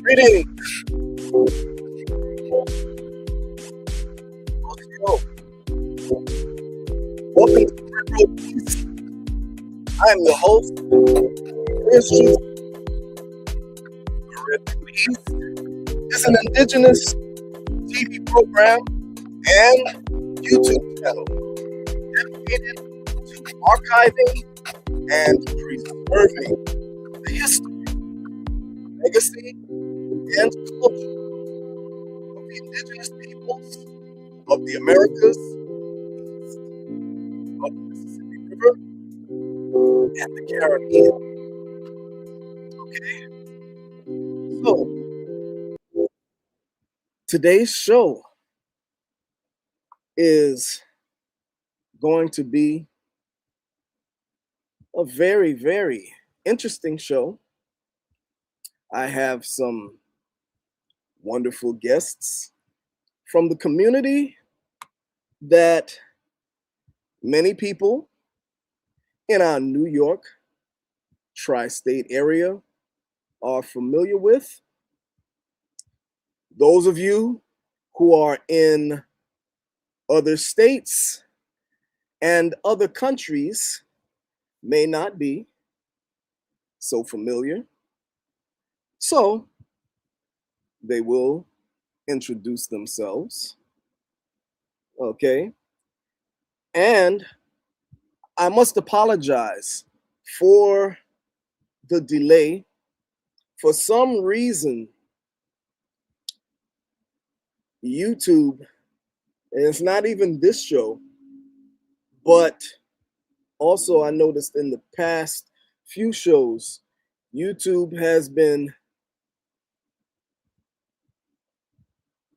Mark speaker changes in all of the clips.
Speaker 1: Greetings. Welcome to Retro Peace. I am your host, Keisha St. It's an indigenous TV program and YouTube channel dedicated to archiving and preserving the history, legacy, and culture of the indigenous peoples of the Americas, of the Mississippi River, and the Caribbean. Okay, so today's show is going to be a very, very interesting show. I have some wonderful guests from the community that many people in our New York tri-state area are familiar with. Those of you who are in other states and other countries may not be so familiar. So they will introduce themselves. Okay. And I must apologize for the delay. For some reason, YouTube, and it's not even this show, but also I noticed in the past few shows, YouTube has been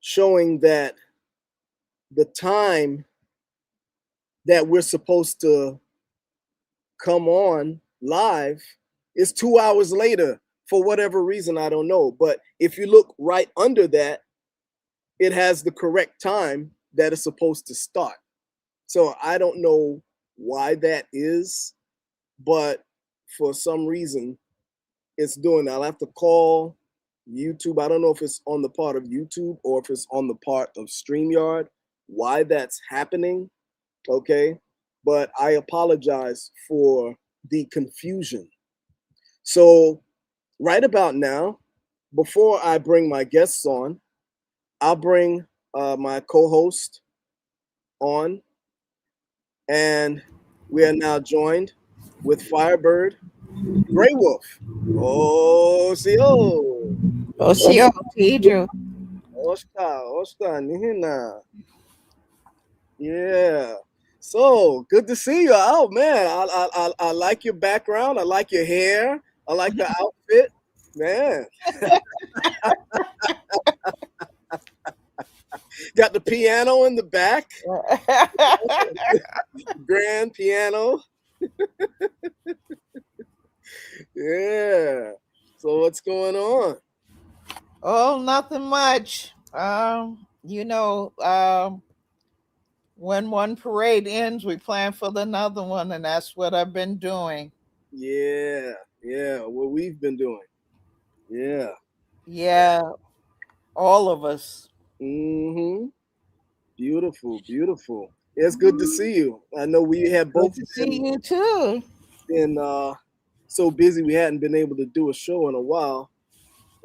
Speaker 1: showing that the time that we're supposed to come on live is 2 hours later for whatever reason, I don't know. But if you look right under that, it has the correct time that it's supposed to start. So I don't know why that is, but for some reason it's doing that. I'll have to call YouTube. I don't know if it's on the part of YouTube or if it's on the part of StreamYard, why that's happening. Okay, but I apologize for the confusion. So right about now, before I bring my guests on, I'll bring my co-host on, and we are now joined with Firebird Grey Wolf. Osio.
Speaker 2: Osio, Pedro.
Speaker 1: Oscar, Nihina. Yeah. So good to see you. Oh man, I like your background. I like your hair. I like the outfit, man. Got the piano in the back. Grand piano. Yeah. So what's going on?
Speaker 2: Oh, nothing much. When one parade ends, we plan for another one, and that's what I've been doing.
Speaker 1: Yeah. What we've been doing. Yeah.
Speaker 2: Yeah, all of us.
Speaker 1: Mm-hmm. Beautiful. It's good to see you. I know we had both
Speaker 2: Good to see you too.
Speaker 1: been so busy we hadn't been able to do a show in a while,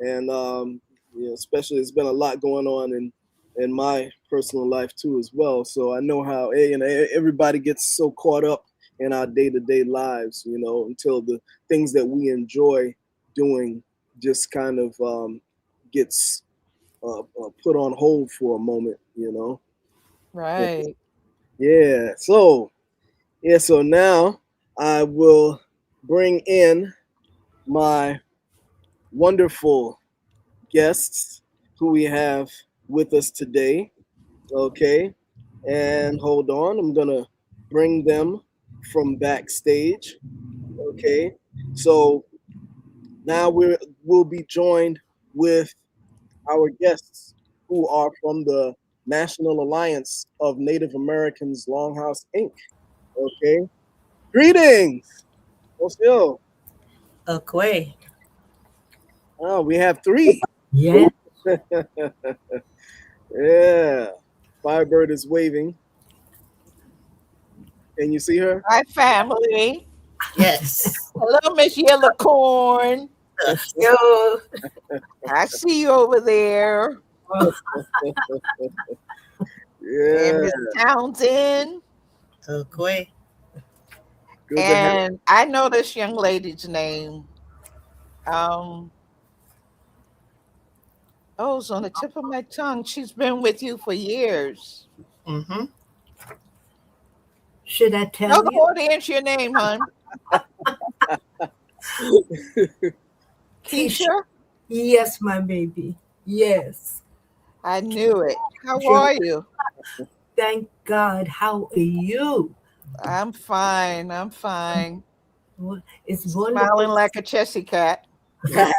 Speaker 1: and especially it's been a lot going on in my personal life too as well. So I know how everybody gets so caught up in our day-to-day lives, until the things that we enjoy doing just kind of gets put on hold for a moment,
Speaker 2: Right.
Speaker 1: Yeah. So now I will bring in my wonderful guests who we have with us today. Okay. And hold on, I'm going to bring them from backstage. Okay. So now we'll be joined with our guests who are from the National Alliance of Native Americans Longhouse, Inc. Okay. Greetings. Osio.
Speaker 3: Okay.
Speaker 1: Oh, we have three.
Speaker 3: Yeah.
Speaker 1: Yeah. Firebird is waving. Can you see her?
Speaker 2: Hi, family.
Speaker 4: Yes.
Speaker 2: Hello, Miss Yellowcorn.
Speaker 3: Yo.
Speaker 2: I see you over there.
Speaker 3: Oh,
Speaker 2: And
Speaker 1: Yeah.
Speaker 2: Miss Townsend.
Speaker 4: Okay.
Speaker 1: Good to have.
Speaker 2: And I know this young lady's name. Um, oh, it's on the tip of my tongue. She's been with you for years.
Speaker 4: Mm-hmm.
Speaker 3: should I
Speaker 2: No,
Speaker 3: tell
Speaker 2: go
Speaker 3: you?
Speaker 2: on to answer your name, hon.
Speaker 3: Keisha.
Speaker 2: Keisha?
Speaker 3: Yes, my baby. Yes.
Speaker 2: I knew it. How
Speaker 3: Sure.
Speaker 2: are you?
Speaker 3: Thank God. How are you?
Speaker 2: I'm fine. I'm fine.
Speaker 3: It's
Speaker 2: Smiling
Speaker 3: wonderful.
Speaker 2: like a Chessy cat.
Speaker 4: Okay.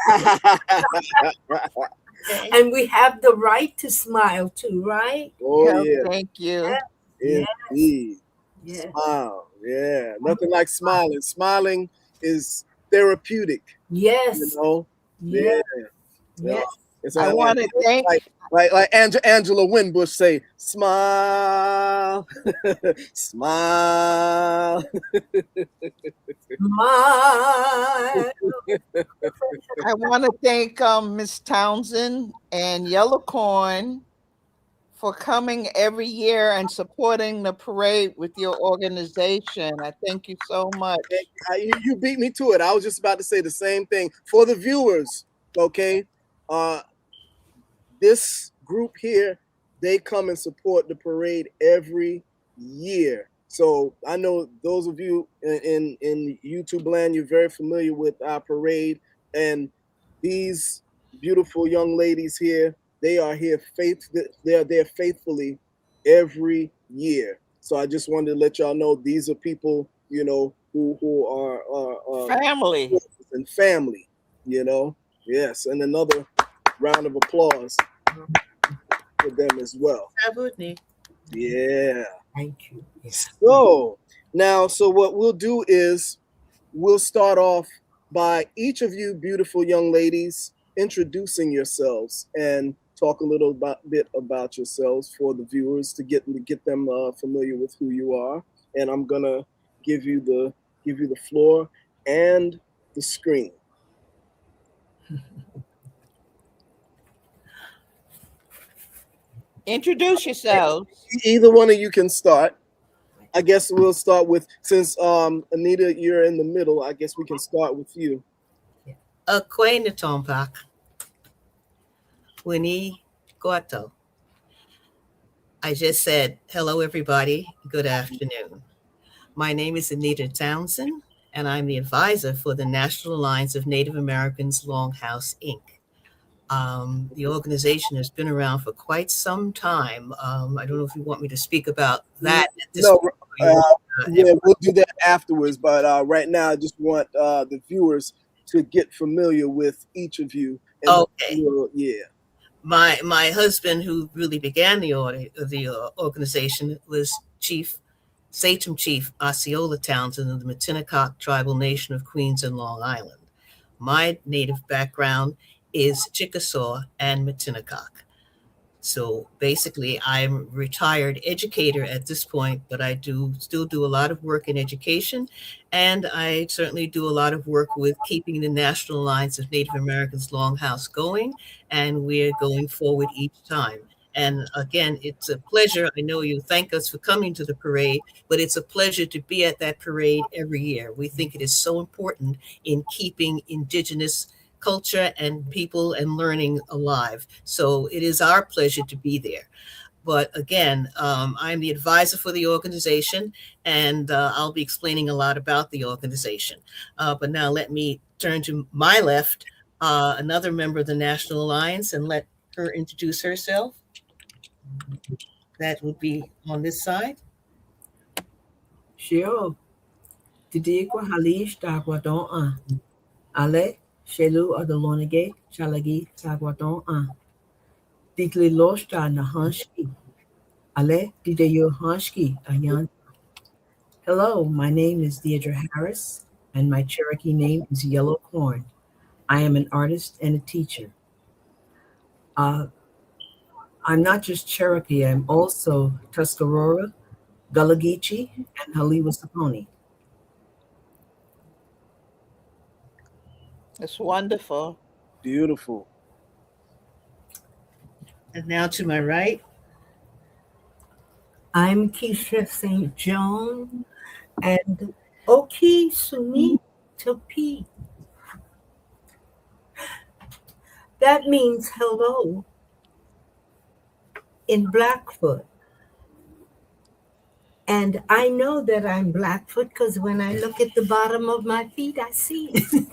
Speaker 3: And we have the right to smile too, right?
Speaker 1: Oh
Speaker 2: Oh,
Speaker 1: yeah,
Speaker 2: thank you.
Speaker 3: Yes.
Speaker 1: indeed.
Speaker 3: Yes.
Speaker 1: Smile. Yeah. Nothing like smiling. Smiling is therapeutic, you
Speaker 3: Yes.
Speaker 1: know? Yeah.
Speaker 3: Yes.
Speaker 1: Yeah.
Speaker 3: Yes.
Speaker 1: It's
Speaker 2: I want to
Speaker 1: like
Speaker 2: thank
Speaker 1: Angela Winbush say, smile, smile.
Speaker 3: My.
Speaker 2: Miss Townsend and Yellowcorn for coming every year and supporting the parade with your organization. I thank you so much.
Speaker 1: You beat me to it. I was just about to say the same thing for the viewers. Okay, uh, this group here, they come and support the parade every year. So I know those of you in YouTube land, you're very familiar with our parade, and these beautiful young ladies here, they are here they're there faithfully every year. So I just wanted to let y'all know these are people, you know, who are
Speaker 2: Family.
Speaker 1: and family, you know. Yes, and another round of applause for them as well.
Speaker 4: Sabutni.
Speaker 1: Yeah.
Speaker 3: Thank you. Yes.
Speaker 1: So now, so what we'll do is we'll start off by each of you beautiful young ladies introducing yourselves and talk a little bit about yourselves for the viewers to get them familiar with who you are. And I'm gonna give you the floor and the screen.
Speaker 2: Introduce yourselves.
Speaker 1: Either one of you can start. I guess we'll start with since Anita, you're in the middle. I guess we can start with you.
Speaker 4: Okay, Natompak. Winnie Goto. I just said, hello, everybody. Good afternoon. My name is Anita Townsend, and I'm the advisor for the National Alliance of Native Americans Longhouse, Inc. The organization has been around for quite some time. I don't know if you want me to speak about that at this
Speaker 1: No,
Speaker 4: point. Or you
Speaker 1: uh,
Speaker 4: want,
Speaker 1: yeah, we'll do that afterwards. But right now, I just want the viewers to get familiar with each of you. And
Speaker 4: okay.
Speaker 1: yeah,
Speaker 4: My husband, who really began the organization, was Sachem Chief Osceola Townsend of the Matinnecock Tribal Nation of Queens and Long Island. My native background is Chickasaw and Matinnecock. So basically, I'm a retired educator at this point, but I do still do a lot of work in education, and I certainly do a lot of work with keeping the National Alliance of Native Americans Longhouse going, and we're going forward each time. And again, it's a pleasure. I know you thank us for coming to the parade, but it's a pleasure to be at that parade every year. We think it is so important in keeping Indigenous culture and people and learning alive. So it is our pleasure to be there. But again, I'm the advisor for the organization, and I'll be explaining a lot about the organization. But now let me turn to my left, another member of the National Alliance, and let her introduce herself. That would be on this side.
Speaker 3: Sure. Tidikwa halish tagwadon Ale shelu adalonage chalagi tagwadon Dikli loshta nahanshki. Ale dideyo hanshki ayan. Hello, my name is Deidre Harris, and my Cherokee name is Yellow Corn. I am an artist and a teacher. Uh, I'm not just Cherokee, I'm also Tuscarora, Gullah Geechee, and Haliwa Saponi.
Speaker 2: It's wonderful.
Speaker 1: Beautiful.
Speaker 4: And now to my right,
Speaker 3: I'm Keisha St. Joan, and Oki Suni Topi. That means hello in Blackfoot. And I know that I'm Blackfoot because when I look at the bottom of my feet, I see it.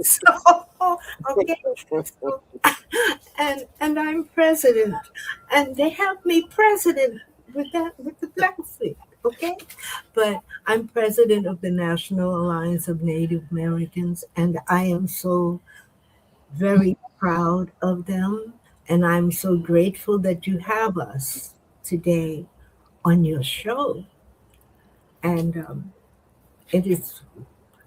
Speaker 3: So, okay. So, and I'm president. And they have me president with the Blackfoot. Okay. But I'm president of the National Alliance of Native Americans, and I am so very proud of them. And I'm so grateful that you have us today on your show. And it is,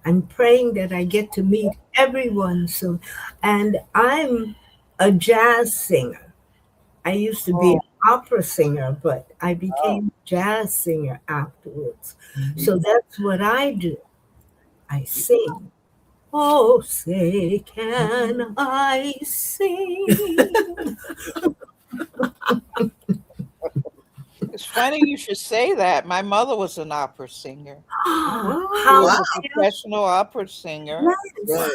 Speaker 3: I'm praying that I get to meet everyone soon. And I'm a jazz singer. I used to be an opera singer, but I became a jazz singer afterwards. So that's what I do. I sing. Oh, say, can I sing?
Speaker 2: It's funny you should say that. My mother was an opera singer. She
Speaker 3: How
Speaker 2: was a professional opera singer,
Speaker 1: Right.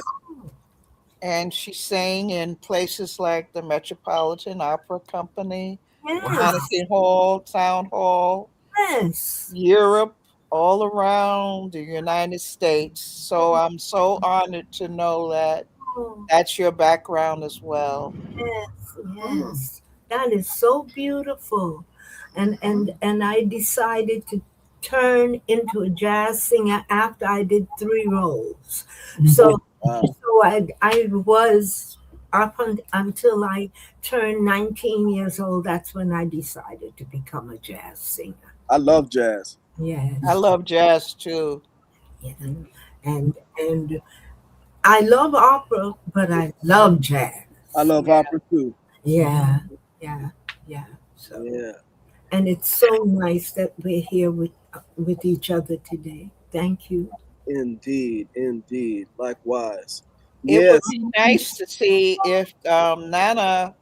Speaker 2: and she sang in places like the Metropolitan Opera Company,
Speaker 3: yes,
Speaker 2: Heineken Hall, Town Hall,
Speaker 3: yes.
Speaker 2: Europe, all around the United States. So I'm so honored to know that
Speaker 3: Oh,
Speaker 2: that's your background as well.
Speaker 3: yes, yes. That is so beautiful. And I decided to turn into a jazz singer after I did 3 roles. So
Speaker 1: Wow.
Speaker 3: so I was until I turned 19 years old. That's when I decided to become a jazz singer.
Speaker 1: I love jazz.
Speaker 3: Yes.
Speaker 2: I love jazz too.
Speaker 3: Yeah. And I love opera, but I love jazz.
Speaker 1: I love
Speaker 2: Yeah.
Speaker 1: opera too.
Speaker 3: Yeah, yeah, yeah. So,
Speaker 1: Yeah.
Speaker 3: and it's so nice that we're here with each other today. Thank you.
Speaker 1: Indeed. Indeed. Likewise.
Speaker 2: It
Speaker 1: Yes.
Speaker 2: would be nice to see if Nana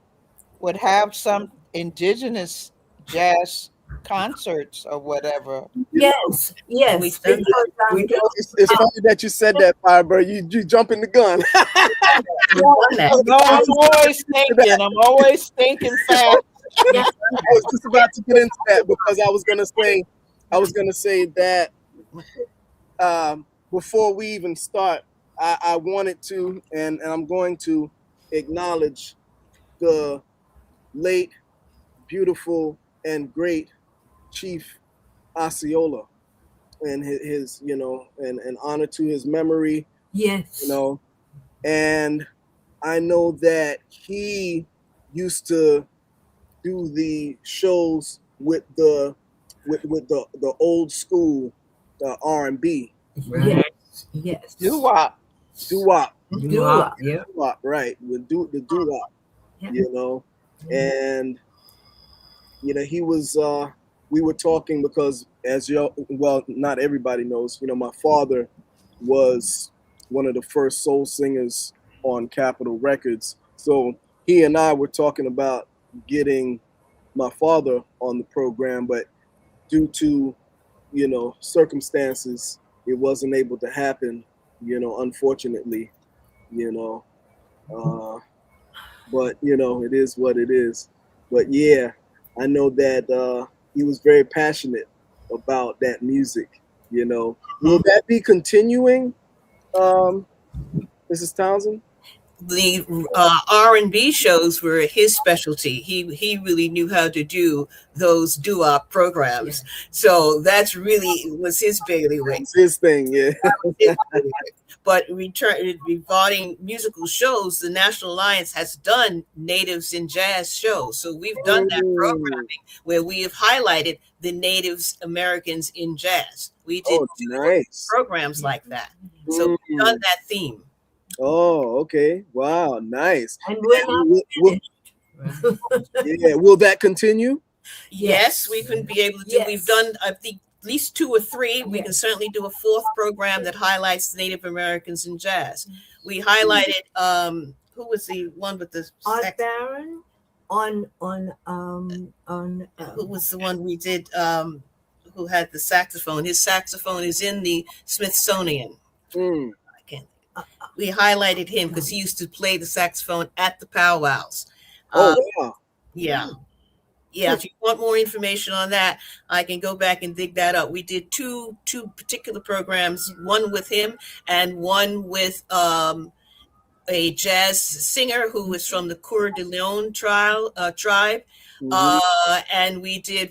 Speaker 2: would have some indigenous jazz concerts or whatever.
Speaker 3: Yes,
Speaker 4: we
Speaker 3: yes,
Speaker 4: done
Speaker 3: because
Speaker 4: we
Speaker 3: I'm
Speaker 4: done,
Speaker 1: It's funny that you said that, Firebird. You jumping the gun.
Speaker 4: we done that.
Speaker 2: No, I'm always thinking fast.
Speaker 3: yeah,
Speaker 1: I was just about to get into that because I was gonna say that before we even start, I wanted to and I'm going to acknowledge the late, beautiful, and great Chief Osceola and his and honor to his memory,
Speaker 3: yes,
Speaker 1: and I know that he used to do the shows with the old school R&B
Speaker 3: yes, yes.
Speaker 2: Doo-wop.
Speaker 1: doo-wop,
Speaker 3: Doo-wop.
Speaker 4: Yeah.
Speaker 1: doo-wop, right? With the doo-wop,
Speaker 3: Yeah.
Speaker 1: and he was we were talking because as not everybody knows, my father was one of the first soul singers on Capitol Records. So he and I were talking about getting my father on the program, but due to circumstances, it wasn't able to happen. Unfortunately, you know. But it is what it is. But yeah, I know that he was very passionate about that music. Will that be continuing, Mrs. Townsend?
Speaker 4: the R&B shows were his specialty. He really knew how to do those doo-wop programs. Yeah. So that's really was his bailiwick.
Speaker 1: It's his thing, yeah.
Speaker 4: But regarding musical shows, the National Alliance has done natives in jazz shows. So we've done that programming where we have highlighted the Native Americans in jazz. We did programs like that. So we've done that theme.
Speaker 1: Oh, okay. Wow, nice.
Speaker 3: And we're not
Speaker 1: yeah, will that continue?
Speaker 4: Yes, we can be able to do. Yes. We've done, I think, at least 2 or 3. We can certainly do a 4th program that highlights Native Americans in jazz. We highlighted who was the one with the
Speaker 3: Art Baron on
Speaker 4: who was the one we did who had the saxophone. His saxophone is in the Smithsonian. I can't. We highlighted him because he used to play the saxophone at the powwows.
Speaker 1: Oh wow.
Speaker 4: Yeah. Yeah, if you want more information on that, I can go back and dig that up. We did two particular programs, one with him and one with a jazz singer who was from the Coeur de Leon tribe. And we did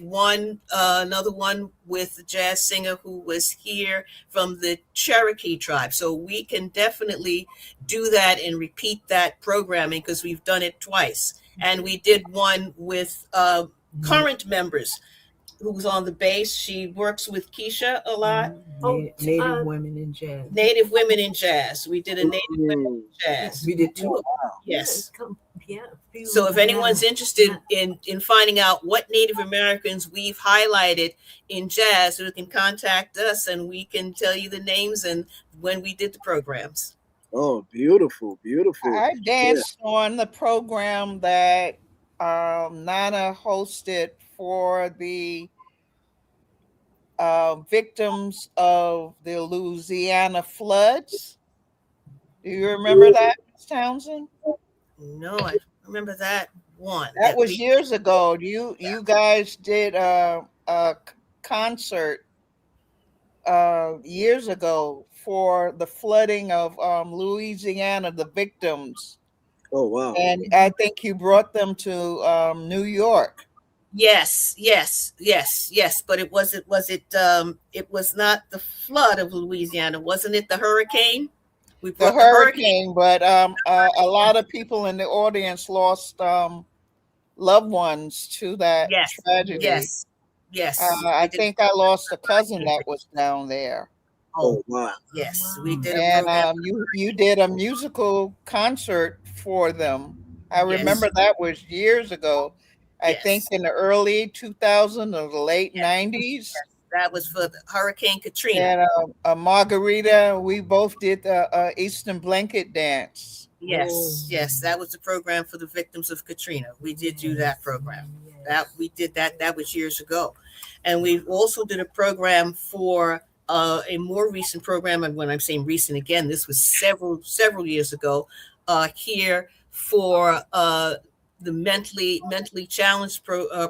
Speaker 4: another one with the jazz singer who was here from the Cherokee tribe. So we can definitely do that and repeat that programming because we've done it twice. And we did one with current members who was on the bass. She works with Keisha a lot.
Speaker 3: Native women in jazz.
Speaker 4: Native women in jazz. We did a Native women in jazz.
Speaker 3: We did 2.
Speaker 4: Yes. So if anyone's interested in finding out what Native Americans we've highlighted in jazz, you can contact us and we can tell you the names and when we did the programs.
Speaker 1: Oh, beautiful, beautiful.
Speaker 2: I danced on the program that Nana hosted for the victims of the Louisiana floods. Do you remember that, Ms. Townsend?
Speaker 4: No, I remember that one.
Speaker 2: That was years ago. You guys did a concert years ago for the flooding of Louisiana, the victims.
Speaker 1: Oh wow!
Speaker 2: And I think you brought them to New York.
Speaker 4: Yes. But it wasn't. It was not the flood of Louisiana, wasn't it? The hurricane.
Speaker 2: We brought the hurricane, but a lot of people in the audience lost loved ones to that tragedy.
Speaker 4: Yes.
Speaker 2: I think I lost a cousin that was down there.
Speaker 1: Oh wow!
Speaker 4: Yes, we did.
Speaker 2: And you did a musical concert for them. I remember that was years ago. I think in the early 2000s or the late 90s.
Speaker 4: That was for the Hurricane Katrina.
Speaker 2: And Margarita, we both did the Eastern Blanket Dance.
Speaker 4: Yes, that was the program for the victims of Katrina. We did do that program. We did that. That was years ago, and we also did a program for a more recent program. And when I'm saying recent, again, this was several years ago. Here for the mentally challenged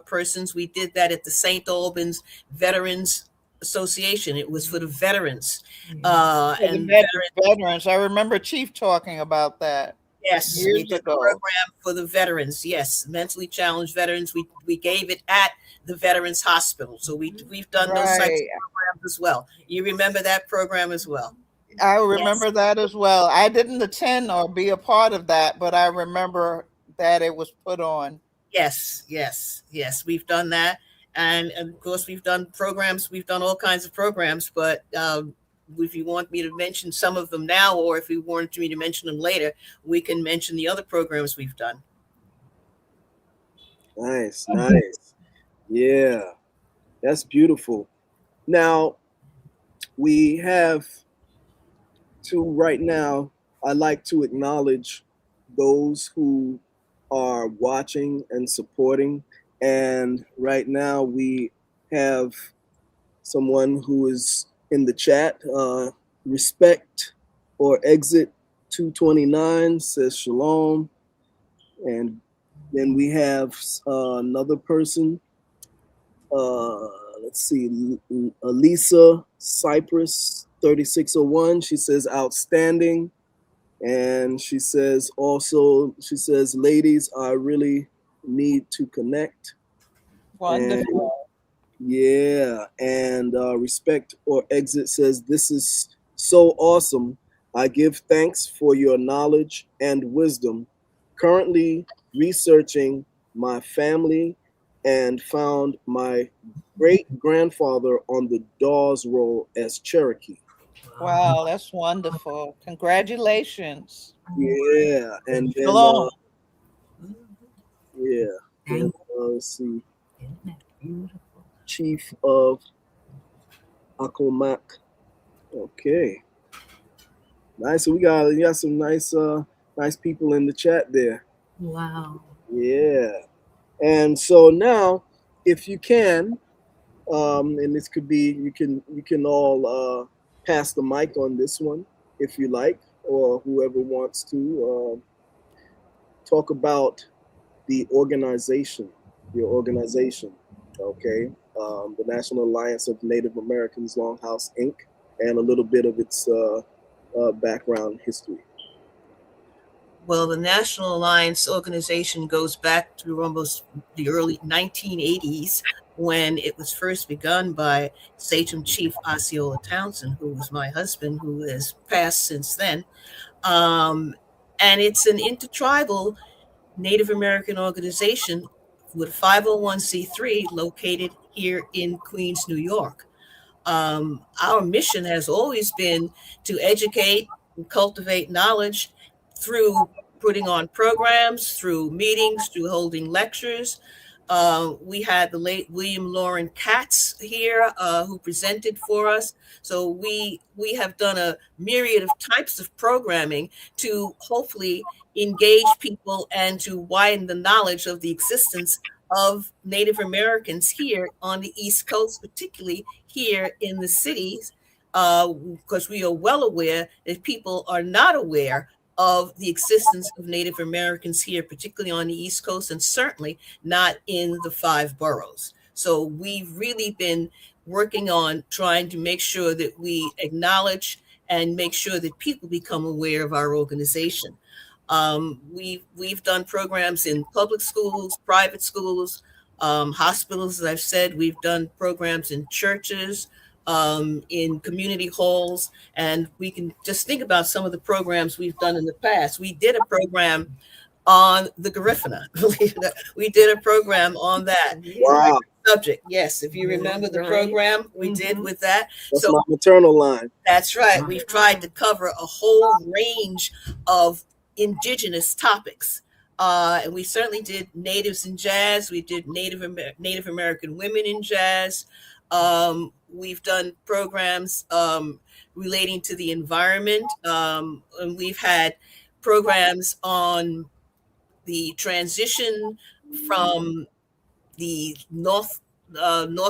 Speaker 4: persons. We did that at the St. Albans Veterans Association. It was for the veterans.
Speaker 2: Veterans. I remember Chief talking about that.
Speaker 4: Yes,
Speaker 2: years ago.
Speaker 4: Program for the veterans. Yes, mentally challenged veterans. We gave it at the Veterans Hospital. So we've done those types of programs as well. You remember that program as well?
Speaker 2: I remember that as well. I didn't attend or be a part of that, but I remember that it was put on.
Speaker 4: Yes. We've done that. And of course, we've done programs. We've done all kinds of programs, but if you want me to mention some of them now, or if you wanted me to mention them later, we can mention the other programs we've done.
Speaker 1: Nice. Yeah, that's beautiful. Now, we have to, right now, I'd like to acknowledge those who are watching and supporting. And right now we have someone who is in the chat, respect or exit 229 says shalom. And then we have another person, let's see, Elisa Cypress 3601. She says outstanding. And she says also, she says, ladies, I really need to connect. And
Speaker 2: Wonderful.
Speaker 1: yeah, and Respect or Exit says, this is so awesome. I give thanks for your knowledge and wisdom. Currently researching my family and found my great grandfather on the Dawes roll as Cherokee.
Speaker 2: Wow, that's wonderful. Congratulations.
Speaker 1: Yeah, and then
Speaker 2: Shalom.
Speaker 1: yeah, then
Speaker 3: Thank
Speaker 1: let's see,
Speaker 3: you. Isn't that beautiful?
Speaker 1: Chief of Accomack. Okay, nice. So we got some nice people in the chat there.
Speaker 3: Wow.
Speaker 1: Yeah, and so now, if you can, and this could be, you can all pass the mic on this one if you like, or whoever wants to talk about the organization, your organization, okay, the National Alliance of Native Americans Longhouse Inc., and a little bit of its background history.
Speaker 4: Well, the National Alliance organization goes back to almost the early 1980s when it was first begun by Sachem Chief Osceola Townsend, who was my husband, who has passed since then. Um, and it's an intertribal Native American organization with a 501c3 located here in Queens, New York. Our mission has always been to educate and cultivate knowledge through putting on programs, through meetings, through holding lectures. We had the late William Lauren Katz here who presented for us. So we have done a myriad of types of programming to hopefully engage people and to widen the knowledge of the existence of Native Americans here on the East Coast, particularly here in the cities, because we are well aware that people are not aware of the existence of Native Americans here, particularly on the East Coast, and certainly not in the 5 boroughs. So we've really been working on trying to make sure that we acknowledge and make sure that people become aware of our organization. We've done programs in public schools, private schools, hospitals, as I've said. We've done programs in churches, in community halls, and we can just think about some of the programs we've done in the past. We did a program on the Garifuna. We did a program on that
Speaker 1: Wow,
Speaker 4: subject. Yes, if you remember the program we did with that.
Speaker 1: that's
Speaker 4: So
Speaker 1: my maternal line.
Speaker 4: that's right. We've tried to cover a whole range of indigenous topics. And we certainly did natives in jazz. We did Native American women in jazz. We've done programs relating to the environment. And we've had programs on the transition from the North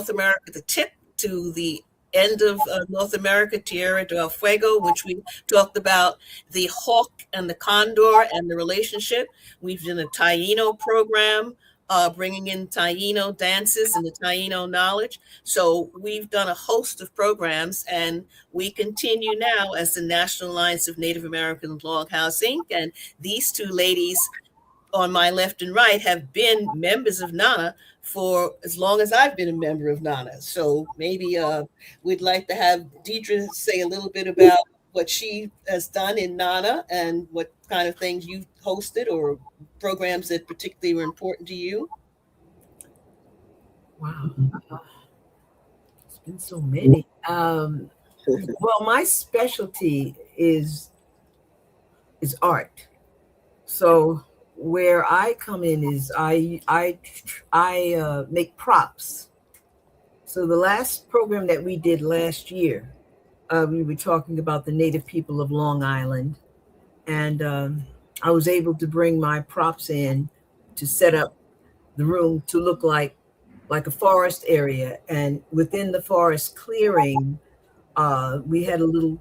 Speaker 4: America, the tip to the end of North America, Tierra del Fuego, which we talked about the hawk and the condor and the relationship. We've done a Taino program, bringing in Taino dances and the Taino knowledge. So we've done a host of programs, and we continue now as the National Alliance of Native American Longhouse Inc. And these two ladies on my left and right have been members of NANA for as long as I've been a member of NANA. So maybe we'd like to have Deidre say a little bit about what she has done in NANA and what kind of things you've hosted or programs that particularly were important to you.
Speaker 3: Wow. It's been so many. Well, my specialty is art. So where I come in is I make props. So the last program that we did last year, we were talking about the Native people of Long Island, and I was able to bring my props in to set up the room to look like a forest area, and within the forest clearing, we had a little,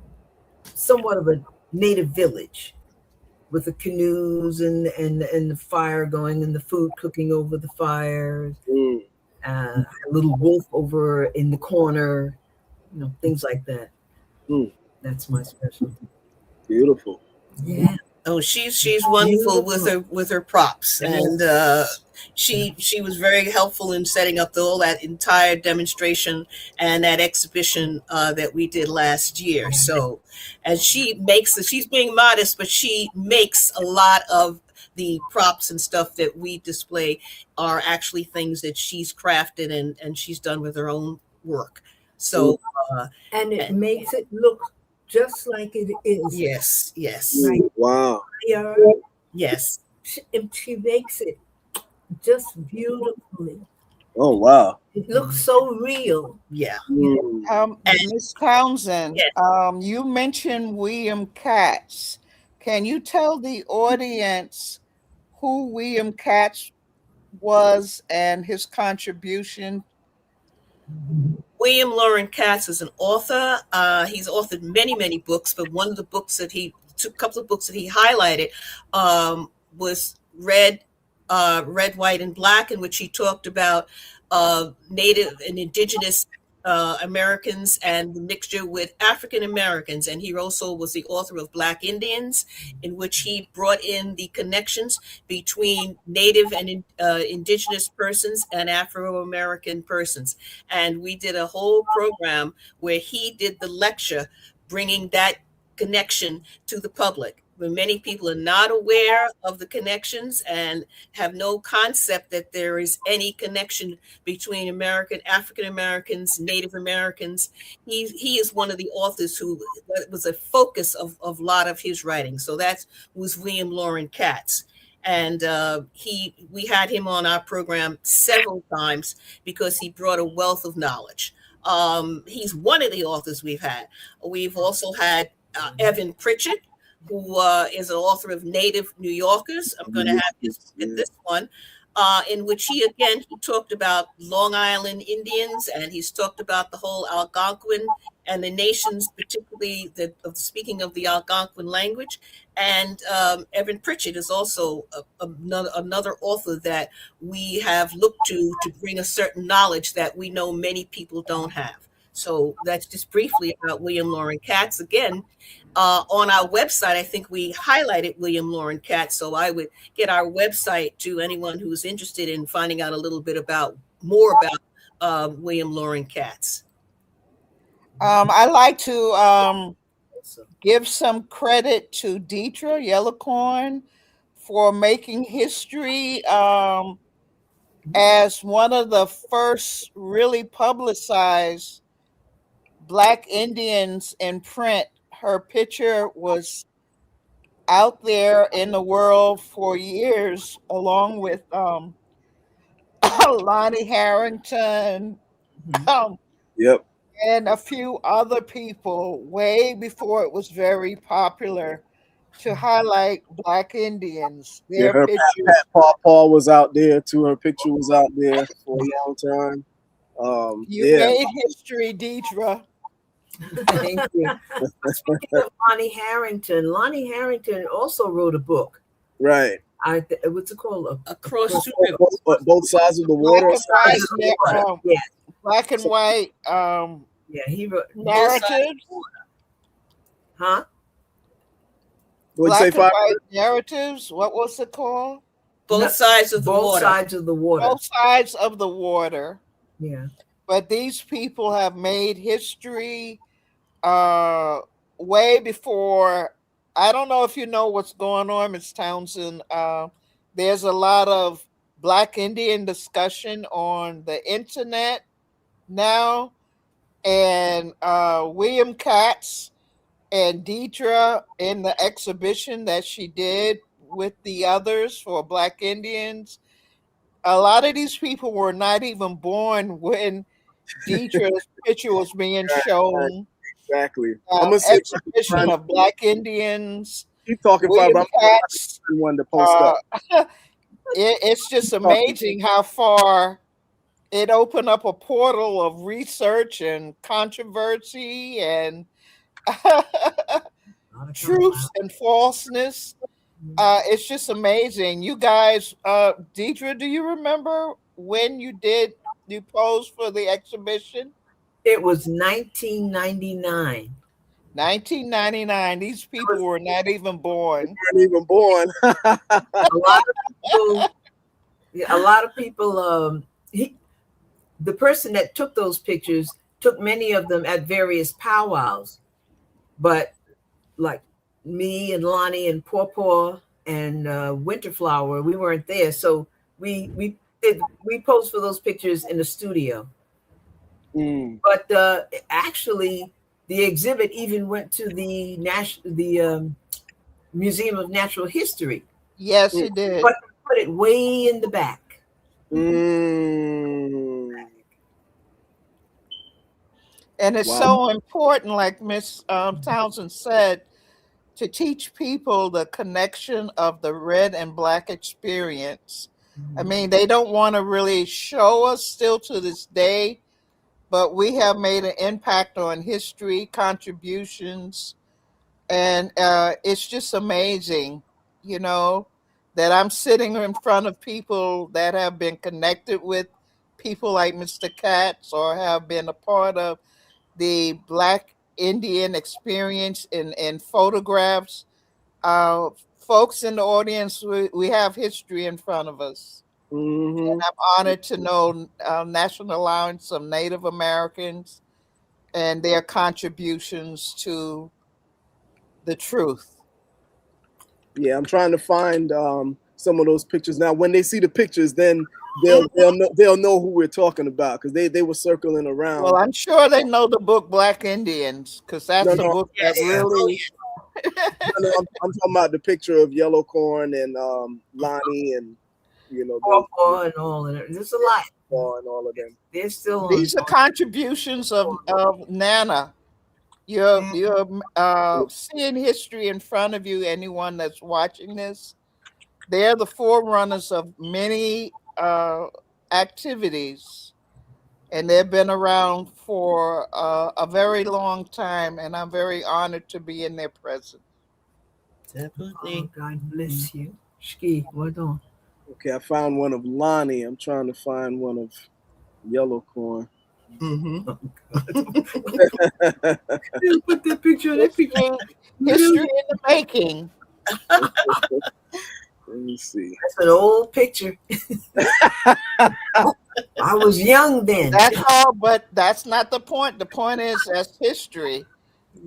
Speaker 3: somewhat of a native village, with the canoes and the fire going and the food cooking over the fire. A little wolf over in the corner, things like that. That's my specialty.
Speaker 1: Beautiful.
Speaker 3: Yeah.
Speaker 4: Oh, she's wonderful
Speaker 3: Beautiful.
Speaker 4: with her props, and she was very helpful in setting up all that entire demonstration and that exhibition that we did last year. So, and she's being modest, but she makes a lot of the props and stuff that we display are actually things that she's crafted and she's done with her own work. So, uh,
Speaker 3: And it
Speaker 4: and
Speaker 3: makes it look just like it is.
Speaker 4: yes, yes,
Speaker 3: Like
Speaker 1: Wow.
Speaker 3: fire.
Speaker 4: yes,
Speaker 3: She makes it just beautifully.
Speaker 1: Oh wow.
Speaker 3: It looks so real.
Speaker 4: yeah.
Speaker 1: Mm.
Speaker 4: And
Speaker 2: Miss Townsend,
Speaker 4: yes,
Speaker 2: you mentioned William Katz. Can you tell the audience who William Katz was and his contribution?
Speaker 4: William Loren Katz is an author. He's authored many, many books, but one of the books that two couple of books that he highlighted was Red, White, and Black, in which he talked about Native and Indigenous Americans and the mixture with African Americans. And he also was the author of Black Indians, in which he brought in the connections between Native and Indigenous persons and Afro American persons. And we did a whole program where he did the lecture, bringing that connection to the public. When many people are not aware of the connections and have no concept that there is any connection between African Americans, Native Americans, he is one of the authors who that was a focus of a lot of his writing. So that was William Loren Katz. And we had him on our program several times because he brought a wealth of knowledge. He's one of the authors we've had. We've also had Evan Pritchett, who is an author of Native New Yorkers. I'm going to have his book at this one, in which he talked about Long Island Indians, and he's talked about the whole Algonquin and the nations, particularly speaking of the Algonquin language. And Evan Pritchett is also another author that we have looked to bring a certain knowledge that we know many people don't have. So that's just briefly about William Loren Katz. Again, on our website, I think we highlighted William Loren Katz. So I would get our website to anyone who's interested in finding out a little bit more about William Loren Katz.
Speaker 2: I like to give some credit to Deidre Yellowcorn for making history as one of the first really publicized Black Indians in print. Her picture was out there in the world for years, along with Lonnie Harrington um,
Speaker 1: Yep.
Speaker 2: and a few other people, way before it was very popular to highlight Black Indians.
Speaker 1: Yeah,
Speaker 2: Their
Speaker 1: her
Speaker 2: pictures.
Speaker 1: Paul was out there too. Her picture was out there for a long time.
Speaker 2: You
Speaker 1: Yeah.
Speaker 2: made history, Deidre.
Speaker 3: Thank you. Speaking of Lonnie Harrington also wrote a book.
Speaker 1: Right.
Speaker 3: What's it called?
Speaker 4: Across
Speaker 1: Both sides of the water.
Speaker 2: Black and white
Speaker 3: Yeah, he wrote
Speaker 2: narratives.
Speaker 3: Huh?
Speaker 1: What'd you say,
Speaker 2: Black and
Speaker 1: Fire?
Speaker 2: white narratives. What was it called?
Speaker 4: Both sides of the
Speaker 3: Both
Speaker 4: water.
Speaker 3: sides of the water.
Speaker 2: Both sides of the water.
Speaker 3: Yeah.
Speaker 2: But these people have made history way before. I don't know if you know what's going on, Ms. Townsend. There's a lot of Black Indian discussion on the internet now. And William Katz and Deidre in the exhibition that she did with the others for Black Indians, a lot of these people were not even born when Deidre's picture was being shown.
Speaker 1: Exactly. I'm gonna say
Speaker 2: Exhibition of Black Indians.
Speaker 1: keep talking, Fire.
Speaker 2: William Katz.
Speaker 1: One to post up.
Speaker 2: It's just amazing how far it opened up a portal of research and controversy and truths and falseness. It's just amazing. You guys, Deidre, do you remember when you posed for the exhibition?
Speaker 3: It was 1999.
Speaker 2: 1999. These people were not even born.
Speaker 1: Weren't even born.
Speaker 3: A lot of people. Yeah, a lot of people. The person that took those pictures took many of them at various powwows, but like me and Lonnie and Paw and Winterflower, we weren't there, so we posed for those pictures in the studio.
Speaker 1: Mm.
Speaker 3: But actually, the exhibit even went to the Museum of Natural History,
Speaker 2: Yes, it did.
Speaker 3: but put it way in the back.
Speaker 1: Mm.
Speaker 2: And it's
Speaker 1: Wow.
Speaker 2: so important, like Miss Townsend said, to teach people the connection of the red and black experience. I mean, they don't want to really show us still to this day, but we have made an impact on history, contributions, and it's just amazing, you know, that I'm sitting in front of people that have been connected with people like Mr. Katz or have been a part of the Black Indian experience in photographs. Folks in the audience, we have history in front of us.
Speaker 1: Mm-hmm.
Speaker 2: I'm honored to know National Alliance of Native Americans and their contributions to the truth.
Speaker 1: Yeah, I'm trying to find some of those pictures. Now, when they see the pictures, then they'll know who we're talking about because they were circling around.
Speaker 2: Well, I'm sure they know the book Black Indians because that's
Speaker 1: No,
Speaker 2: a book that
Speaker 4: Yes.
Speaker 2: really.
Speaker 1: I'm talking about the picture of Yellow Corn and Lonnie and
Speaker 3: Paw and all of it. There's a lot.
Speaker 1: and all of them.
Speaker 3: They're still on.
Speaker 2: These are contributions of Nana. You're seeing history in front of you. Anyone that's watching this, they're the forerunners of many activities, and they've been around for a very long time. And I'm very honored to be in their presence.
Speaker 4: Definitely.
Speaker 3: Oh, God bless you. Ski, what on?
Speaker 1: Okay, I found one of Lonnie. I'm trying to find one of Yellow Corn.
Speaker 4: Mm-hmm.
Speaker 3: Put that picture. That picture.
Speaker 2: History in the making.
Speaker 1: Let me see.
Speaker 3: That's an old picture. I was young then.
Speaker 2: That's all, but that's not the point. The point is that's history.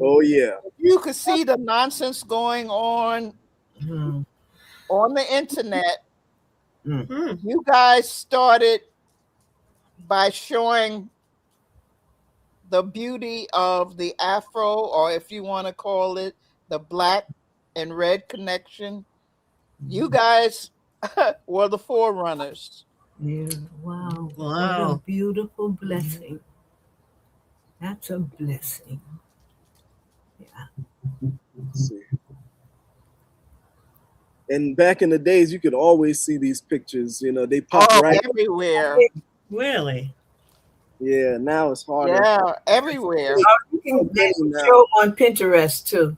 Speaker 1: Oh yeah.
Speaker 2: You could see the nonsense going on the internet.
Speaker 4: Mm-hmm.
Speaker 2: You guys started by showing the beauty of the Afro, or if you want to call it the black and red connection. You guys were the forerunners.
Speaker 3: Yeah, wow. What a
Speaker 4: Wow.
Speaker 3: beautiful blessing. That's a blessing.
Speaker 1: Let's see. And back in the days, you could always see these pictures. They pop right.
Speaker 2: Everywhere.
Speaker 4: Really?
Speaker 1: Yeah. Now it's harder.
Speaker 2: Yeah, everywhere.
Speaker 3: You can show on Pinterest too.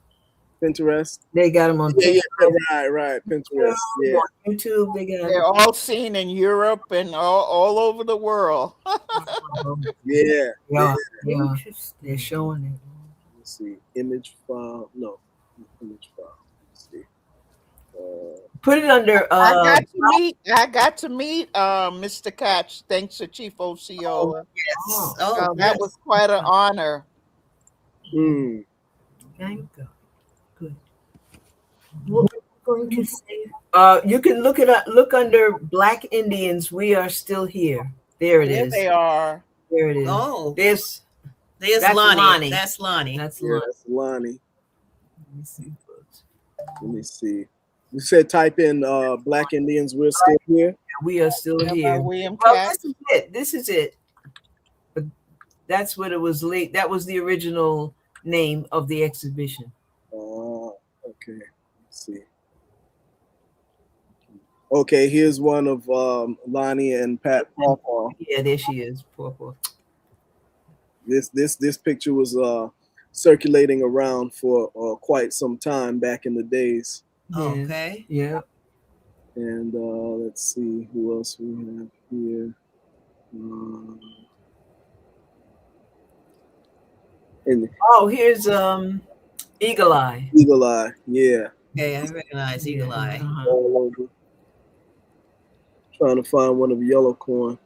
Speaker 1: Pinterest.
Speaker 3: They got them on
Speaker 1: Yeah,
Speaker 3: Pinterest.
Speaker 1: right. Pinterest. Yeah.
Speaker 3: On YouTube, they got
Speaker 2: They're all seen in Europe and all over the world.
Speaker 1: Yeah.
Speaker 3: Yeah. They're showing it.
Speaker 1: Let's see. Image file. No. Image file. Let's see.
Speaker 3: Put it under.
Speaker 2: I got to meet Mr. Katz, thanks to Chief Osceola.
Speaker 4: Yes. Oh,
Speaker 2: That
Speaker 4: yes.
Speaker 2: was quite an honor.
Speaker 1: Hmm.
Speaker 3: Thank God. Good. What were you going to say? You can look it up. Look under Black Indians. We are still here. There it
Speaker 2: There
Speaker 3: is.
Speaker 2: they are.
Speaker 3: There it is.
Speaker 4: Oh,
Speaker 3: There's
Speaker 4: that's
Speaker 3: Lonnie.
Speaker 4: Lonnie. That's Lonnie.
Speaker 3: That's
Speaker 1: Yeah,
Speaker 3: Lonnie.
Speaker 1: that's Lonnie.
Speaker 3: Let me see, folks.
Speaker 1: Let me see. You said type in Black Indians. We're still here.
Speaker 3: We are still
Speaker 2: By
Speaker 3: here.
Speaker 2: William
Speaker 3: Well,
Speaker 2: Katz.
Speaker 3: this is it. This is it. But that's what it was late. That was the original name of the exhibition.
Speaker 1: Oh, okay. Let's see. Okay, here's one of Lonnie and Pat Paw.
Speaker 3: Yeah, there she is. Poor.
Speaker 1: This picture was circulating around for quite some time back in the days.
Speaker 4: Okay.
Speaker 3: Yeah.
Speaker 1: And let's see who else we have here.
Speaker 3: Oh, here's Eagle Eye.
Speaker 1: Eagle Eye, yeah.
Speaker 4: Okay, I recognize Eagle Eye.
Speaker 3: Uh-huh.
Speaker 1: All over. Trying to find one of Yellow Corn.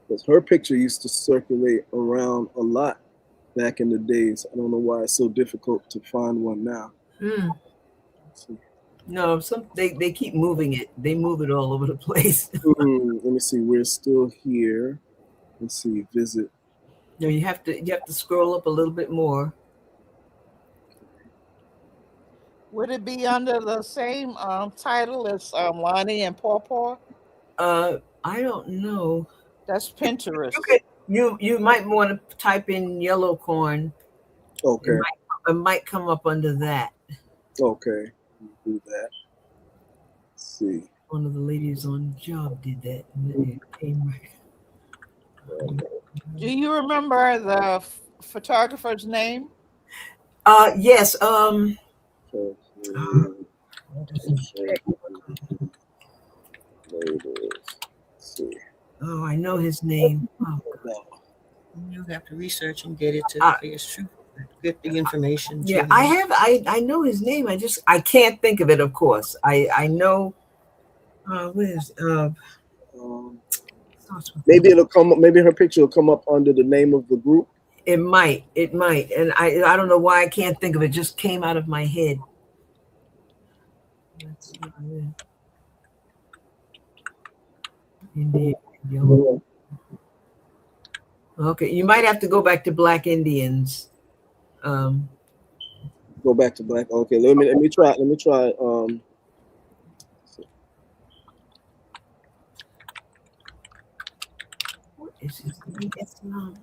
Speaker 1: Because her picture used to circulate around a lot back in the days. I don't know why it's so difficult to find one now.
Speaker 3: Mm. No, they keep moving it. They move it all over the place.
Speaker 1: Let me see. We're still here. Let's see. Visit.
Speaker 3: No, you have to scroll up a little bit more.
Speaker 2: Would it be under the same title as Lonnie and Paw?
Speaker 3: I don't know.
Speaker 2: That's Pinterest.
Speaker 3: You might want to type in Yellow Corn.
Speaker 1: Okay.
Speaker 3: It might come up under that.
Speaker 1: Okay. Do that. Let's see.
Speaker 3: One of the ladies on the job did that, and it came right.
Speaker 2: Do you remember the photographer's name?
Speaker 3: Yes. Oh, I know his name. Oh,
Speaker 4: You have to research and get it to get the information.
Speaker 3: Yeah, I know his name. I can't think of it. Of course, I know. What is
Speaker 1: maybe it'll come up. Maybe her picture will come up under the name of the group.
Speaker 3: It might, and I don't know why I can't think of it. Just came out of my head. Let's see. Okay, you might have to go back to Black Indians.
Speaker 1: Go back to Black. Okay, let me try.
Speaker 3: What is his name? It's not.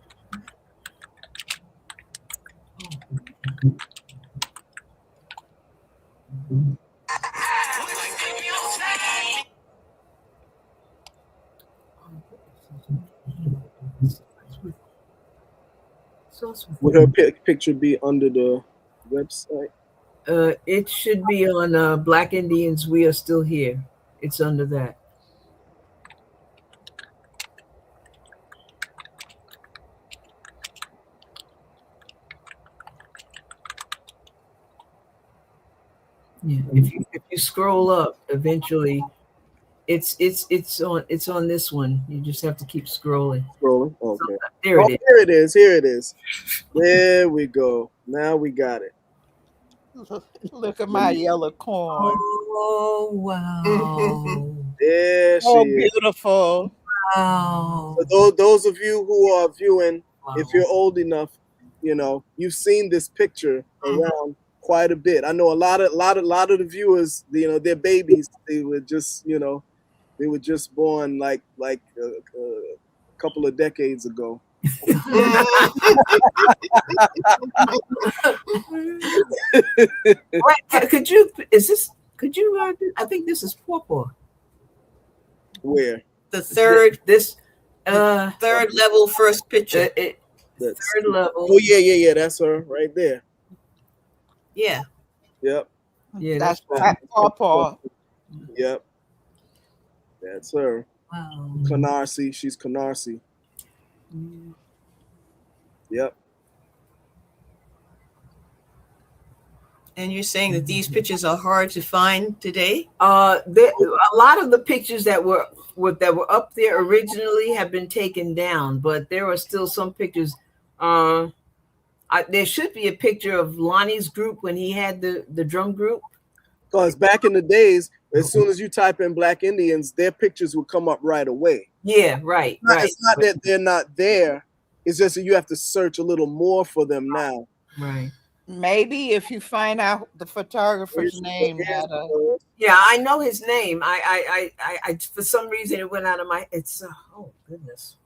Speaker 1: Would her picture be under the website?
Speaker 3: It should be on Black Indians. We Are Still Here. It's under that. Yeah. If you scroll up, eventually, it's on this one. You just have to keep scrolling.
Speaker 1: Okay.
Speaker 3: So, there it is.
Speaker 1: Here it is. Here it is. There we go. Now we got it.
Speaker 2: Look at my Yellow Corn.
Speaker 3: Oh wow!
Speaker 1: There she
Speaker 2: Oh,
Speaker 1: is.
Speaker 2: beautiful.
Speaker 3: Wow.
Speaker 1: So those of you who are viewing,
Speaker 3: Wow.
Speaker 1: if you're old enough, you've seen this picture around quite a bit. I know a lot of the viewers, they're babies. They were just, they were just born like a couple of decades ago.
Speaker 3: Wait, could you? I think this is Pawpaw.
Speaker 1: Where?
Speaker 4: The third
Speaker 3: Third
Speaker 4: level first picture.
Speaker 3: Third level.
Speaker 1: Oh yeah. That's her right there.
Speaker 4: Yeah.
Speaker 1: Yep.
Speaker 3: Yeah,
Speaker 2: That's Paw.
Speaker 1: Yep. That's her.
Speaker 3: Wow.
Speaker 1: Canarsie. She's Canarsie. Yep.
Speaker 4: And you're saying that these pictures are hard to find today?
Speaker 3: A lot of the pictures that were up there originally have been taken down, but there are still some pictures. There should be a picture of Lonnie's group when he had the drum group.
Speaker 1: Because back in the days, as soon as you type in Black Indians, their pictures would come up right away.
Speaker 3: Yeah, right.
Speaker 1: It's not that they're not there. It's just that you have to search a little more for them now.
Speaker 3: Right.
Speaker 2: Maybe if you find out the photographer's name.
Speaker 3: Yeah, I know his name. I for some reason it went out of my. It's oh goodness.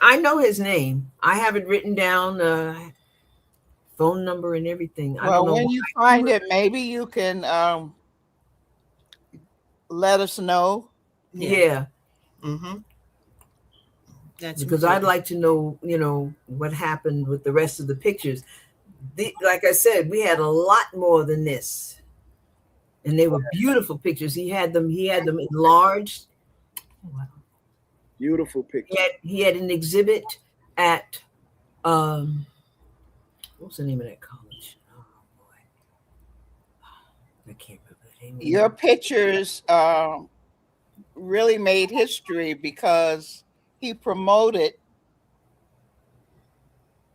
Speaker 3: I know his name. I have it written down. Phone number and everything. I don't know
Speaker 2: when you find it, maybe you can let us know.
Speaker 3: Yeah.
Speaker 4: Mm-hmm. That's
Speaker 3: because I'd like to know, what happened with the rest of the pictures. Like I said, we had a lot more than this, and they were beautiful pictures. He had them enlarged.
Speaker 1: Beautiful picture.
Speaker 3: He had an exhibit at what's the name of that college? Oh boy, I can't remember the name.
Speaker 2: Your pictures really made history because he promoted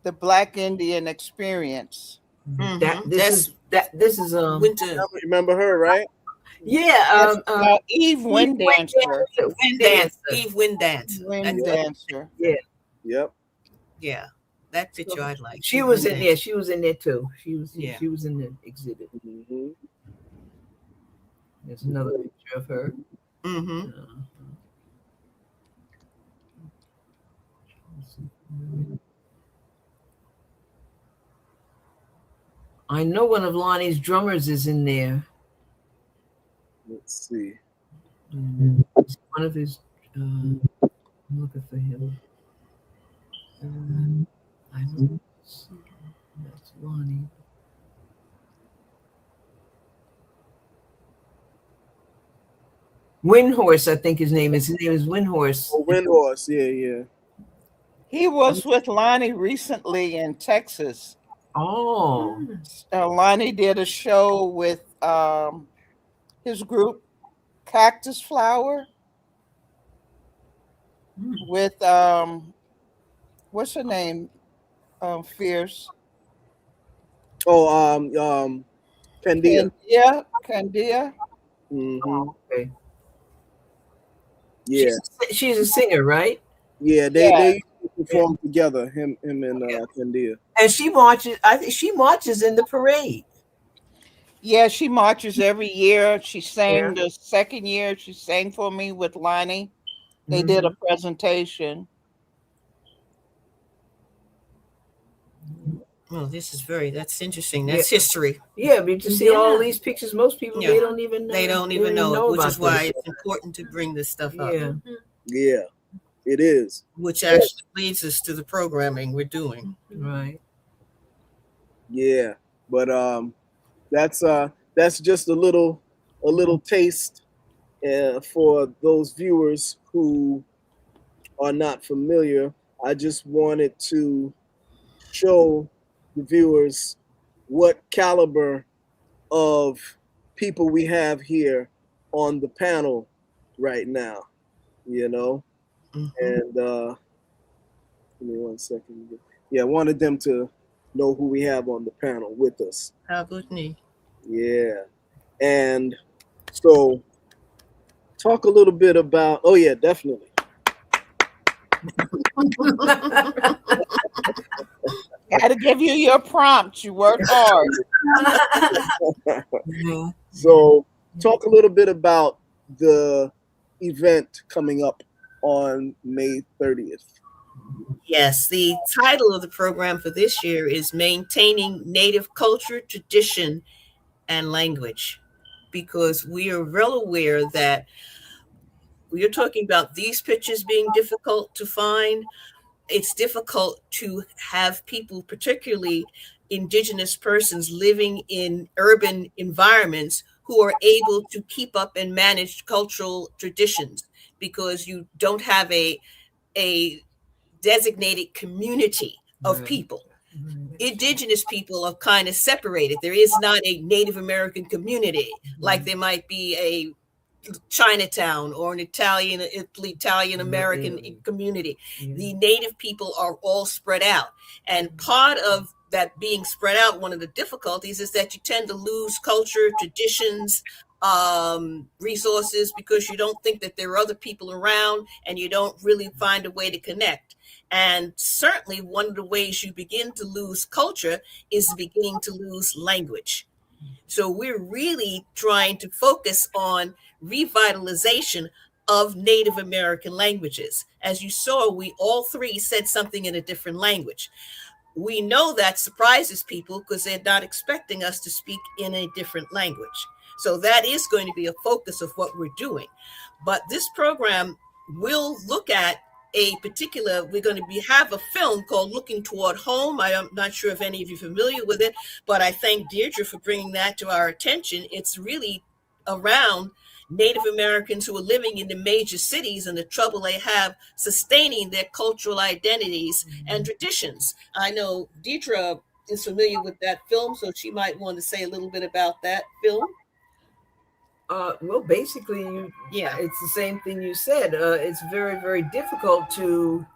Speaker 2: the Black Indian experience.
Speaker 3: This is
Speaker 4: Winter
Speaker 1: Remember her, right?
Speaker 3: yeah
Speaker 2: Eve Wind Dancer.
Speaker 4: Eve Wind Dance.
Speaker 2: Wind Dancer.
Speaker 1: Yep.
Speaker 4: Yeah, that picture I like.
Speaker 3: She was in there. She was in there too. She was in the exhibit.
Speaker 1: Mm-hmm.
Speaker 3: There's another picture of her.
Speaker 4: Mm-hmm.
Speaker 3: I know one of Lonnie's drummers is in there.
Speaker 1: Let's see.
Speaker 3: One of his. I'm looking for him. I don't see. That's Lonnie. Windhorse, I think his name is. His name is Windhorse.
Speaker 1: Oh, Windhorse. Yeah.
Speaker 2: He was with Lonnie recently in Texas.
Speaker 3: Oh.
Speaker 2: Lonnie did a show with his group Cactus Flower with what's her name? Fierce.
Speaker 1: Oh, Candia.
Speaker 2: Candia.
Speaker 1: Mm-hmm.
Speaker 3: Okay.
Speaker 1: Yeah.
Speaker 3: She's a singer, right?
Speaker 1: Yeah, they perform together, him and Candia.
Speaker 3: And she marches. I think she marches in the parade.
Speaker 2: Yeah, she marches every year. She sang the second year. She sang for me with Lonnie. They did a presentation.
Speaker 4: Well, that's interesting. That's history.
Speaker 3: Yeah, but to see all these pictures, most people they don't even know.
Speaker 4: They don't even know it, which is why it's important to bring this stuff up.
Speaker 1: Yeah, it is.
Speaker 4: Which actually leads us to the programming we're doing.
Speaker 3: Right.
Speaker 1: Yeah, but that's just a little taste for those viewers who are not familiar. I just wanted to show the viewers what caliber of people we have here on the panel right now, you know. And give me 1 second. Yeah, I wanted them to know who we have on the panel with us.
Speaker 4: How good me.
Speaker 1: Yeah. And so talk a little bit about, oh yeah, definitely.
Speaker 2: Got to give you your prompt. You work hard.
Speaker 1: So talk a little bit about the event coming up on May 30th.
Speaker 4: Yes, the title of the program for this year is Maintaining Native Culture, Tradition, and Language, because we are well aware that we are talking about these pictures being difficult to find. It's difficult to have people, particularly indigenous persons living in urban environments, who are able to keep up and manage cultural traditions, because you don't have a designated community of people. Indigenous people are kind of separated. There is not a Native American community like there might be a Chinatown or an Italian American community. The Native people are all spread out. And part of that being spread out, one of the difficulties is that you tend to lose culture, traditions, resources, because you don't think that there are other people around and you don't really find a way to connect. And certainly one of the ways you begin to lose culture is beginning to lose language. So we're really trying to focus on revitalization of Native American languages. As you saw, we all three said something in a different language. We know that surprises people because they're not expecting us to speak in a different language. So that is going to be a focus of what we're doing. But this program will look at we're going to have a film called Looking Toward Home. I'm not sure if any of you are familiar with it, but I thank Deirdre for bringing that to our attention. It's really around Native Americans who are living in the major cities and the trouble they have sustaining their cultural identities and traditions. I know Deidre is familiar with that film, so she might want to say a little bit about that film.
Speaker 3: Well, basically, it's the same thing you said. It's very, very difficult to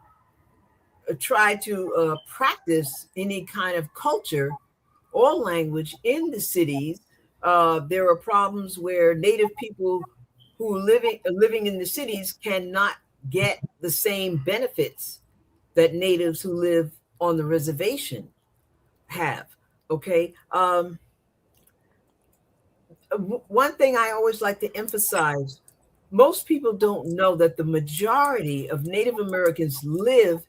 Speaker 3: try to practice any kind of culture or language in the cities. There are problems where Native people who are living in the cities cannot get the same benefits that natives who live on the reservation have. Okay. One thing I always like to emphasize, most people don't know that the majority of Native Americans live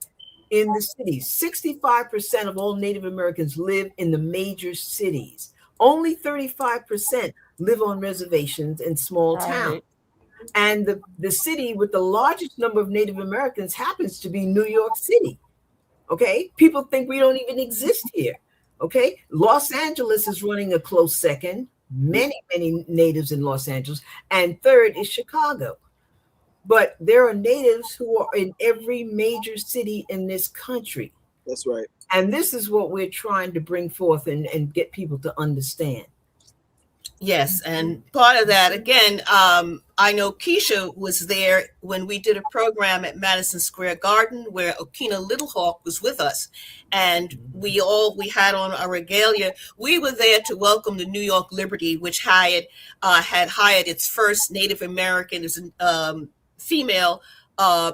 Speaker 3: in the cities. 65% of all Native Americans live in the major cities. Only 35% live on reservations in small towns. And the city with the largest number of Native Americans happens to be New York City. Okay. People think we don't even exist here. Okay. Los Angeles is running a close second. Many, many natives in Los Angeles. And third is Chicago. But there are natives who are in every major city in this country.
Speaker 1: That's right.
Speaker 3: And this is what we're trying to bring forth and get people to understand.
Speaker 4: Yes, and part of that, again, I know Keisha was there when we did a program at Madison Square Garden where Okina Little Hawk was with us, and we had on our regalia. We were there to welcome the New York Liberty, which had hired its first Native American female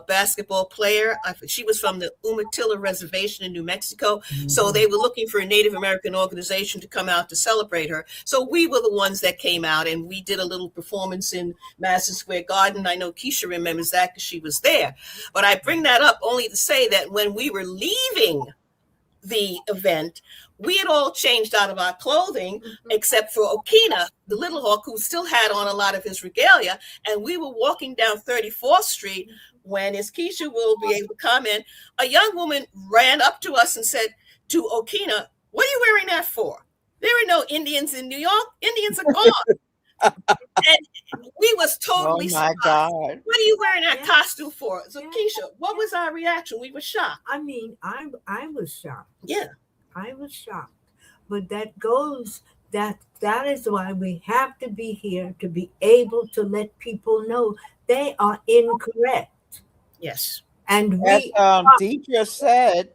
Speaker 4: basketball player. She was from the Umatilla Reservation in New Mexico. Mm-hmm. So they were looking for a Native American organization to come out to celebrate her. So we were the ones that came out, and we did a little performance in Madison Square Garden. I know Keisha remembers that because she was there. But I bring that up only to say that when we were leaving the event, we had all changed out of our clothing, except for Okina, the Little Hawk, who still had on a lot of his regalia. And we were walking down 34th Street when, as Keisha will be able to comment, a young woman ran up to us and said to Okina, "What are you wearing that for? There are no Indians in New York. Indians are gone." And we was totally
Speaker 2: surprised. God.
Speaker 4: What are you wearing that costume for? So Keisha, what was our reaction? We were shocked.
Speaker 3: I mean, I was shocked.
Speaker 4: Yeah.
Speaker 3: I was shocked. But that is why we have to be here, to be able to let people know they are incorrect.
Speaker 4: Yes.
Speaker 3: And
Speaker 2: as Deidre said,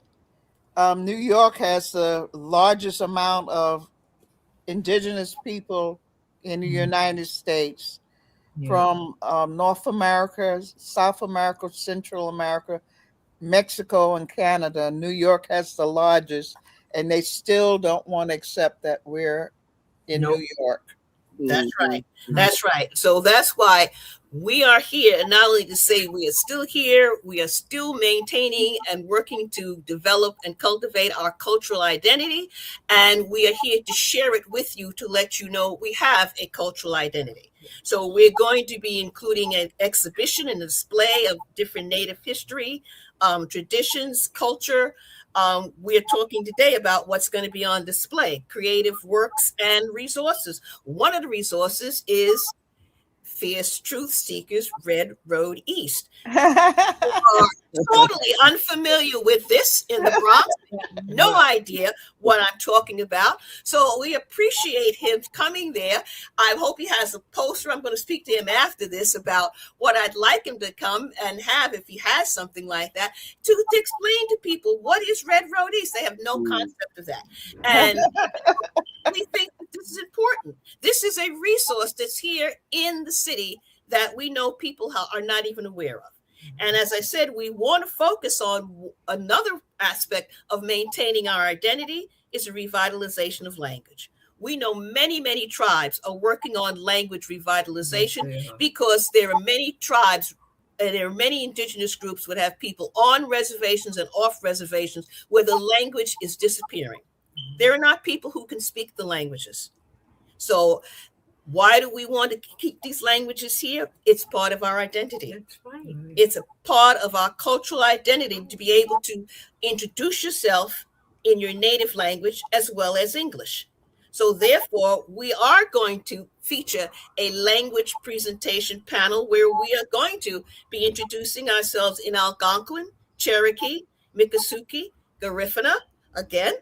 Speaker 2: New York has the largest amount of indigenous people in the United States, from North America, South America, Central America, Mexico, and Canada. New York has the largest, and they still don't want to accept that we're in New York.
Speaker 4: That's right. That's right. So that's why we are here, and not only to say we are still here, we are still maintaining and working to develop and cultivate our cultural identity. And we are here to share it with you, to let you know we have a cultural identity. So we're going to be including an exhibition and a display of different Native history, traditions, culture. We're talking today about what's going to be on display, creative works and resources. One of the resources is Fierce Truth Seekers Red Road East. Totally unfamiliar with this in the Bronx. No idea what I'm talking about. So we appreciate him coming there. I hope he has a poster. I'm going to speak to him after this about what I'd like him to come and have, if he has something like that, to explain to people what is Red Road East. They have no concept of that. And we think that this is important. This is a resource that's here in the city that we know people are not even aware of. And as I said, we want to focus on another aspect of maintaining our identity is a revitalization of language. We know many, many tribes are working on language revitalization because there are many tribes and there are many indigenous groups that have people on reservations and off reservations where the language is disappearing. There are not people who can speak the languages. So why do we want to keep these languages here? It's part of our identity.
Speaker 3: That's right.
Speaker 4: It's a part of our cultural identity to be able to introduce yourself in your native language as well as English. So therefore, we are going to feature a language presentation panel where we are going to be introducing ourselves in Algonquin, Cherokee, Miccosukee, Garifuna. Again,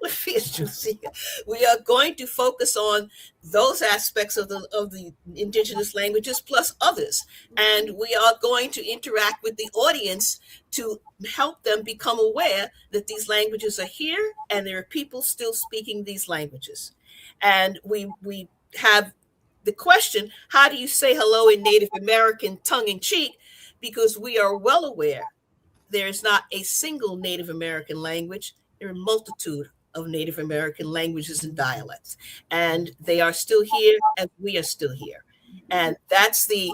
Speaker 4: we are going to focus on those aspects of the indigenous languages plus others. And we are going to interact with the audience to help them become aware that these languages are here and there are people still speaking these languages. And we have the question, how do you say hello in Native American tongue in cheek? Because we are well aware there is not a single Native American language. There are a multitude of Native American languages and dialects, and they are still here as we are still here. And that's the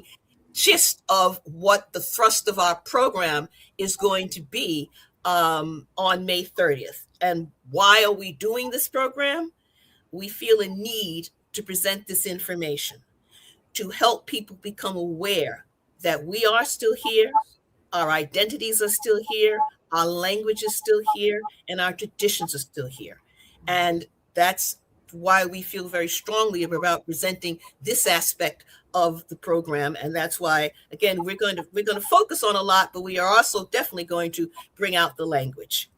Speaker 4: gist of what the thrust of our program is going to be on May 30th. And why are we doing this program? We feel a need to present this information to help people become aware that we are still here, our identities are still here, our language is still here, and our traditions are still here. And that's why we feel very strongly about presenting this aspect of the program. And that's why, again, we're going to focus on a lot, but we are also definitely going to bring out the language.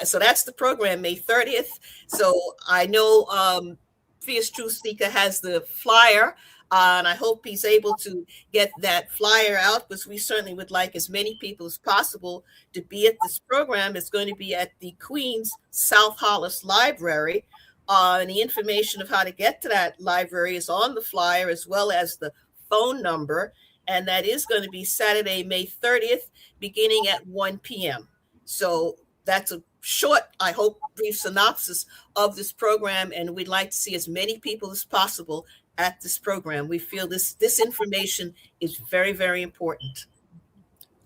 Speaker 4: So that's the program, May 30th. So I know Fierce Truth Seeker has the flyer, and I hope he's able to get that flyer out, because we certainly would like as many people as possible to be at this program. It's going to be at the Queens South Hollis Library. And the information of how to get to that library is on the flyer, as well as the phone number. And that is going to be Saturday, May 30th, beginning at 1 p.m. So that's a short, I hope, brief synopsis of this program. And we'd like to see as many people as possible at this program. We feel this information is very, very important.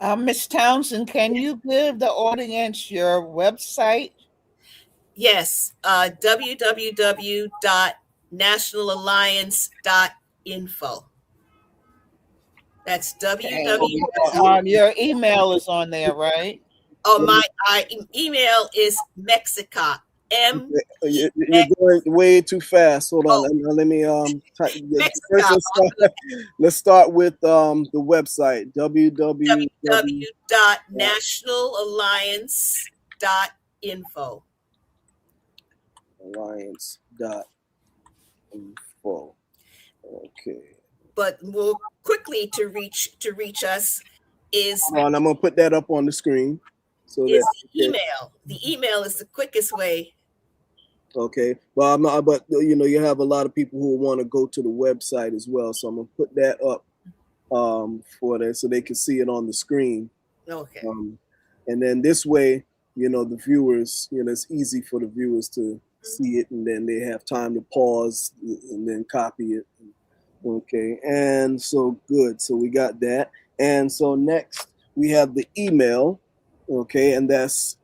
Speaker 2: Ms. Townsend, can you give the audience your website?
Speaker 4: Yes, www.nationalalliance.info. That's www.
Speaker 2: Your email is on there, right?
Speaker 4: Oh, my email is Mexica.
Speaker 1: You're going way too fast. Hold on. Let me let's start with the website
Speaker 4: www.nationalalliance.info.
Speaker 1: Alliance.info. Okay.
Speaker 4: But more quickly to reach us is.
Speaker 1: I'm gonna put that up on the screen. So
Speaker 4: is the email. The email is the quickest way.
Speaker 1: Okay. Well, but you have a lot of people who want to go to the website as well. So I'm gonna put that up for that so they can see it on the screen.
Speaker 4: Okay.
Speaker 1: And then this way, the viewers, it's easy for the viewers to see it, and then they have time to pause and then copy it. Okay. And so good. So we got that. And so next we have the email. Okay, and that's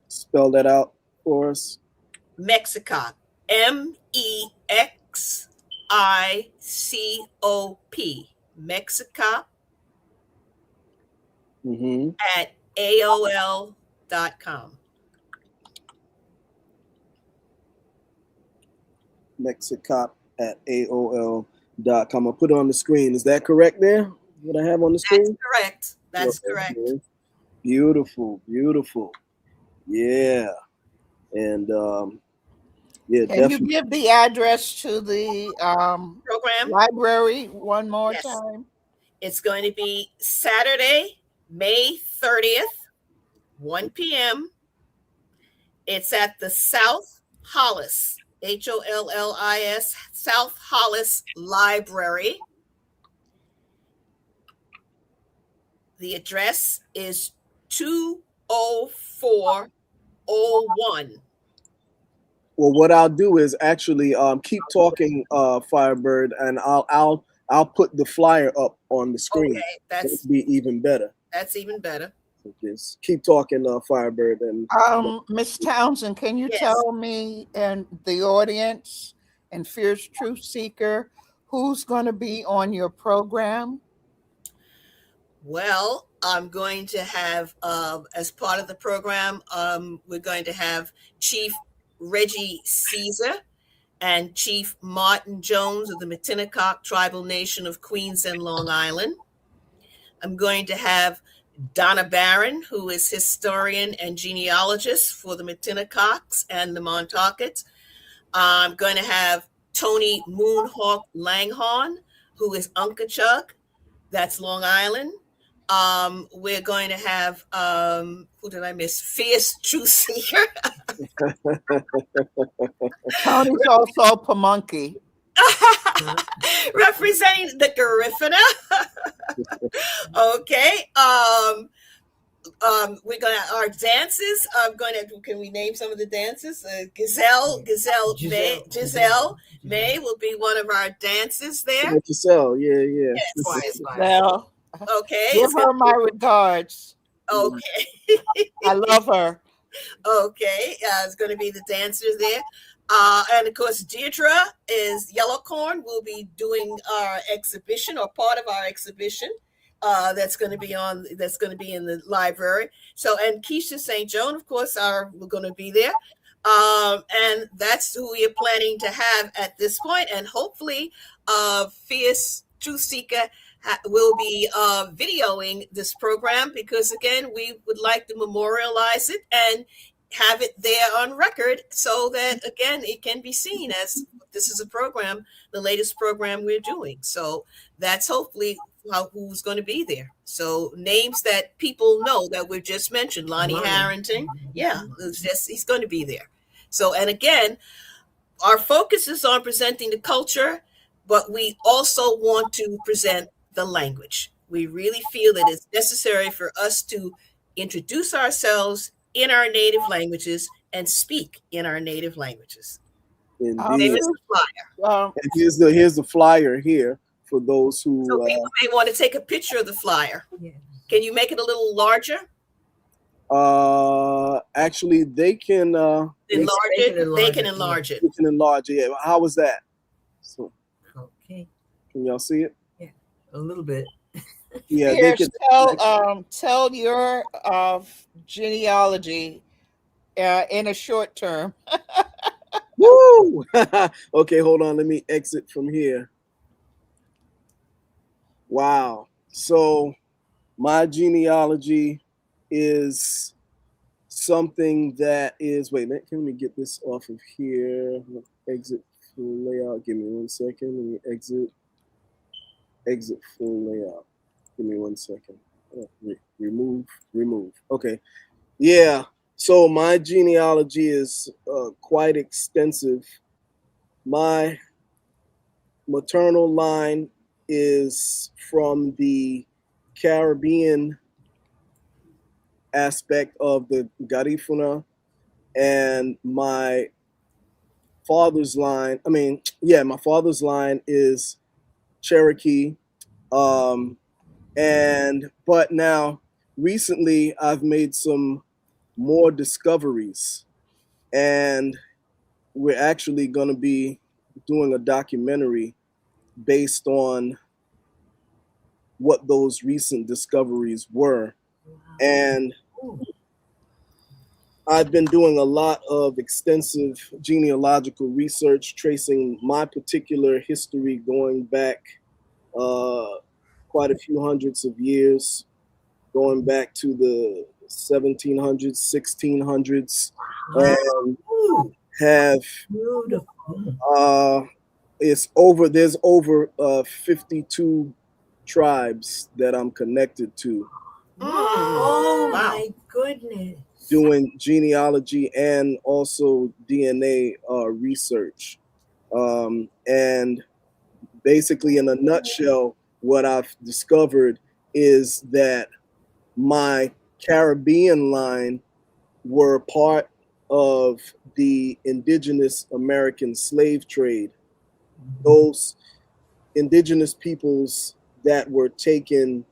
Speaker 1: spell that out for us.
Speaker 4: Mexicoc, MEXICOP, Mexicoc at AOL.com.
Speaker 1: Mexicoc at AOL.com. I'll put it on the screen. Is that correct there? What I have on the screen?
Speaker 4: That's correct. That's correct.
Speaker 1: Beautiful. Yeah. And yeah,
Speaker 2: can definitely. You give the address to the
Speaker 4: program
Speaker 2: library one more time?
Speaker 4: It's going to be Saturday, May 30th, 1 p.m. It's at the South Hollis, HOLLIS, South Hollis Library. The address is 20401.
Speaker 1: Well, what I'll do is actually keep talking, Firebird, and I'll put the flyer up on the screen.
Speaker 4: Okay, that'd
Speaker 1: be even better.
Speaker 4: That's even better.
Speaker 1: So just keep talking, Firebird. And
Speaker 2: Ms. Townsend, can you tell me and the audience and Fierce Truth Seeker who's going to be on your program?
Speaker 4: Well, I'm going to have, as part of the program, we're going to have Chief Reggie Caesar, and Chief Martin Jones of the Matinnecock Tribal Nation of Queens and Long Island. I'm going to have Donna Barron, who is historian and genealogist for the Matinecocks and the Montaukets. I'm going to have Tony Moonhawk Langhorn, who is Unkachug, that's Long Island. We're going to have, who did I miss? Fierce Truth Seeker.
Speaker 2: Tony's also Pamunkey.
Speaker 4: Representing the Garifuna. Okay. We're gonna our dances. Can we name some of the dances? Giselle May will be one of our dances there.
Speaker 1: Giselle, yeah.
Speaker 4: Yes.
Speaker 2: Well,
Speaker 4: Okay.
Speaker 2: give her my regards.
Speaker 4: Okay.
Speaker 2: I love her.
Speaker 4: Okay. It's going to be the dancers there. And of course, Deirdre is Yellowcorn. We'll be doing our exhibition or part of our exhibition. That's going to be in the library. So, and Keisha St. Joan, of course, we're going to be there. And that's who we are planning to have at this point. And hopefully, Fierce Truth Seeker will be videoing this program, because again, we would like to memorialize it and have it there on record, so that again it can be seen as this is a program, the latest program we're doing. So that's hopefully who's going to be there. So names that people know that we've just mentioned, Lonnie Harrington, he's going to be there. So, and again, our focus is on presenting the culture, but we also want to present the language. We really feel that it's necessary for us to introduce ourselves in our native languages and speak in our native languages.
Speaker 1: Indeed.
Speaker 2: Um,
Speaker 1: Here's the flyer here for those who.
Speaker 4: So people may want to take a picture of the flyer. Yeah. Can you make it a little larger?
Speaker 1: Actually, they can
Speaker 4: enlarge it. They can enlarge it.
Speaker 1: They can enlarge it. Yeah. How was that? So,
Speaker 3: okay.
Speaker 1: Can y'all see it?
Speaker 3: Yeah, a little bit.
Speaker 1: Yeah,
Speaker 2: they can tell your genealogy in a short term.
Speaker 1: Woo! Okay, hold on. Let me exit from here. Wow. So my genealogy is something that is, wait, can we get this off of here? Exit full layout. Give me 1 second. Let me exit full layout. Give me 1 second. Remove. Okay. Yeah. So my genealogy is quite extensive. My maternal line is from the Caribbean aspect of the Garifuna, and my father's line, my father's line is Cherokee. But now recently I've made some more discoveries, and we're actually going to be doing a documentary based on what those recent discoveries were. Wow. And I've been doing a lot of extensive genealogical research, tracing my particular history going back quite a few hundreds of years, going back to the 1700s, 1600s, and have there's over 52 tribes that I'm connected to.
Speaker 3: Oh my goodness.
Speaker 1: Doing genealogy and also DNA research. And basically, in a nutshell, what I've discovered is that my Caribbean line were part of the indigenous American slave trade. Those indigenous peoples that were taken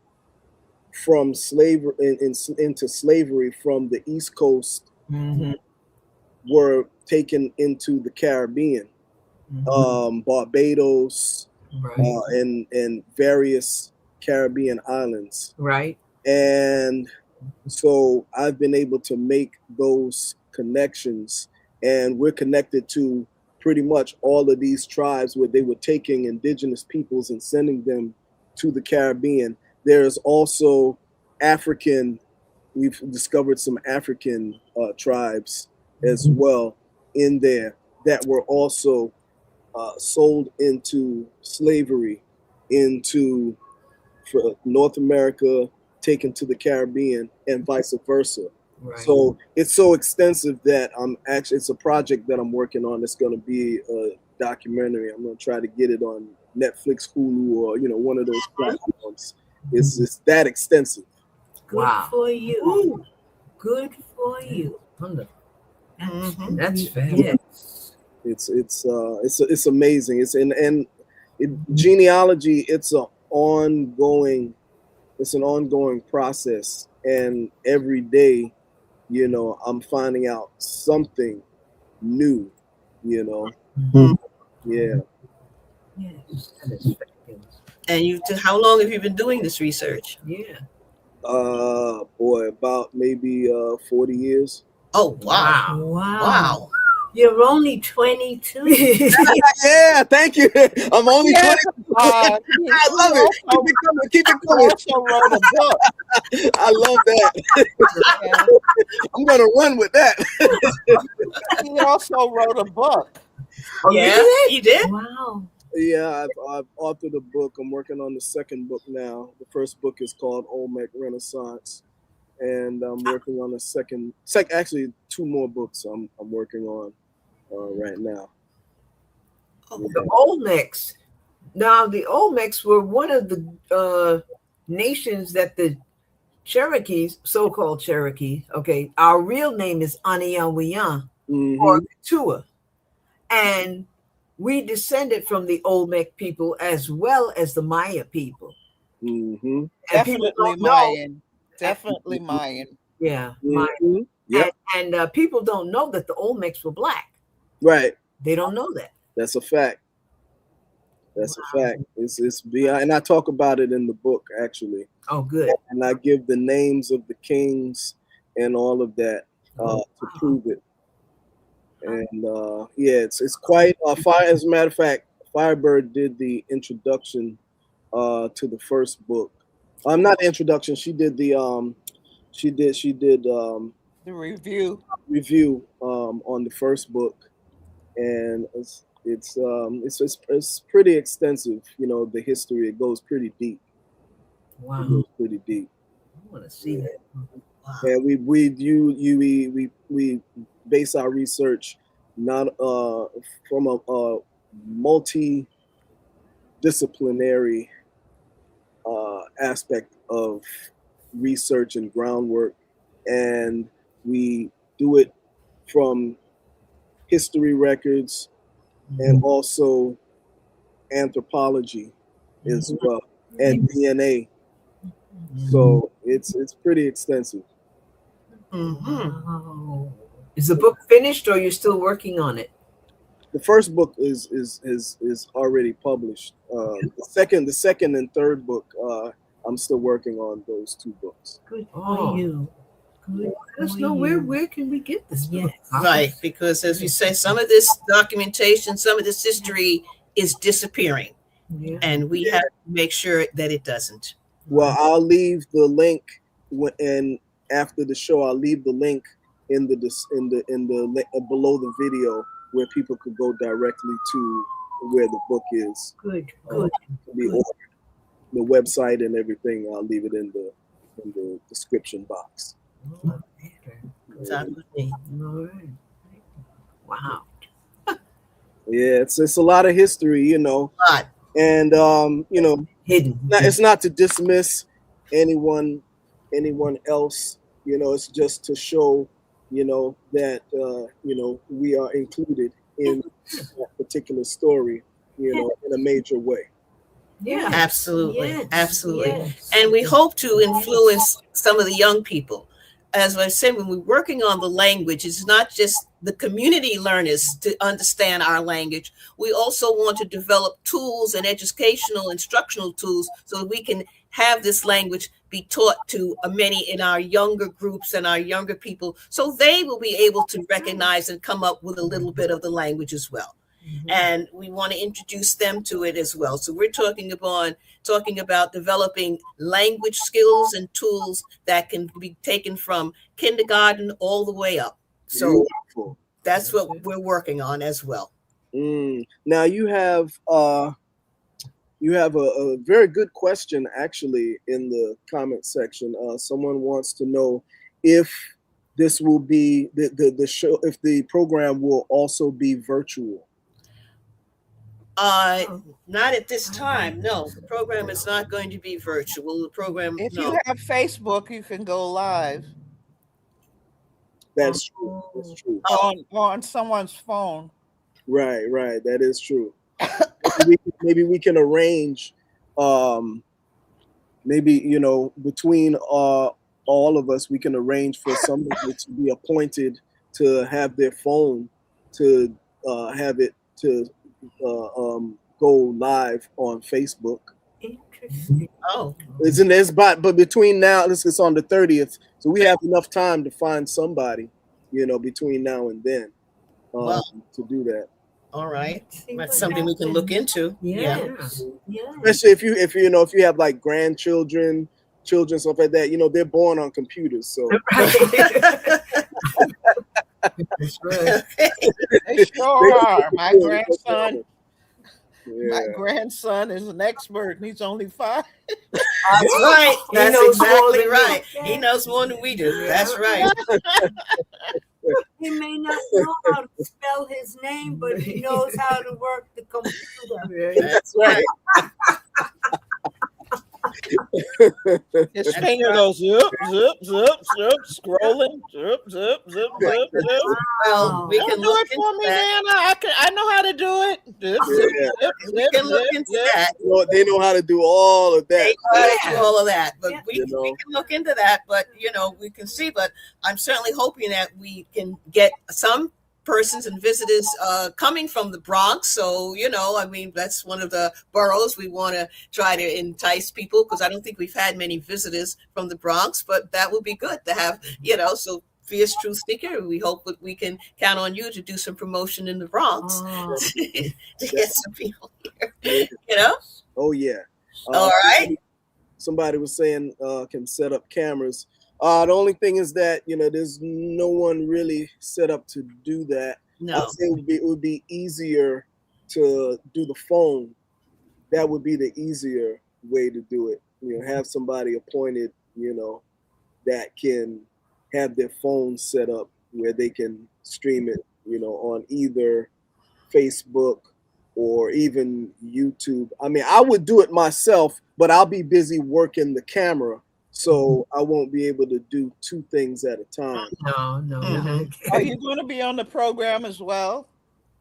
Speaker 1: from slavery into slavery from the East Coast were taken into the Caribbean, Barbados, and various Caribbean islands.
Speaker 3: Right.
Speaker 1: And so I've been able to make those connections, and we're connected to pretty much all of these tribes where they were taking indigenous peoples and sending them to the Caribbean. There's also African, we've discovered some African tribes as well in there that were also sold into slavery into North America, taken to the Caribbean, and vice versa.
Speaker 3: Right.
Speaker 1: So it's so extensive that it's a project that I'm working on. It's going to be a documentary. I'm going to try to get it on Netflix, Hulu, or one of those platforms. It's that extensive.
Speaker 3: Good for you. Good for you. That's fabulous.
Speaker 1: It's amazing. Genealogy. It's an ongoing process, and every day, I'm finding out something new.
Speaker 4: Mm-hmm.
Speaker 1: Yeah.
Speaker 3: Yes, that is fabulous.
Speaker 4: And how long have you been doing this research?
Speaker 3: Yeah.
Speaker 1: Boy, about maybe 40 years.
Speaker 4: Oh, wow.
Speaker 3: Wow. You're only 22.
Speaker 1: Yeah, thank you. I'm only 20. I love it. Keep it coming.
Speaker 2: Also wrote a book.
Speaker 1: I love that. I'm gonna run with that.
Speaker 2: He also wrote a book.
Speaker 3: Oh,
Speaker 4: yeah, you did?
Speaker 3: Wow.
Speaker 1: Yeah, I've authored a book. I'm working on the second book now. The first book is called Olmec Renaissance, and I'm working on the actually 2 more books I'm working on right now.
Speaker 3: The Olmecs. Now, the Olmecs were one of the nations that the Cherokees, so-called Cherokee, okay, our real name is Aniyawiyan or Tua. And we descended from the Olmec people as well as the Maya people.
Speaker 1: Mm-hmm.
Speaker 2: Definitely Mayan. Definitely Mayan.
Speaker 3: Yeah.
Speaker 1: Mm-hmm. Yep.
Speaker 3: And people don't know that the Olmecs were black.
Speaker 1: Right.
Speaker 3: They don't know that.
Speaker 1: That's a fact. That's a fact. It's beyond, and I talk about it in the book actually.
Speaker 3: Oh, good. And
Speaker 1: I give the names of the kings and all of that to prove it. And it's quite fire. As a matter of fact, Firebird did the introduction to the first book. Not the introduction. She did the the review on the first book, and it's pretty extensive. The history, it goes pretty deep.
Speaker 3: Wow,
Speaker 1: it goes pretty deep.
Speaker 3: I want to see that.
Speaker 1: Wow. And we base our research not from a multidisciplinary aspect of research and groundwork, and we do it from history records and also anthropology as well, and DNA. So it's pretty extensive.
Speaker 3: Wow. Is the book finished, or are you still working on it?
Speaker 1: The first book is already published. The second and third book, I'm still working on those 2 books.
Speaker 3: Good for you. Good. Let us know where can we get this book?
Speaker 4: Right, because as we say, some of this documentation, some of this history is disappearing, and we have to make sure that it doesn't.
Speaker 1: Well, I'll leave the link, and after the show, I'll leave the link in the below the video where people could go directly to where the book is.
Speaker 3: Good.
Speaker 1: The website and everything, I'll leave it in the description box.
Speaker 4: Exactly.
Speaker 3: Wow.
Speaker 1: Yeah, it's a lot of history,
Speaker 4: A lot.
Speaker 1: and
Speaker 3: hidden.
Speaker 1: It's not to dismiss anyone else. It's just to show, that we are included in that particular story, in a major way.
Speaker 3: Yeah,
Speaker 4: absolutely. And we hope to influence some of the young people. As I said, when we're working on the language, it's not just the community learners to understand our language. We also want to develop tools and educational, instructional tools so that we can have this language be taught to many in our younger groups and our younger people, so they will be able to recognize and come up with a little bit of the language as well. and we want to introduce them to it as well. So we're talking about developing language skills and tools that can be taken from kindergarten all the way up. So
Speaker 1: Beautiful.
Speaker 4: that's what we're working on as well.
Speaker 1: Now you have a very good question actually in the comment section. Someone wants to know if this will be the show, if the program will also be virtual.
Speaker 4: Not at this time. No, the program is not going to be virtual. The program,
Speaker 2: If
Speaker 4: no.
Speaker 2: you have Facebook, you can go live
Speaker 1: That's true. That's true.
Speaker 2: on someone's phone.
Speaker 1: Right. That is true. maybe we can arrange, maybe between all of us, we can arrange for somebody to be appointed to have their phone to have it to go live on Facebook.
Speaker 3: Interesting.
Speaker 4: Oh,
Speaker 1: Isn't this? But between now, it's on the 30th, so we have enough time to find somebody, between now and then, to do that.
Speaker 4: all right. That's something we can look into.
Speaker 3: Yeah.
Speaker 1: Especially if you have like grandchildren, children, stuff like that. They're born on computers, so.
Speaker 3: That's right.
Speaker 2: They sure are. My grandson.
Speaker 1: Yeah.
Speaker 2: My grandson is an expert, and he's only 5.
Speaker 4: That's right. That's
Speaker 3: knows more
Speaker 4: exactly
Speaker 3: than
Speaker 4: right.
Speaker 3: me.
Speaker 4: He knows more than we do. That's right.
Speaker 3: He may not know how to spell his name, but he knows how to work the computer.
Speaker 4: That's right.
Speaker 2: His finger goes zip, scrolling, zip.
Speaker 4: Well, we
Speaker 2: Don't
Speaker 4: can
Speaker 2: do
Speaker 4: look
Speaker 2: it for
Speaker 4: into
Speaker 2: me,
Speaker 4: that.
Speaker 2: man. I know how to do it.
Speaker 4: We can look into that.
Speaker 1: They know how to do all of that.
Speaker 4: They know how to do all of that, but
Speaker 3: Yeah.
Speaker 4: we can look into that. But we can see. But I'm certainly hoping that we can get some persons and visitors coming from the Bronx. So that's one of the boroughs we want to try to entice people, because I don't think we've had many visitors from the Bronx. But that would be good to have. So Fierce Truth Speaker, we hope that we can count on you to do some promotion in the Bronx to get some people here.
Speaker 1: Oh yeah.
Speaker 4: All right.
Speaker 1: Somebody was saying can set up cameras. The only thing is that there's no one really set up to do that.
Speaker 4: No.
Speaker 1: I'd say it would be easier to do the phone. That would be the easier way to do it. Have somebody appointed, that can have their phone set up where they can stream it, on either Facebook or even YouTube. I mean, I would do it myself, but I'll be busy working the camera, so I won't be able to do 2 things at a time.
Speaker 3: No.
Speaker 2: Are you going to be on the program as well?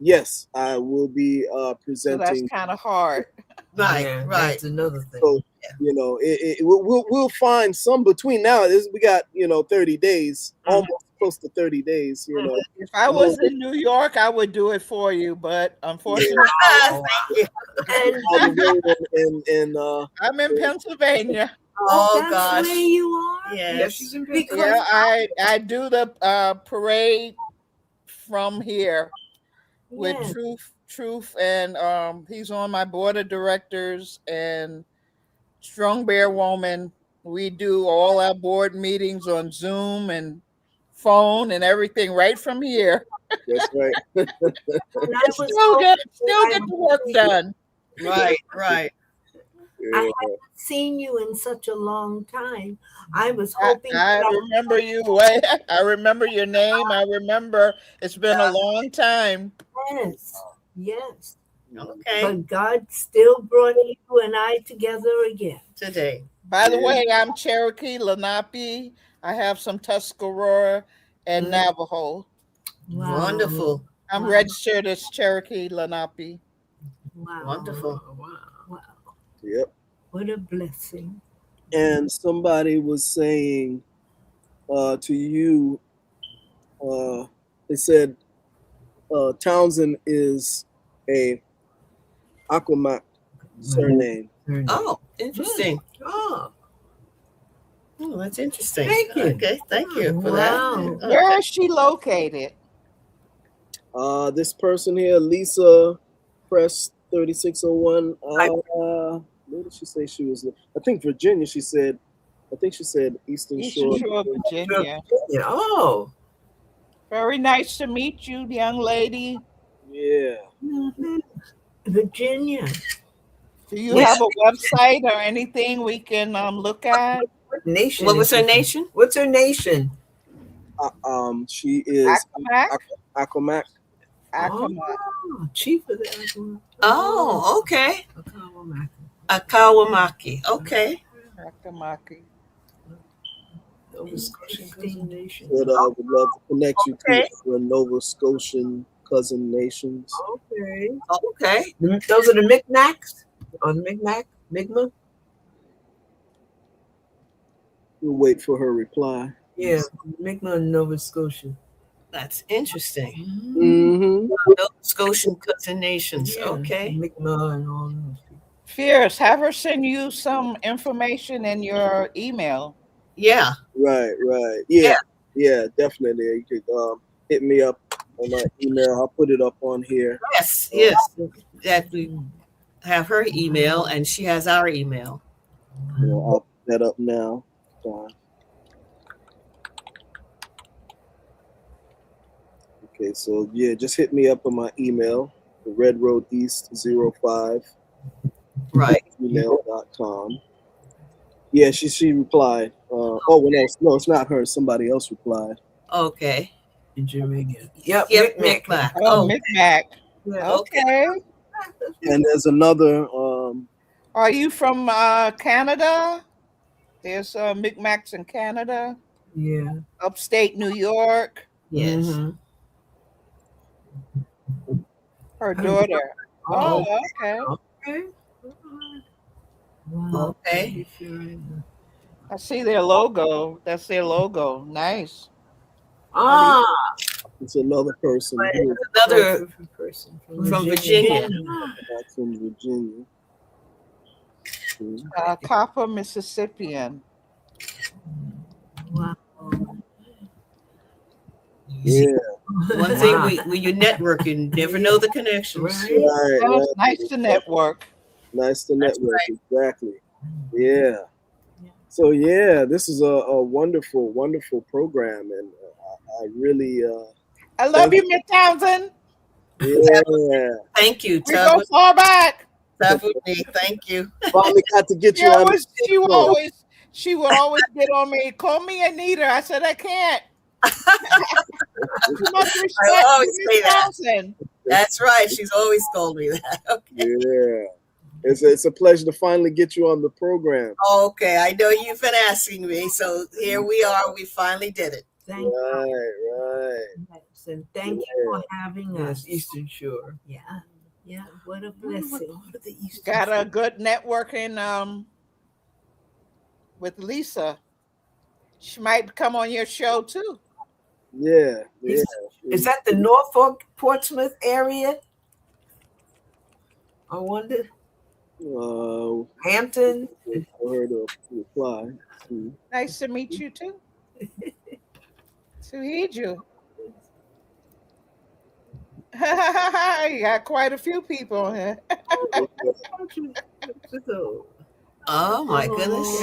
Speaker 1: Yes, I will be
Speaker 2: So
Speaker 1: presenting.
Speaker 2: that's kind of hard.
Speaker 4: Right.
Speaker 3: That's another thing.
Speaker 1: So we'll find some between now. We got 30 days, almost close to 30 days.
Speaker 2: If I was in New York, I would do it for you, but unfortunately,
Speaker 1: and
Speaker 2: I'm in Pennsylvania.
Speaker 4: Oh,
Speaker 3: that's
Speaker 4: gosh.
Speaker 3: where you are?
Speaker 4: Yes.
Speaker 3: Because
Speaker 2: Yeah, I do the parade from here with
Speaker 3: yes.
Speaker 2: Truth, and he's on my board of directors, and Strong Bear Woman. We do all our board meetings on Zoom and phone and everything right from here.
Speaker 1: that's right.
Speaker 3: And I was
Speaker 2: Still get
Speaker 3: hoping
Speaker 2: the work done.
Speaker 4: Right.
Speaker 3: I
Speaker 1: Yeah.
Speaker 3: haven't seen you in such a long time. I was
Speaker 2: I
Speaker 3: hoping
Speaker 2: remember you. I remember your name. I remember it's been a long time.
Speaker 3: Yes.
Speaker 4: Okay.
Speaker 3: But God still brought you and I together again.
Speaker 4: Today.
Speaker 2: By the way, I'm Cherokee, Lenape. I have some Tuscarora and Navajo.
Speaker 3: Wow.
Speaker 4: Wonderful.
Speaker 2: I'm
Speaker 3: Wow.
Speaker 2: registered as Cherokee, Lenape.
Speaker 3: Wow.
Speaker 4: Wonderful.
Speaker 3: Wow.
Speaker 1: Yep.
Speaker 3: What a blessing.
Speaker 1: And somebody was saying to you, they said Townsend is a Aquamat surname.
Speaker 4: Oh, interesting.
Speaker 3: Oh,
Speaker 4: Oh, that's interesting.
Speaker 3: Thank you.
Speaker 4: Okay, thank you for
Speaker 3: wow.
Speaker 4: that.
Speaker 2: Where is she located?
Speaker 1: This person here, Lisa Press 3601. Where did she say she was? I think Virginia. She said. I think she said Eastern
Speaker 2: Eastern
Speaker 1: Shore.
Speaker 2: Shore, Virginia.
Speaker 3: Oh.
Speaker 2: Very nice to meet you, young lady.
Speaker 1: Yeah.
Speaker 3: Mhm. Virginia.
Speaker 2: Do you
Speaker 3: Yeah.
Speaker 2: have a website or anything we can look at?
Speaker 3: What nation?
Speaker 4: What was
Speaker 3: is
Speaker 4: her
Speaker 3: she from?
Speaker 4: nation?
Speaker 3: What's her nation?
Speaker 1: She is
Speaker 2: Accomack?
Speaker 1: Accomack.
Speaker 2: Accomack.
Speaker 3: Oh, chief of the Accomack.
Speaker 4: Oh, okay.
Speaker 3: Accomack.
Speaker 4: Akawamaki. Okay.
Speaker 2: Accomack.
Speaker 3: Nova Scotian cousin nation.
Speaker 1: But I would love to connect you to
Speaker 4: Okay.
Speaker 1: the Nova Scotian cousin nations.
Speaker 3: Okay.
Speaker 4: Okay.
Speaker 3: Those are the Micmacs? Or the Micmac? Mi'kmaq?
Speaker 1: We'll wait for her reply.
Speaker 3: Yeah, Mi'kmaq and Nova Scotia.
Speaker 4: That's interesting.
Speaker 1: Mm-hmm.
Speaker 4: Nova Scotian cousin nations.
Speaker 3: Yeah,
Speaker 4: Okay.
Speaker 3: Mi'kmaq and all those people.
Speaker 2: Fierce, have her send you some information in your email.
Speaker 4: Yeah.
Speaker 1: Right. Yeah, definitely. You could hit me up on my email. I'll put it up on here.
Speaker 4: Yes. Yes. That we have her email and she has our email.
Speaker 1: I'll put that up now. Okay, so yeah, just hit me up on my email, the Red Road East 05
Speaker 4: Right.
Speaker 1: email.com. Yeah, she replied. Oh, well, no, it's not her. Somebody else replied.
Speaker 4: Okay.
Speaker 3: In Jamaica. Yep,
Speaker 4: Yep.
Speaker 3: Micmac.
Speaker 4: Micmac.
Speaker 2: Oh,
Speaker 4: Oh,
Speaker 2: Micmac.
Speaker 3: Yeah.
Speaker 2: Okay.
Speaker 1: And there's another.
Speaker 2: Are you from Canada? There's Micmacs in Canada,
Speaker 3: Yeah.
Speaker 2: upstate New York.
Speaker 4: yes.
Speaker 3: Mhm.
Speaker 2: Her daughter.
Speaker 3: Oh,
Speaker 2: Oh, okay.
Speaker 3: okay. Wow.
Speaker 4: Okay.
Speaker 2: I see their logo. That's their logo. Nice.
Speaker 3: Ah,
Speaker 1: It's another person here
Speaker 4: Another
Speaker 3: person
Speaker 4: from Virginia.
Speaker 1: that's from Virginia.
Speaker 2: Copper, Mississippian.
Speaker 3: Wow.
Speaker 1: Yeah,
Speaker 4: One thing when you network, you never know the connections.
Speaker 3: Right.
Speaker 1: right.
Speaker 2: Well, it's nice to network.
Speaker 1: Nice to
Speaker 4: That's
Speaker 1: network.
Speaker 4: right.
Speaker 1: Exactly. Yeah. So yeah, this is a wonderful, wonderful program, and I really
Speaker 2: I love you, Miss Townsend.
Speaker 1: yeah.
Speaker 4: Thank you.
Speaker 2: We go far back.
Speaker 4: Thank you.
Speaker 1: Finally got to get you on.
Speaker 2: She would always get on me. Call me Anita. I said I can't. You must respect
Speaker 4: I always
Speaker 2: Miss
Speaker 4: say that.
Speaker 2: Townsend.
Speaker 4: That's right. She's always told me that. Okay.
Speaker 1: Yeah. It's a pleasure to finally get you on the program.
Speaker 4: Okay. I know you've been asking me, so here we are. We finally did it.
Speaker 3: Thank you.
Speaker 1: Right.
Speaker 3: Yes, and thank you for having us. Eastern Shore. Yeah. Yeah. What a blessing.
Speaker 2: Got a good networking with Lisa. She might come on your show too.
Speaker 1: Yeah.
Speaker 3: Is that the Norfolk, Portsmouth area? I wonder. Hampton.
Speaker 1: For her to reply.
Speaker 2: Nice to meet you too. To heed you. You got quite a few people here.
Speaker 4: Oh my goodness.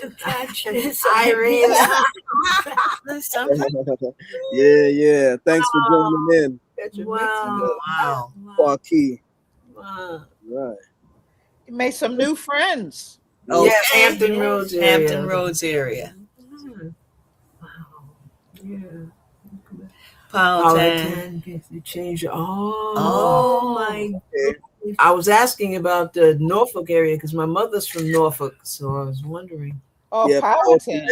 Speaker 3: To catch this Irene.
Speaker 1: Yeah. Thanks for joining in.
Speaker 3: Wow.
Speaker 1: Joaquin.
Speaker 3: Wow.
Speaker 1: Right.
Speaker 2: You made some new friends.
Speaker 4: Okay.
Speaker 3: Yes, Hampton Roads area.
Speaker 4: Hampton Roads area.
Speaker 3: Wow. Yeah.
Speaker 4: Powhatan.
Speaker 3: You change. Oh my goodness. I was asking about the Norfolk area because my mother's from Norfolk, so I was wondering.
Speaker 2: Oh,
Speaker 1: Yeah,
Speaker 2: Powhatan.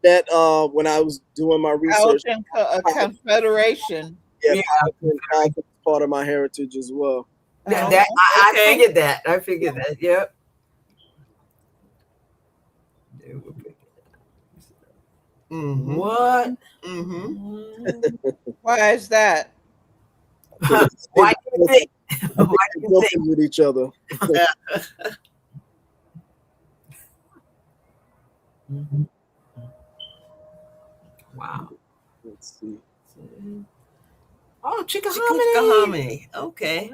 Speaker 1: That when I was doing my research,
Speaker 2: Powhatan Confederation.
Speaker 1: yeah, Powhatan's part of my heritage as well.
Speaker 3: I figured that. Yep.
Speaker 4: Mm-hmm.
Speaker 3: What?
Speaker 4: Mm-hmm.
Speaker 2: Why is that?
Speaker 3: Why do you think? Why do you think?
Speaker 1: With each other.
Speaker 3: Wow.
Speaker 1: Let's see.
Speaker 3: Oh,
Speaker 4: Chickahominy. Okay.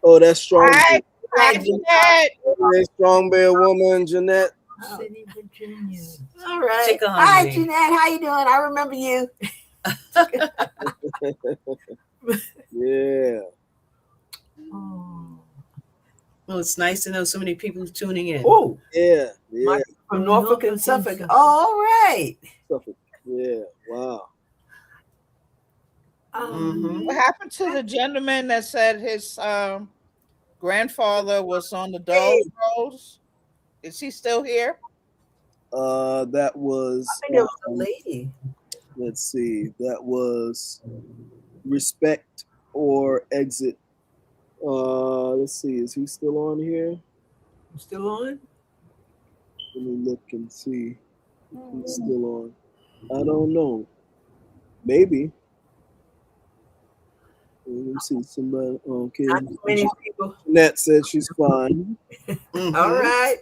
Speaker 1: Oh, that's strong.
Speaker 2: Hi,
Speaker 3: Hi,
Speaker 2: Jeanette.
Speaker 1: Hey, strong bear woman, Jeanette.
Speaker 3: City, Virginia. All right.
Speaker 4: Chickahominy.
Speaker 3: Hi, Jeanette. How you doing? I remember you.
Speaker 1: Yeah.
Speaker 3: Oh,
Speaker 4: Well, it's nice to know so many people tuning in.
Speaker 3: oh,
Speaker 1: Yeah. Yeah.
Speaker 3: from Norfolk and Suffolk. Oh, all right.
Speaker 1: Suffolk. Yeah. Wow.
Speaker 4: Mhm.
Speaker 2: What happened to the gentleman that said his grandfather was on the Dole Rolls? Is he still here?
Speaker 1: That was.
Speaker 3: I think it was a lady.
Speaker 1: Let's see. That was respect or exit. Let's see. Is he still on here?
Speaker 3: Still on?
Speaker 1: Let me look and see if he's still on. I don't know. Maybe. Let me see. Somebody. Okay.
Speaker 3: Not too many people.
Speaker 1: Jeanette said she's fine.
Speaker 4: Mhm.
Speaker 3: All right.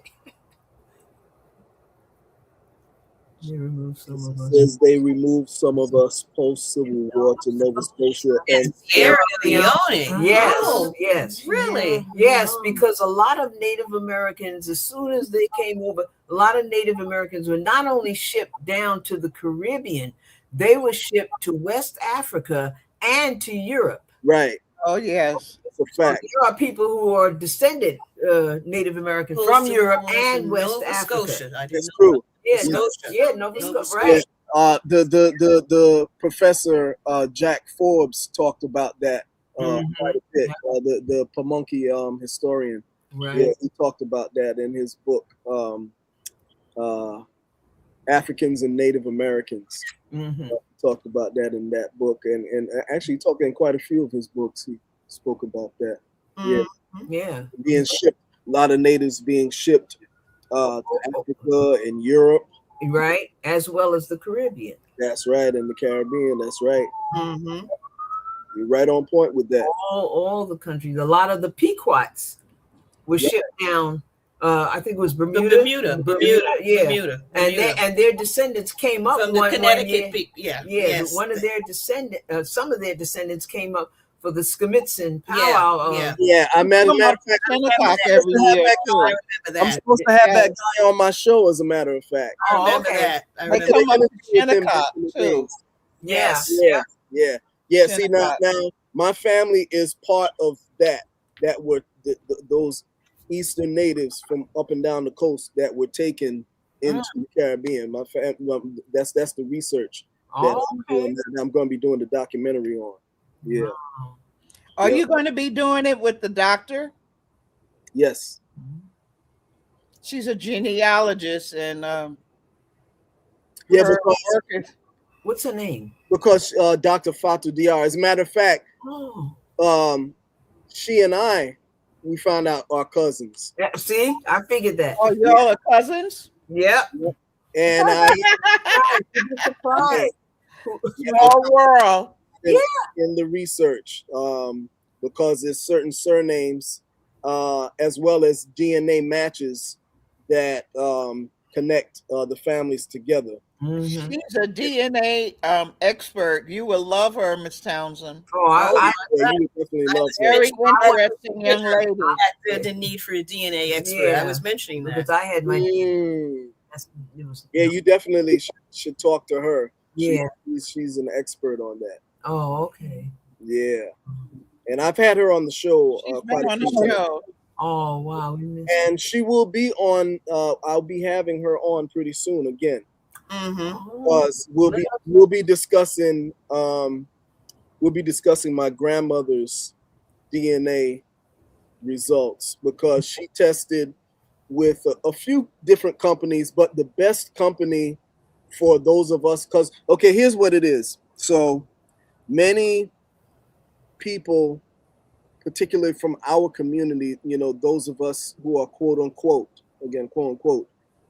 Speaker 3: They removed some of us.
Speaker 1: Says they removed some of us post Civil War to Nova Scotia and
Speaker 4: Sierra Leone.
Speaker 3: Yes,
Speaker 4: Oh,
Speaker 3: yes.
Speaker 4: really?
Speaker 3: Yes, because a lot of Native Americans, as soon as they came over, a lot of Native Americans were not only shipped down to the Caribbean, they were shipped to West Africa and to Europe.
Speaker 1: right.
Speaker 2: Oh, yes.
Speaker 1: That's a fact.
Speaker 3: There are people who are descended Native Americans from Europe and West
Speaker 4: Nova
Speaker 3: Africa.
Speaker 4: Scotia. I didn't
Speaker 1: That's
Speaker 4: know
Speaker 1: true.
Speaker 3: Yeah,
Speaker 1: Yeah.
Speaker 3: Nova
Speaker 4: Nova
Speaker 3: Scotia, right?
Speaker 1: The professor Jack Forbes talked about that
Speaker 3: Mhm.
Speaker 1: quite a bit. The Pamunkey historian.
Speaker 3: Right.
Speaker 1: Yeah, he talked about that in his book, Africans and Native Americans.
Speaker 3: Mhm.
Speaker 1: He talked about that in that book, and actually talked in quite a few of his books. He spoke about that. Yeah,
Speaker 3: Yeah.
Speaker 1: being shipped. A lot of natives being shipped to Africa and Europe.
Speaker 3: Right, as well as the Caribbean.
Speaker 1: That's right, in the Caribbean. That's right.
Speaker 4: Mm-hmm.
Speaker 1: You're right on point with that.
Speaker 3: All the countries. A lot of the Pequots were shipped down. I think it was Bermuda. Yeah.
Speaker 4: Bermuda.
Speaker 3: And their descendants came up
Speaker 4: from the Connecticut people. Yeah.
Speaker 3: Yeah.
Speaker 4: Yes.
Speaker 3: One of their some of their descendants came up for the Skimitzen powwow.
Speaker 1: Yeah. I met a matter of fact.
Speaker 2: Matinnecock every year.
Speaker 4: I remember that.
Speaker 1: I'm supposed to have that guy on my show, as a matter of fact.
Speaker 4: I remember that. I
Speaker 2: They
Speaker 4: remember
Speaker 2: come up
Speaker 1: With
Speaker 2: to
Speaker 1: him
Speaker 2: Matinnecock,
Speaker 1: doing
Speaker 2: too.
Speaker 1: things.
Speaker 3: Yes.
Speaker 1: Yeah. See, now
Speaker 2: Matinnecock.
Speaker 1: my family is part of that. That were those Eastern natives from up and down the coast that were taken into the Caribbean. My family, that's the research that I'm doing. That I'm going to be doing the documentary on. Yeah.
Speaker 3: Wow.
Speaker 2: Are you going to be doing it with the doctor?
Speaker 1: Yes.
Speaker 2: She's a genealogist, and
Speaker 1: Yeah,
Speaker 2: her
Speaker 1: because
Speaker 2: work is
Speaker 3: What's her name?
Speaker 1: Dr. Fatou Diar. As a matter of fact, she and I, we found out our cousins.
Speaker 3: Yeah, see, I figured that.
Speaker 2: Oh, y'all are cousins?
Speaker 3: Yep.
Speaker 1: And I
Speaker 3: Surprised.
Speaker 2: Small world.
Speaker 1: in the research, because there's certain surnames, as well as DNA matches that connect the families together.
Speaker 3: Mhm.
Speaker 2: She's a DNA expert. You will love her, Miss Townsend.
Speaker 1: Yeah, you would definitely love her.
Speaker 2: Very interesting young lady.
Speaker 4: I had the need for a DNA expert.
Speaker 3: Yeah.
Speaker 4: I was mentioning that.
Speaker 3: Because I had my
Speaker 1: Yeah, you definitely should talk to her.
Speaker 3: Yeah.
Speaker 1: She's an expert on that.
Speaker 3: Oh, okay.
Speaker 1: Yeah, and I've had her on the show
Speaker 2: She's
Speaker 1: quite
Speaker 2: been
Speaker 1: a
Speaker 2: on
Speaker 1: few
Speaker 2: the
Speaker 1: times.
Speaker 2: show.
Speaker 3: Oh, wow.
Speaker 1: And she will be on. I'll be having her on pretty soon again.
Speaker 4: Mm-hmm.
Speaker 1: Because we'll be discussing my grandmother's DNA results, because she tested with a few different companies, but the best company for those of us, because okay, here's what it is. So many people, particularly from our community, those of us who are quote unquote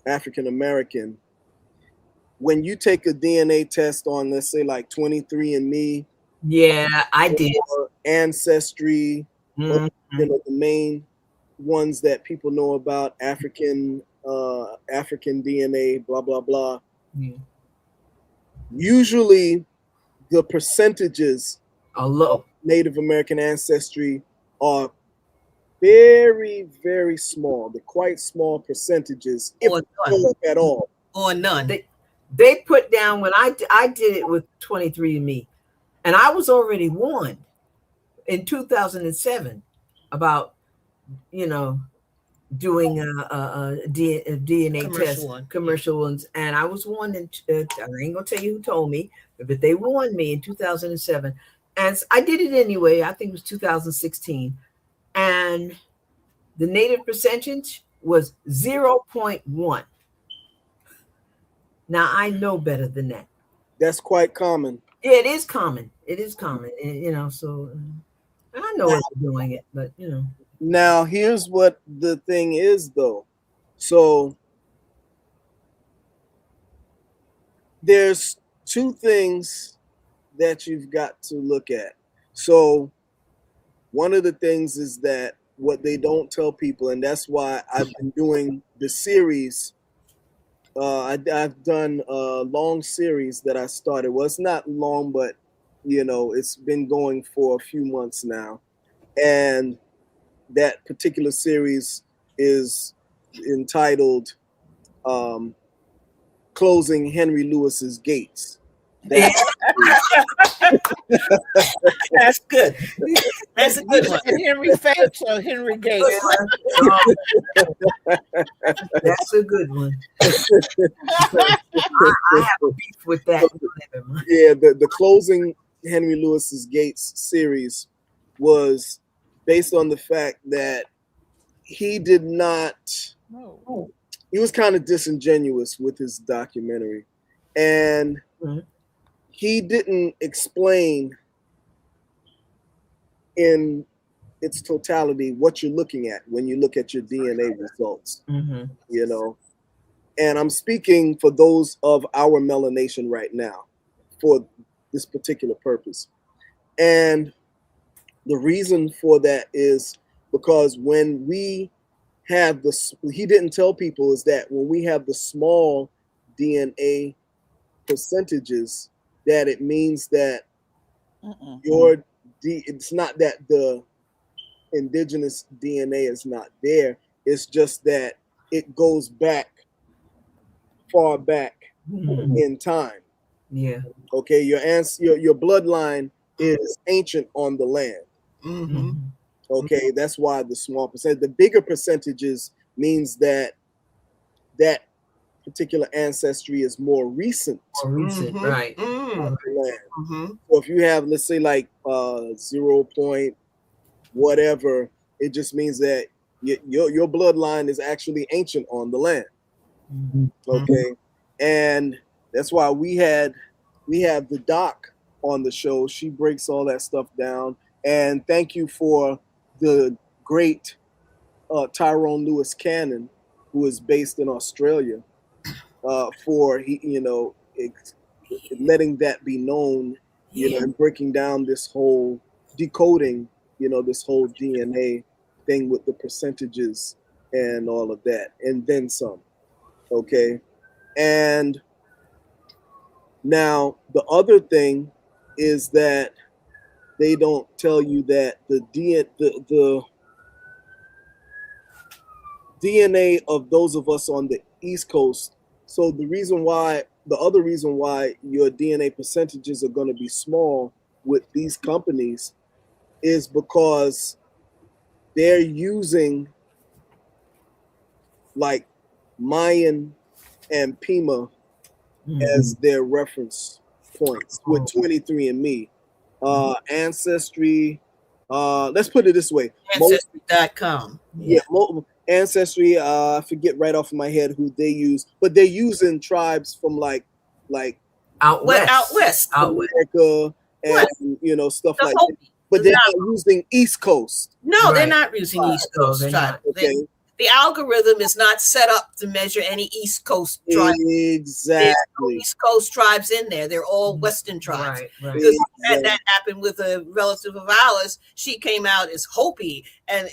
Speaker 1: African American, when you take a DNA test on, let's say, like 23andMe,
Speaker 3: yeah, I did.
Speaker 1: Ancestry,
Speaker 3: Mhm.
Speaker 1: the main ones that people know about, African DNA, blah blah blah.
Speaker 3: Yeah.
Speaker 1: Usually, the percentages Native American ancestry are very, very small. They're quite small percentages, if at all.
Speaker 4: Or none.
Speaker 3: They put down when I did it with 23andMe, and I was already warned in 2007 about doing a DNA commercial ones, and I was warned. I ain't gonna tell you who told me, but they warned me in 2007, and I did it anyway. I think it was 2016, and the native percentage was 0.1. Now I know better than that.
Speaker 1: That's quite common.
Speaker 3: Yeah, it is common. It is common, so I know what they're doing it, but
Speaker 1: Now, here's what the thing is, though. So there's two things that you've got to look at. So one of the things is that what they don't tell people, and that's why I've been doing the series. I've done a long series that I started. Well, it's not long, but it's been going for a few months now, and that particular series is entitled "Closing Henry Lewis's Gates."
Speaker 4: That's good. That's a good one.
Speaker 2: Henry Fate or Henry Gates?
Speaker 3: That's a good one. I have a beef with that.
Speaker 1: Yeah, the Closing Henry Lewis's Gates series was based on the fact that he did not. He was kind of disingenuous with his documentary, and he didn't explain in its totality what you're looking at when you look at your DNA results. And I'm speaking for those of our melanation right now for this particular purpose. And the reason for that is because when we have he didn't tell people is that when we have the small DNA percentages, that it means that it's not that the indigenous DNA is not there. It's just that it goes back far back in time.
Speaker 3: Yeah.
Speaker 1: Okay. Your bloodline is ancient on the land. Okay. That's why the small percent. The bigger percentages means that that particular ancestry is more recent.
Speaker 3: Right.
Speaker 1: On the land. So if you have, let's say, like 0. whatever, it just means that your bloodline is actually ancient on the land. Okay. And that's why we have the doc on the show. She breaks all that stuff down. And thank you for the great Tyrone Lewis Cannon, who is based in Australia, for letting that be known, and breaking down this whole decoding, this whole DNA thing with the percentages and all of that, and then some. Okay. And now the other thing is that they don't tell you that the DNA of those of us on the East Coast. So the other reason why your DNA percentages are going to be small with these companies is because they're using like Mayan and Pima as their reference points with 23andMe. Ancestry, let's put it this way.
Speaker 4: Ancestry.com.
Speaker 1: Ancestry, I forget right off of my head who they use, but they're using tribes from like
Speaker 3: out west,
Speaker 1: America, and stuff like that. But they're not using East Coast.
Speaker 4: No, they're not using East Coast tribes.
Speaker 1: Okay.
Speaker 4: The algorithm is not set up to measure any East Coast tribes.
Speaker 1: Exactly.
Speaker 4: There's no East Coast tribes in there. They're all Western tribes.
Speaker 3: Right.
Speaker 4: Because that happened with a relative of ours. She came out as Hopi, and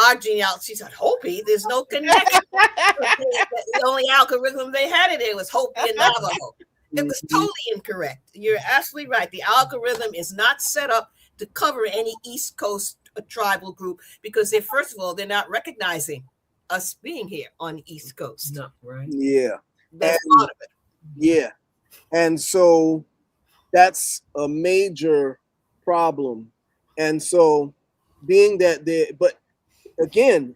Speaker 4: our genealogy, she said, Hopi? There's no connection. The only algorithm they had in there was Hopi and Navajo. It was totally incorrect. You're absolutely right. The algorithm is not set up to cover any East Coast tribal group because they're, first of all, they're not recognizing us being here on the East Coast.
Speaker 3: No, right.
Speaker 1: Yeah.
Speaker 4: That's
Speaker 1: And-
Speaker 4: part of it.
Speaker 1: Yeah. And so that's a major problem. And so being that but again,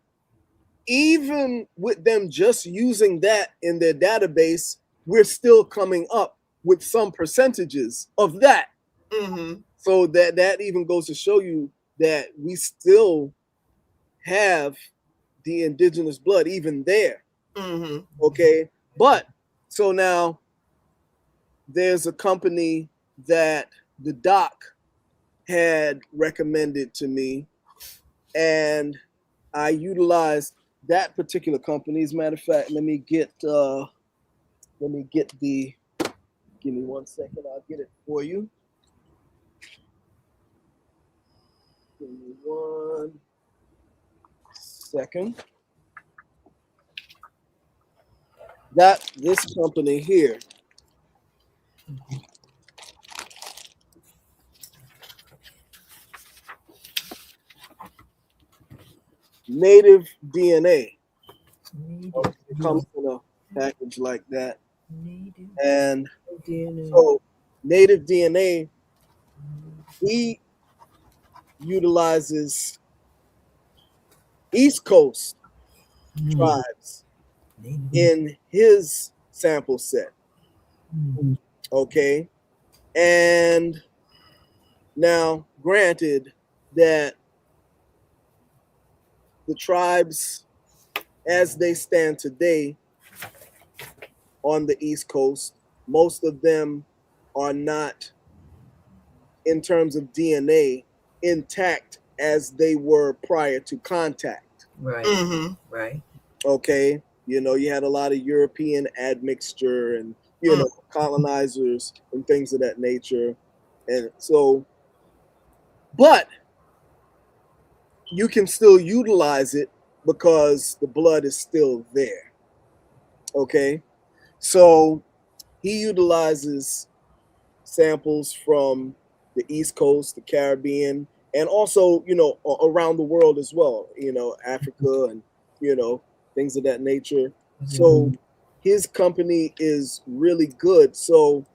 Speaker 1: even with them just using that in their database, we're still coming up with some percentages of that.
Speaker 4: Mm-hmm.
Speaker 1: So that even goes to show you that we still have the indigenous blood even there.
Speaker 4: Mm-hmm.
Speaker 1: Okay. But so now there's a company that the doc had recommended to me, and I utilized that particular company. As a matter of fact, let me get the, give me 1 second, I'll get it for you. Give me 1 second. This company here, Native DNA. It comes in a package like that. And so Native DNA, he utilizes East Coast tribes in his sample set. Okay. And now, granted that the tribes as they stand today on the East Coast, most of them are not, in terms of DNA, intact as they were prior to contact.
Speaker 3: Right.
Speaker 4: Mm-hmm.
Speaker 3: Right.
Speaker 1: Okay. You know, you had a lot of European admixture and, colonizers and things of that nature. And so, but you can still utilize it because the blood is still there. Okay. So he utilizes samples from the East Coast, the Caribbean, and also, around the world as well, Africa and, things of that nature. So his company is really good. So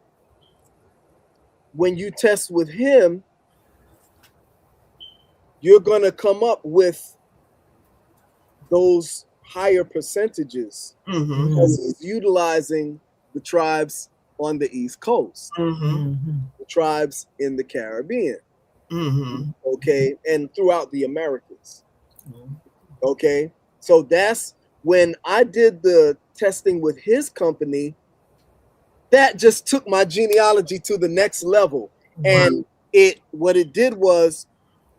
Speaker 1: when you test with him, you're going to come up with those higher percentages
Speaker 4: Mm-hmm.
Speaker 1: because he's utilizing the tribes on the East Coast,
Speaker 4: Mm-hmm.
Speaker 1: the tribes in the Caribbean,
Speaker 4: Mm-hmm.
Speaker 1: okay, and throughout the Americas. Okay, so that's when I did the testing with his company, that just took my genealogy to the next level. And what it did was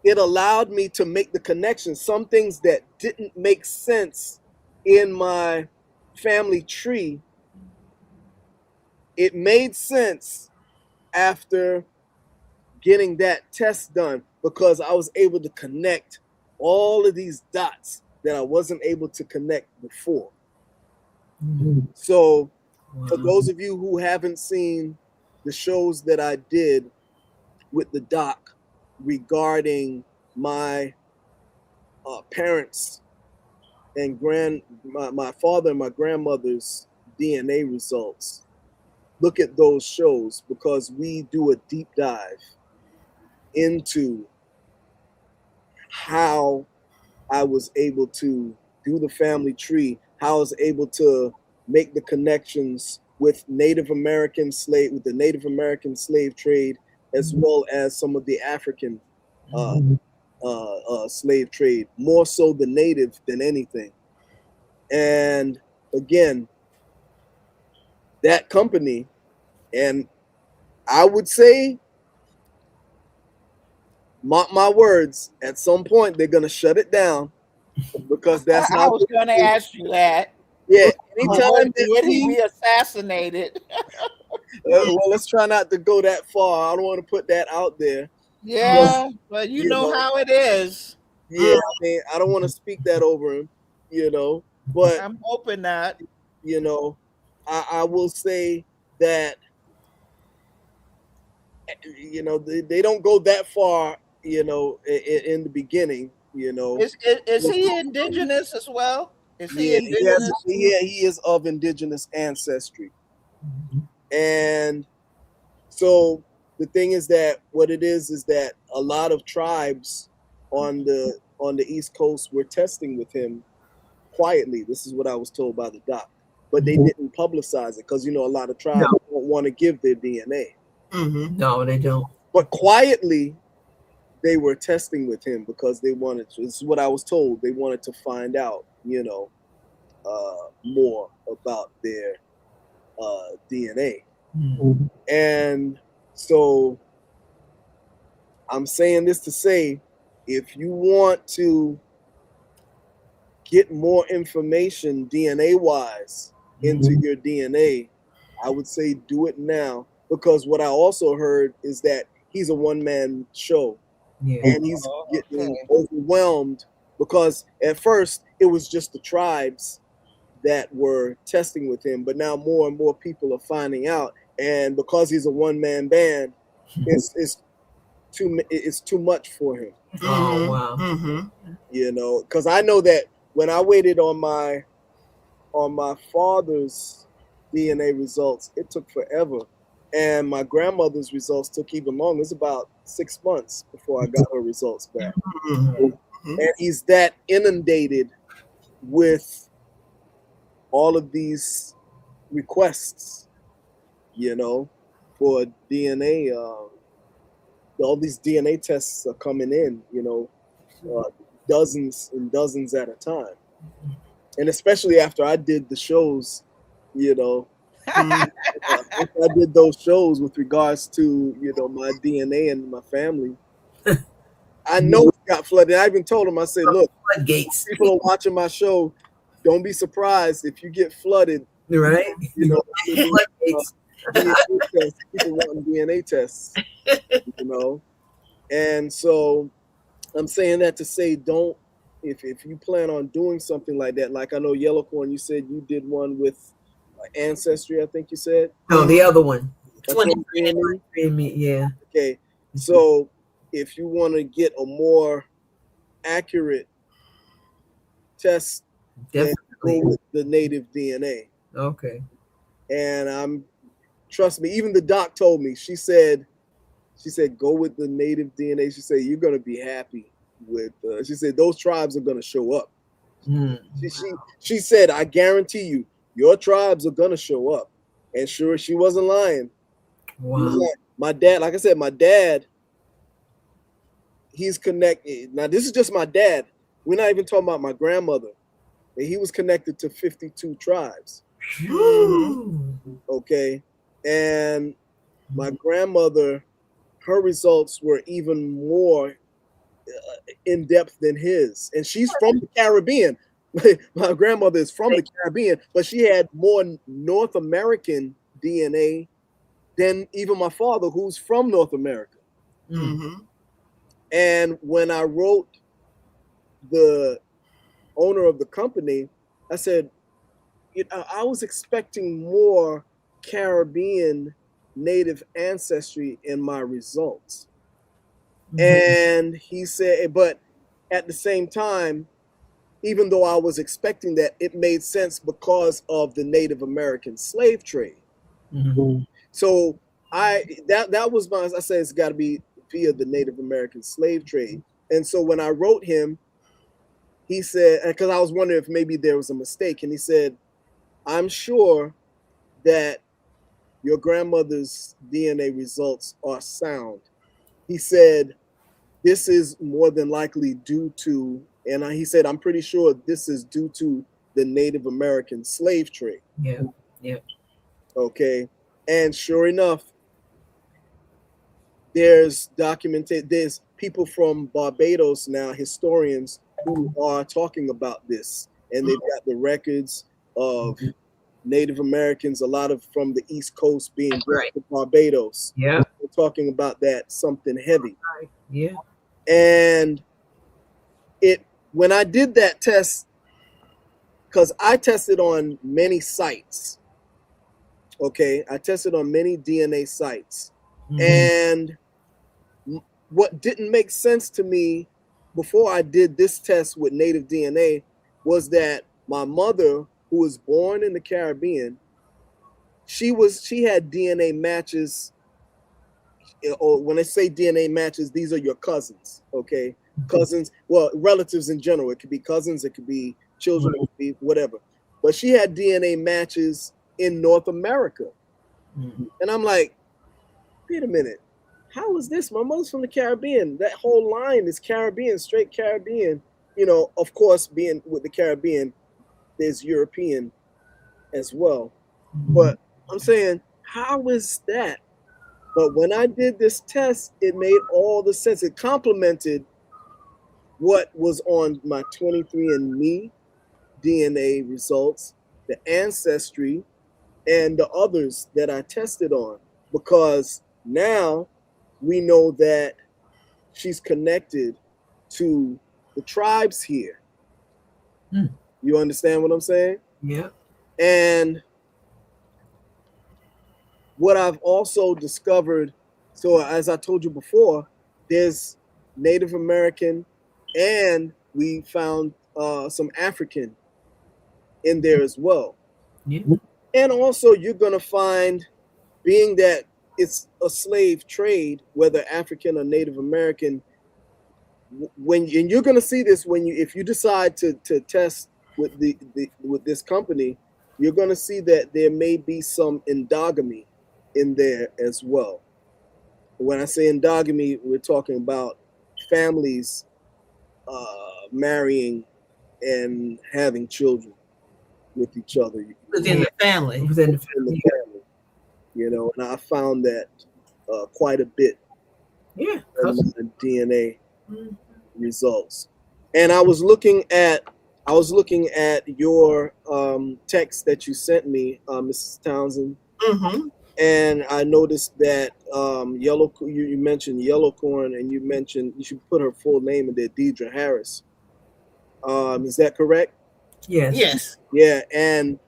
Speaker 1: it allowed me to make the connection. Some things that didn't make sense in my family tree, it made sense after getting that test done because I was able to connect all of these dots that I wasn't able to connect before. So for those of you who haven't seen the shows that I did with the doc regarding my parents and my father and my grandmother's DNA results, look at those shows because we do a deep dive into how I was able to do the family tree, how I was able to make the connections with the Native American slave trade, as well as some of the African slave trade, more so the native than anything. And again, that company, and I would say, mark my words, at some point they're gonna shut it down because that's
Speaker 2: I
Speaker 1: how
Speaker 2: was going to ask you that.
Speaker 1: Yeah, anytime
Speaker 2: Would he be assassinated?
Speaker 1: well, let's try not to go that far. I don't want to put that out there.
Speaker 2: Yeah, but you know how it is.
Speaker 1: Yeah, I mean, I don't want to speak that over him, but
Speaker 2: I'm hoping not.
Speaker 1: I will say that you know, they don't go that far, you know, in the beginning, you know.
Speaker 2: Is he indigenous as well? Is he
Speaker 1: Yeah,
Speaker 2: indigenous?
Speaker 1: he is of indigenous ancestry. And so the thing is that what it is that a lot of tribes on the East Coast were testing with him quietly. This is what I was told by the doc. But they didn't publicize it because, you know, a lot of tribes don't want to give their DNA.
Speaker 3: No, they don't.
Speaker 1: But quietly, they were testing with him because they wanted to. This is what I was told. They wanted to find out, you know, more about their DNA. And so I'm saying this to say, if you want to get more information DNA wise into your DNA, I would say do it now, because what I also heard is that he's a one-man show. And he's getting overwhelmed because at first it was just the tribes that were testing with him, but now more and more people are finding out, and because he's a one-man band, it's too much for him.
Speaker 3: Oh wow.
Speaker 1: You know, because I know that when I waited on my father's DNA results, it took forever, and my grandmother's results took even longer. It's about 6 months before I got her results back. And he's that inundated with all of these requests, you know, for DNA. All these DNA tests are coming in, you know, dozens and dozens at a time. And especially after I did the shows, you know, after I did those shows with regards to, you know, my DNA and my family, I know it got flooded. I even told him, I said, look,
Speaker 3: Floodgates.
Speaker 1: people are watching my show. Don't be surprised if you get flooded.
Speaker 3: Right?
Speaker 1: You know,
Speaker 3: Floodgates.
Speaker 1: DNA tests, people wanting DNA tests, you know. And so I'm saying that to say, don't, if you plan on doing something like that, like I know Yellow Corn, you said you did one with Ancestry, I think you said.
Speaker 3: No, the other one.
Speaker 1: 23andMe?
Speaker 3: Yeah.
Speaker 1: Okay, so if you want to get a more accurate test, then go with the native DNA.
Speaker 3: Okay.
Speaker 1: And trust me, even the doc told me, she said, go with the native DNA. She said, you're going to be happy with, she said, those tribes are going to show up. She said, I guarantee you, your tribes are going to show up. And sure, she wasn't lying.
Speaker 3: Wow.
Speaker 1: My dad, like I said, my dad, he's connected. Now, this is just my dad. We're not even talking about my grandmother. And he was connected to 52 tribes. Okay. And my grandmother, her results were even more in depth than his. And she's from the Caribbean. My grandmother is from the Caribbean, but she had more North American DNA than even my father, who's from North America. And when I wrote the owner of the company, I said, I was expecting more Caribbean native ancestry in my results. And he said, but at the same time, even though I was expecting that, it made sense because of the Native American slave trade. So that was I said, it's got to be via the Native American slave trade. And so when I wrote him, he said, because I was wondering if maybe there was a mistake, and he said, I'm sure that your grandmother's DNA results are sound. He said, this is more than likely due to, and he said, I'm pretty sure this is due to the Native American slave trade.
Speaker 3: Yeah.
Speaker 1: Okay. And sure enough, there's people from Barbados now, historians, who are talking about this. And they've got the records of Native Americans, a lot of from the East Coast being brought to Barbados.
Speaker 3: Yeah.
Speaker 1: We're talking about that, something heavy.
Speaker 3: Yeah.
Speaker 1: And when I did that test, because I tested on many sites. Okay, I tested on many DNA sites. And what didn't make sense to me before I did this test with native DNA was that my mother, who was born in the Caribbean, she had DNA matches. Or when I say DNA matches, these are your cousins, okay? Cousins, well, relatives in general. It could be cousins, it could be children, it could be whatever. But she had DNA matches in North America. And I'm like, wait a minute. How is this? My mother's from the Caribbean. That whole line is Caribbean, straight Caribbean. You know, of course, being with the Caribbean, there's European as well. But I'm saying, how is that? But when I did this test, it made all the sense. It complemented what was on my 23andMe DNA results, the Ancestry, and the others that I tested on. Because now we know that she's connected to the tribes here. You understand what I'm saying?
Speaker 3: Yeah.
Speaker 1: And what I've also discovered, so as I told you before, there's Native American and we found some African in there as well.
Speaker 3: Yeah.
Speaker 1: And also you're going to find, being that it's a slave trade, whether African or Native American, and you're going to see this if you decide to test with with this company, you're going to see that there may be some endogamy in there as well. When I say endogamy, we're talking about families marrying and having children with each other
Speaker 4: within the family.
Speaker 1: Within the family, you know, and I found that quite a bit.
Speaker 3: Yeah,
Speaker 1: in my DNA results. And I was looking at your text that you sent me, Mrs. Townsend. And I noticed that you mentioned yellow corn, and you mentioned you should put her full name in there, Deidre Harris. Is that correct?
Speaker 3: Yes.
Speaker 4: Yes.
Speaker 1: Yeah, and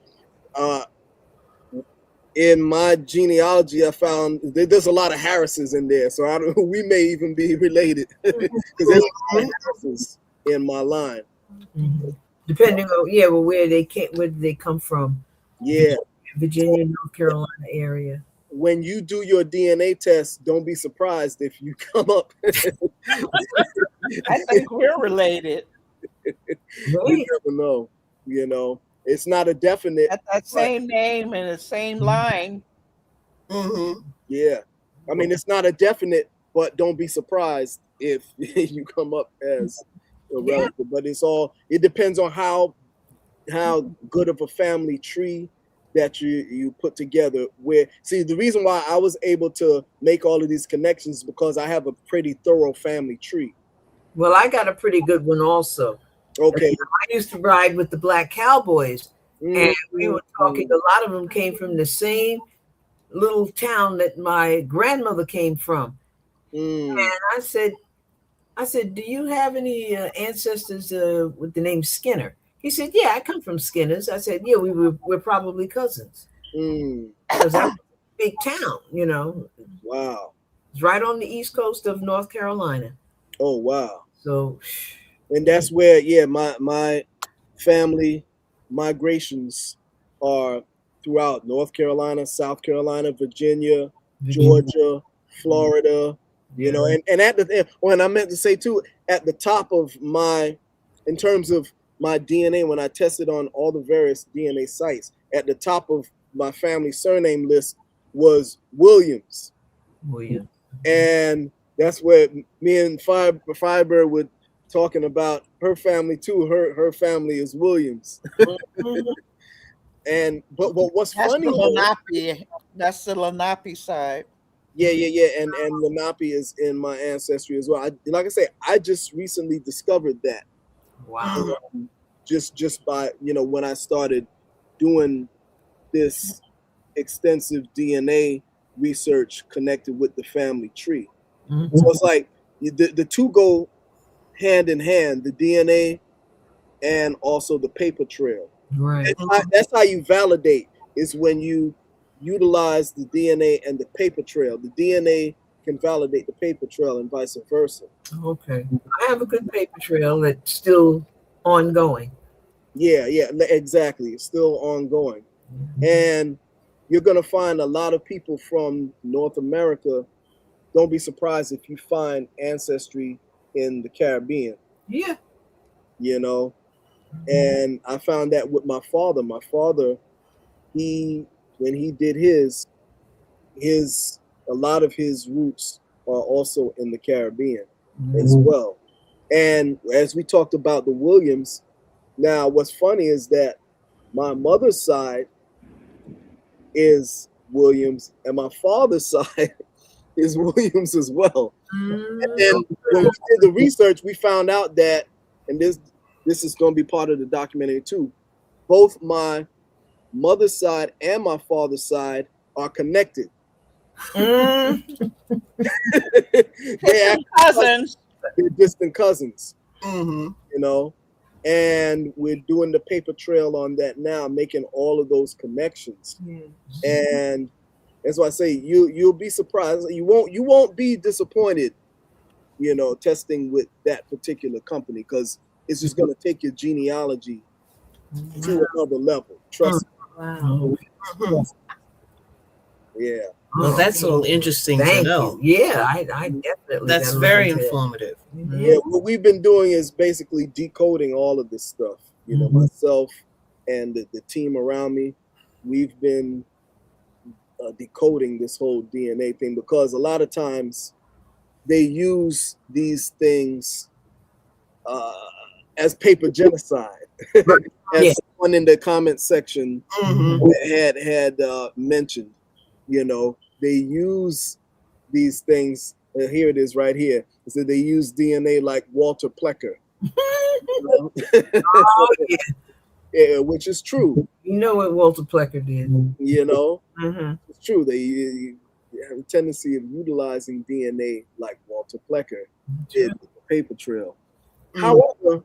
Speaker 1: in my genealogy, I found there's a lot of Harrises in there, so we may even be related because there's a lot of Harrises in my line.
Speaker 3: Depending on where did they come from?
Speaker 1: Yeah,
Speaker 3: Virginia, North Carolina area.
Speaker 1: When you do your DNA test, don't be surprised if you come up.
Speaker 2: I think we're related.
Speaker 1: You never know. You know, it's not a definite.
Speaker 2: At that same name and the same line.
Speaker 1: Yeah, I mean, it's not a definite, but don't be surprised if you come up as a relative. But it depends on how good of a family tree that you put together. The reason why I was able to make all of these connections is because I have a pretty thorough family tree.
Speaker 3: Well, I got a pretty good one also.
Speaker 1: Okay.
Speaker 3: I used to ride with the Black Cowboys, and we were talking. A lot of them came from the same little town that my grandmother came from. And I said, do you have any ancestors with the name Skinner? He said, yeah, I come from Skinner's. I said, yeah, we're probably cousins. Because that was a big town, you know.
Speaker 1: Wow.
Speaker 3: It's right on the east coast of North Carolina.
Speaker 1: Oh, wow.
Speaker 3: So,
Speaker 1: and that's where, my family migrations are throughout North Carolina, South Carolina, Virginia, Georgia, Florida, you know, and I meant to say too, at the top of in terms of my DNA, when I tested on all the various DNA sites, at the top of my family surname list was Williams. And that's where me and Fiber were talking about her family too. Her family is Williams. But what's funny?
Speaker 2: That's the Lenape side.
Speaker 1: Yeah. And Lenape is in my ancestry as well. Like I say, I just recently discovered that.
Speaker 3: Wow.
Speaker 1: Just by, when I started doing this extensive DNA research connected with the family tree. So it's like the two go hand in hand, the DNA and also the paper trail.
Speaker 3: Right.
Speaker 1: That's how you validate, is when you utilize the DNA and the paper trail. The DNA can validate the paper trail and vice versa.
Speaker 3: Okay. I have a good paper trail that's still ongoing.
Speaker 1: Yeah, exactly. It's still ongoing. And you're going to find a lot of people from North America. Don't be surprised if you find ancestry in the Caribbean.
Speaker 3: Yeah.
Speaker 1: You know, and I found that with my father. My father, when he did his a lot of his roots are also in the Caribbean as well. And as we talked about the Williams, now what's funny is that my mother's side is Williams and my father's side is Williams as well. And then when we did the research, we found out that, and this is going to be part of the documentary too, both my mother's side and my father's side are connected.
Speaker 2: They're cousins.
Speaker 1: They're distant cousins.
Speaker 4: Mm-hmm.
Speaker 1: You know, and we're doing the paper trail on that now, making all of those connections. And that's why I say you'll be surprised. You won't be disappointed, you know, testing with that particular company, because it's just going to take your genealogy to another level. Trust me.
Speaker 3: Wow.
Speaker 1: Yeah.
Speaker 4: Well, that's all interesting to know.
Speaker 3: Yeah, I definitely.
Speaker 4: That's very informative.
Speaker 1: Yeah, what we've been doing is basically decoding all of this stuff. You know, myself and the team around me, we've been decoding this whole DNA thing, because a lot of times they use these things as paper genocide. As someone in the comment section had mentioned, you know, they use these things. Here it is right here. It said they use DNA like Walter Plecker. You know? Yeah, which is true.
Speaker 3: You know what Walter Plecker did.
Speaker 1: You know, it's true. They have a tendency of utilizing DNA like Walter Plecker did with the paper trail. However,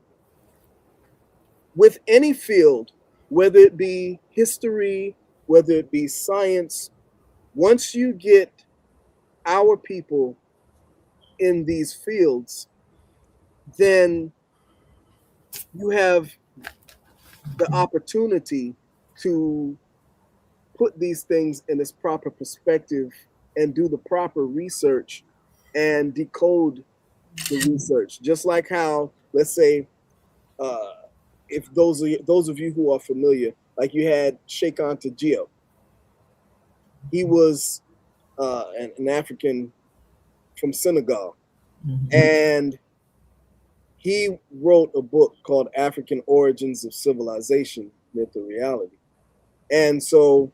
Speaker 1: with any field, whether it be history, whether it be science, once you get our people in these fields, then you have the opportunity to put these things in its proper perspective and do the proper research and decode the research. Just like how, let's say, if those of you who are familiar, like you had Sheikh Anta Diop. He was an African from Senegal, and he wrote a book called African Origins of Civilization, Myth or Reality. And so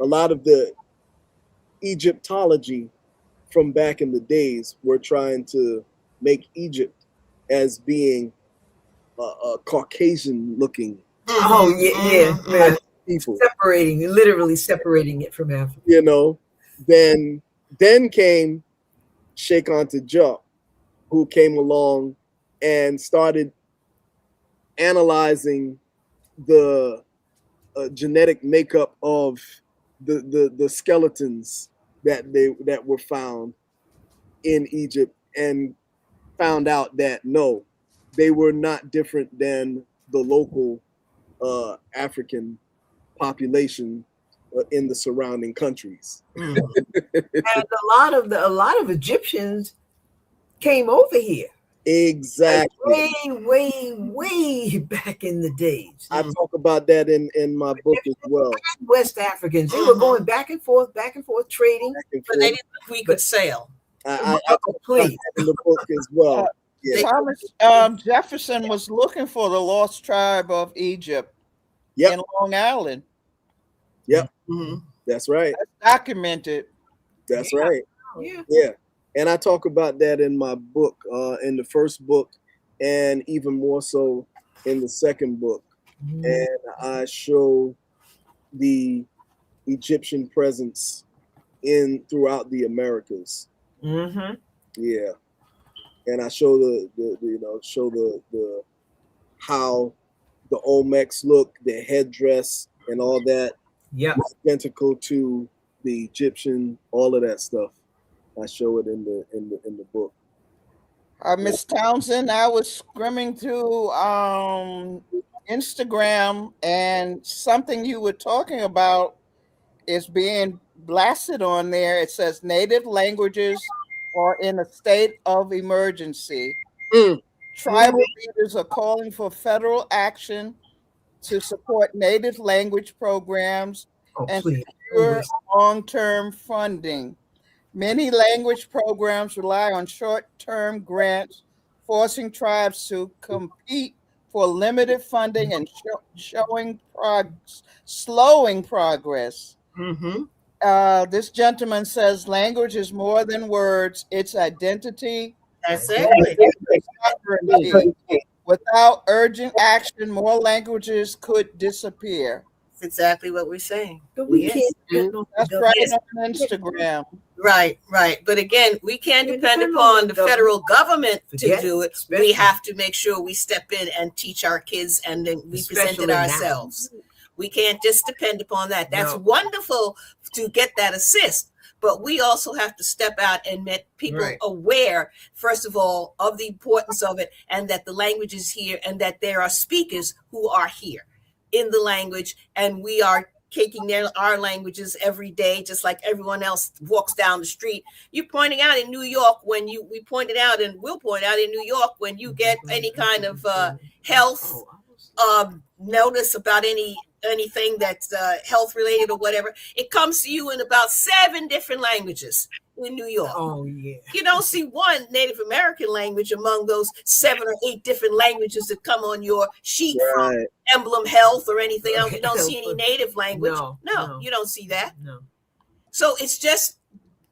Speaker 1: a lot of the Egyptology from back in the days were trying to make Egypt as being a Caucasian looking people.
Speaker 3: Literally separating it from Africa.
Speaker 1: You know, then came Sheikh Anta Diop, who came along and started analyzing the genetic makeup of the skeletons that were found in Egypt, and found out that no, they were not different than the local African population in the surrounding countries.
Speaker 3: And a lot of Egyptians came over here.
Speaker 1: Exactly.
Speaker 3: Like way back in the days.
Speaker 1: I talk about that in my book as well.
Speaker 3: West Africans, they were going back and forth, trading.
Speaker 4: But they didn't think we could sail.
Speaker 1: I talk about that in the book as well.
Speaker 2: Thomas Jefferson was looking for the lost tribe of Egypt in Long Island.
Speaker 1: Yep. That's right.
Speaker 2: That's documented.
Speaker 1: That's right. Yeah. And I talk about that in my book, in the first book, and even more so in the second book. And I show the Egyptian presence throughout the Americas. Yeah. And I show the how the Olmecs look, their headdress and all that.
Speaker 3: Yeah.
Speaker 1: Identical to the Egyptian, all of that stuff. I show it in the book.
Speaker 2: Miss Townsend, I was skimming through Instagram, and something you were talking about is being blasted on there. It says native languages are in a state of emergency.
Speaker 1: Mm.
Speaker 2: Tribal leaders are calling for federal action to support native language programs and
Speaker 3: please.
Speaker 2: secure long-term funding. Many language programs rely on short-term grants, forcing tribes to compete for limited funding and slowing progress. This gentleman says language is more than words, it's identity.
Speaker 4: That's it.
Speaker 2: Sovereignty. Without urgent action, more languages could disappear.
Speaker 4: That's exactly what we're saying.
Speaker 3: But we
Speaker 4: Yes.
Speaker 3: can't.
Speaker 2: That's right on Instagram.
Speaker 4: Right. But again, we can't depend upon the federal government to do it. We have to make sure we step in and teach our kids, and then we present it ourselves. We can't just depend upon that. That's wonderful to get that assist, but we also have to step out and make people aware, first of all, of the importance of it, and that the language is here, and that there are speakers who are here in the language, and we are taking our languages every day, just like everyone else walks down the street. You're pointing out in New York we pointed out, and we'll point out in New York, when you get any kind of health notice about anything that's health related or whatever, it comes to you in about 7 different languages in New York. You don't see one Native American language among those 7 or 8 different languages that come on your sheet from Emblem Health or anything else. You don't see any Native language. No, you don't see that. So it's just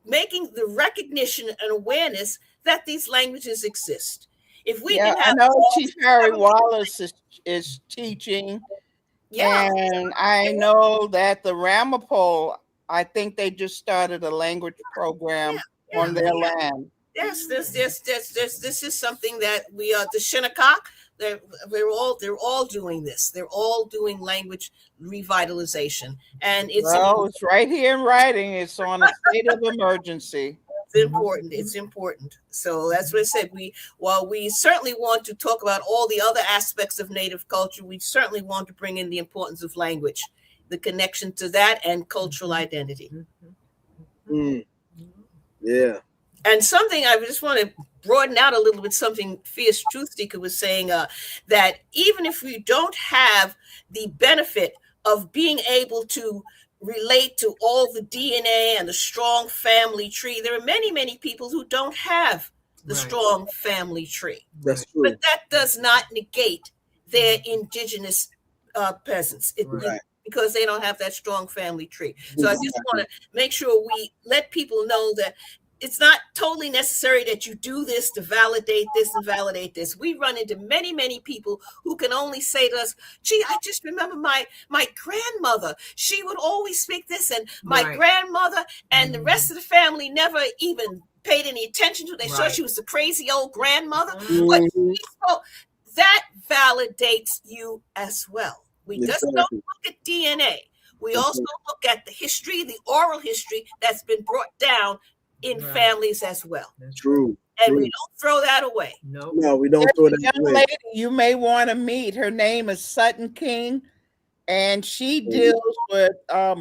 Speaker 4: making the recognition and awareness that these languages exist. If we can have,
Speaker 2: I know Chief Harry Wallace is teaching. And I know that the Ramapo, I think they just started a language program on their land.
Speaker 4: Yes, this is something that we are. The Shinnecock, they're all doing this. They're all doing language revitalization, and it's
Speaker 2: right here in writing. It's on a state of emergency.
Speaker 4: It's important. So that's what I said. While we certainly want to talk about all the other aspects of Native culture, we certainly want to bring in the importance of language, the connection to that, and cultural identity.
Speaker 1: Yeah.
Speaker 4: And something I just want to broaden out a little bit, something Fierce Truth Seeker was saying, that even if we don't have the benefit of being able to relate to all the DNA and the strong family tree, there are many, many people who don't have the strong family tree.
Speaker 1: That's true.
Speaker 4: But that does not negate their indigenous peasants. Because they don't have that strong family tree. So I just want to make sure we let people know that it's not totally necessary that you do this to validate this and validate this. We run into many, many people who can only say to us, gee, I just remember my grandmother. She would always speak this, and my grandmother and the rest of the family never even paid any attention to it. They thought she was a crazy old grandmother. But that validates you as well. We just don't look at DNA. We also look at the history, the oral history that's been brought down in families as well.
Speaker 1: True.
Speaker 4: And we don't throw that away.
Speaker 1: No, we don't throw that
Speaker 2: away. Young lady you may want to meet. Her name is Sutton King, and she deals with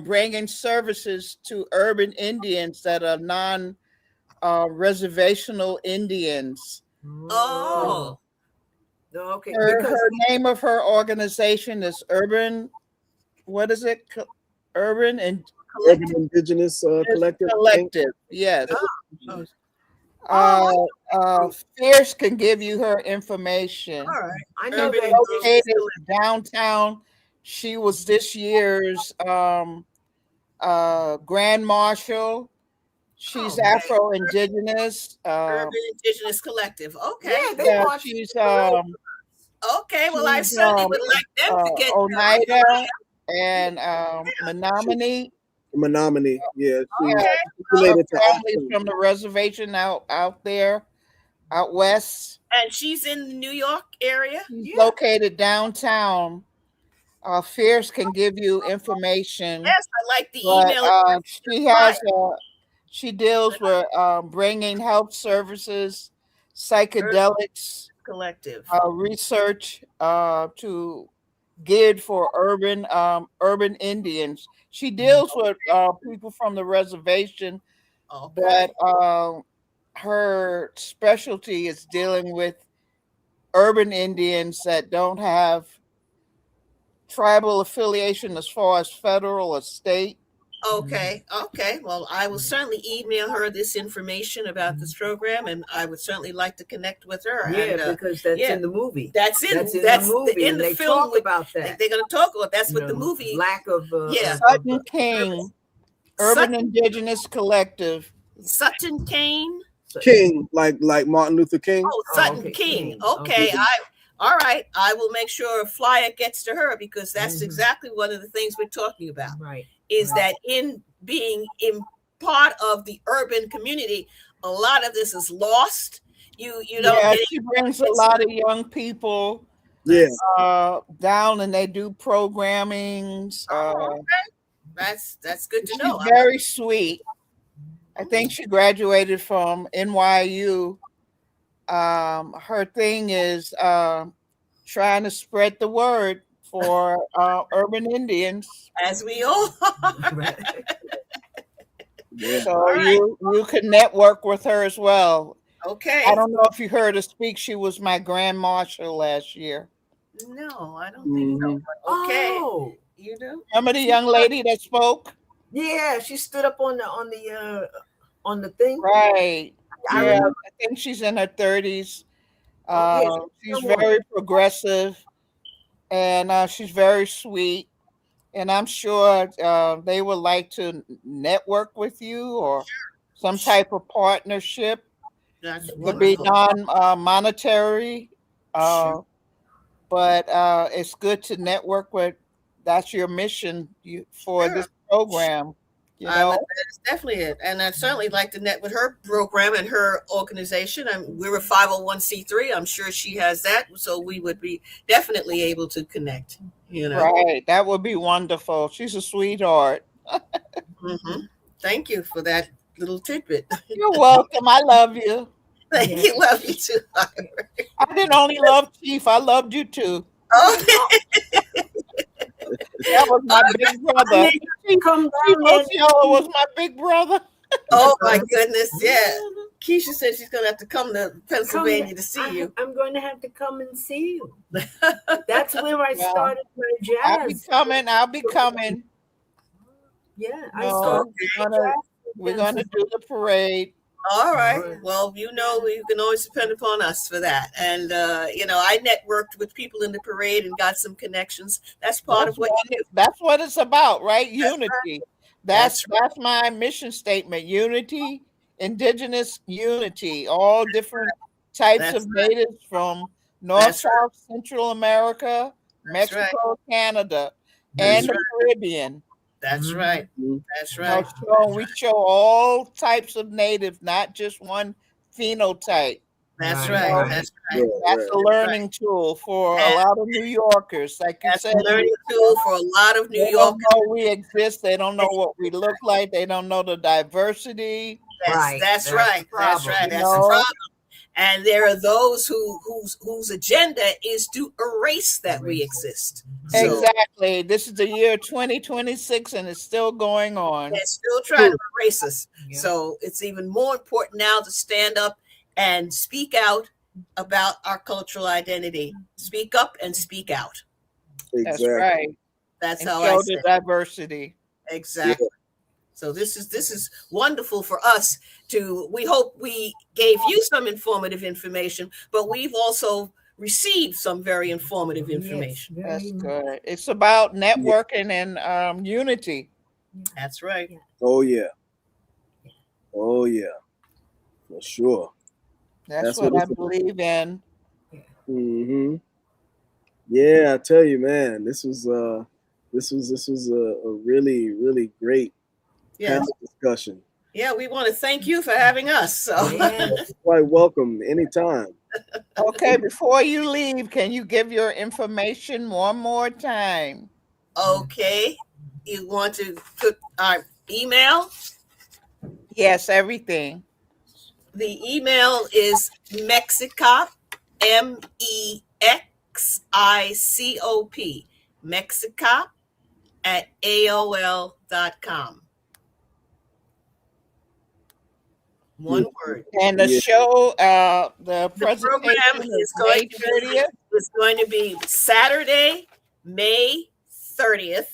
Speaker 2: bringing services to urban Indians that are non-reservational Indians.
Speaker 3: Oh. Okay.
Speaker 2: Her name of her organization is Urban. What is it? Urban
Speaker 1: Indigenous Collective.
Speaker 2: Yes. Fierce can give you her information.
Speaker 4: All right.
Speaker 3: I know
Speaker 2: that located downtown. She was this year's Grand Marshal. She's Afro-Indigenous.
Speaker 4: Urban Indigenous Collective. Okay.
Speaker 2: She's
Speaker 4: okay. Well, I certainly would like them to get
Speaker 2: Oneida and Menominee.
Speaker 1: Menominee,
Speaker 2: related to families from the reservation out there, out west.
Speaker 4: And she's in the New York area.
Speaker 2: She's located downtown. Fierce can give you information,
Speaker 4: Yes, I like the
Speaker 2: but
Speaker 4: email address.
Speaker 2: she deals with bringing health services, psychedelics,
Speaker 4: Collective.
Speaker 2: research to geared for urban Indians. She deals with people from the reservation,
Speaker 4: Okay.
Speaker 2: but her specialty is dealing with urban Indians that don't have tribal affiliation as far as federal or state.
Speaker 4: Okay. Okay. Well, I will certainly email her this information about this program, and I would certainly like to connect with her.
Speaker 3: Yeah,
Speaker 4: And
Speaker 3: because that's
Speaker 4: yeah,
Speaker 3: in the movie.
Speaker 4: that's in
Speaker 3: the movie,
Speaker 4: in
Speaker 3: and
Speaker 4: the
Speaker 3: they
Speaker 4: film.
Speaker 3: talk about that.
Speaker 4: They're going to talk about that's
Speaker 3: You
Speaker 4: what the
Speaker 3: know,
Speaker 4: movie.
Speaker 3: lack of
Speaker 4: Yeah.
Speaker 2: Sutton King,
Speaker 4: Sut-
Speaker 2: Urban Indigenous Collective.
Speaker 4: Sutton Kane.
Speaker 1: King, like Martin Luther King.
Speaker 4: Oh, Sutton
Speaker 3: okay,
Speaker 4: King.
Speaker 3: King.
Speaker 4: Okay.
Speaker 3: Okay.
Speaker 4: All right. I will make sure a flyer gets to her, because that's exactly one of the things we're talking about.
Speaker 3: Right.
Speaker 4: Is that in being in part of the urban community, a lot of this is lost. You don't
Speaker 2: Yeah,
Speaker 4: get
Speaker 2: she brings a lot of young people
Speaker 1: Yeah.
Speaker 2: down, and they do programmings.
Speaker 4: That's good to
Speaker 2: She's
Speaker 4: know.
Speaker 2: very sweet. I think she graduated from NYU. Her thing is trying to spread the word for urban Indians.
Speaker 4: As we all are.
Speaker 1: Yeah.
Speaker 2: So you can network with her as well.
Speaker 4: Okay.
Speaker 2: I don't know if you heard her speak. She was my grand marshal last year.
Speaker 4: No, I don't think so. But okay.
Speaker 3: Oh,
Speaker 4: You know?
Speaker 2: Remember the young lady that spoke?
Speaker 3: yeah, she stood up on the thing.
Speaker 2: Right.
Speaker 3: I
Speaker 2: Yeah,
Speaker 3: remember.
Speaker 2: I think she's in her 30s.
Speaker 3: Yes,
Speaker 2: She's
Speaker 3: someone.
Speaker 2: very progressive, and she's very sweet. And I'm sure they would like to network with you or some type of partnership.
Speaker 4: That's
Speaker 2: It could be
Speaker 4: wonderful.
Speaker 2: non-monetary,
Speaker 4: Sure.
Speaker 2: but it's good to network with. That's your mission for
Speaker 4: Sure.
Speaker 2: this program. You know,
Speaker 4: That is definitely it. And I'd certainly like to net with her program and her organization. We're a 501c3. I'm sure she has that. So we would be definitely able to connect, you know.
Speaker 2: right? That would be wonderful. She's a sweetheart.
Speaker 4: Mm-hmm. Thank you for that little tidbit.
Speaker 2: You're welcome. I love you.
Speaker 4: Thank you. Love you too.
Speaker 2: I didn't only love Chief. I loved you too.
Speaker 4: Oh,
Speaker 2: That was my big brother.
Speaker 3: Come
Speaker 2: Chief
Speaker 3: down there.
Speaker 2: Osceola was my big brother.
Speaker 4: oh my goodness. Yeah. Keisha said she's going to have to come to Pennsylvania to see you.
Speaker 3: I'm going to have to come and see you. That's where I
Speaker 2: Yeah.
Speaker 3: started my
Speaker 2: I'll be
Speaker 3: jazz.
Speaker 2: coming. I'll be coming.
Speaker 3: Yeah, I
Speaker 2: No,
Speaker 3: started
Speaker 2: we're gonna do the parade.
Speaker 4: All right. Well, you can always depend upon us for that. And, I networked with people in the parade and got some connections. That's part of what you do.
Speaker 2: That's what it's about, right? Unity.
Speaker 4: That's
Speaker 2: That's my mission statement. Unity, indigenous unity, all different types
Speaker 4: That's
Speaker 2: of
Speaker 4: right.
Speaker 2: natives from North,
Speaker 4: That's
Speaker 2: South, Central America,
Speaker 4: That's right.
Speaker 2: Mexico, Canada,
Speaker 4: That's
Speaker 2: and the Caribbean.
Speaker 4: That's right. That's
Speaker 2: You know,
Speaker 4: right.
Speaker 2: we show all types of natives, not just one phenotype.
Speaker 4: That's
Speaker 3: Right.
Speaker 4: right. That's right.
Speaker 1: Yeah,
Speaker 2: That's a learning tool for a lot of New Yorkers. Like you
Speaker 4: That's
Speaker 2: said,
Speaker 4: a learning tool for a lot of New
Speaker 2: they don't
Speaker 4: Yorkers.
Speaker 2: know we exist. They don't know what we look like. They don't know the diversity.
Speaker 3: Right.
Speaker 4: That's
Speaker 3: That's
Speaker 4: right.
Speaker 3: the
Speaker 4: That's
Speaker 3: problem.
Speaker 4: right.
Speaker 2: You
Speaker 4: That's the
Speaker 2: know?
Speaker 4: problem. And there are those whose agenda is to erase that we exist. So
Speaker 2: Exactly. This is the year 2026, and it's still going on.
Speaker 4: they're still trying to erase us.
Speaker 3: Yeah.
Speaker 4: So it's even more important now to stand up and speak out about our cultural identity. Speak up and speak out.
Speaker 2: That's
Speaker 1: exactly.
Speaker 2: right.
Speaker 4: That's
Speaker 2: And
Speaker 4: how I
Speaker 2: show
Speaker 4: say
Speaker 2: the
Speaker 4: it.
Speaker 2: diversity.
Speaker 4: Exactly. So this is wonderful for us we hope we gave you some informative information, but we've also received some very informative information.
Speaker 3: Yes,
Speaker 2: That's
Speaker 3: very
Speaker 2: good. It's about networking and unity.
Speaker 4: That's right.
Speaker 1: Oh yeah. Oh yeah. For sure.
Speaker 2: That's
Speaker 1: what
Speaker 2: what I
Speaker 1: it's about.
Speaker 2: believe in.
Speaker 1: Mm-hmm. Yeah, I tell you, man, this was a really, really great
Speaker 4: Yes.
Speaker 1: panel discussion.
Speaker 4: Yeah, we want to thank you for having us. So
Speaker 3: Yes.
Speaker 1: Quite welcome anytime.
Speaker 2: Okay, before you leave, can you give your information one more time?
Speaker 4: Okay. You want to put our email?
Speaker 2: Yes, everything.
Speaker 4: The email is Mexicop, MEXICOP, Mexicop at AOL.com. One word.
Speaker 2: And the show, the
Speaker 4: The program
Speaker 2: presentation
Speaker 4: is
Speaker 2: is May
Speaker 4: going to be
Speaker 2: 30th.
Speaker 4: It's going to be Saturday, May 30th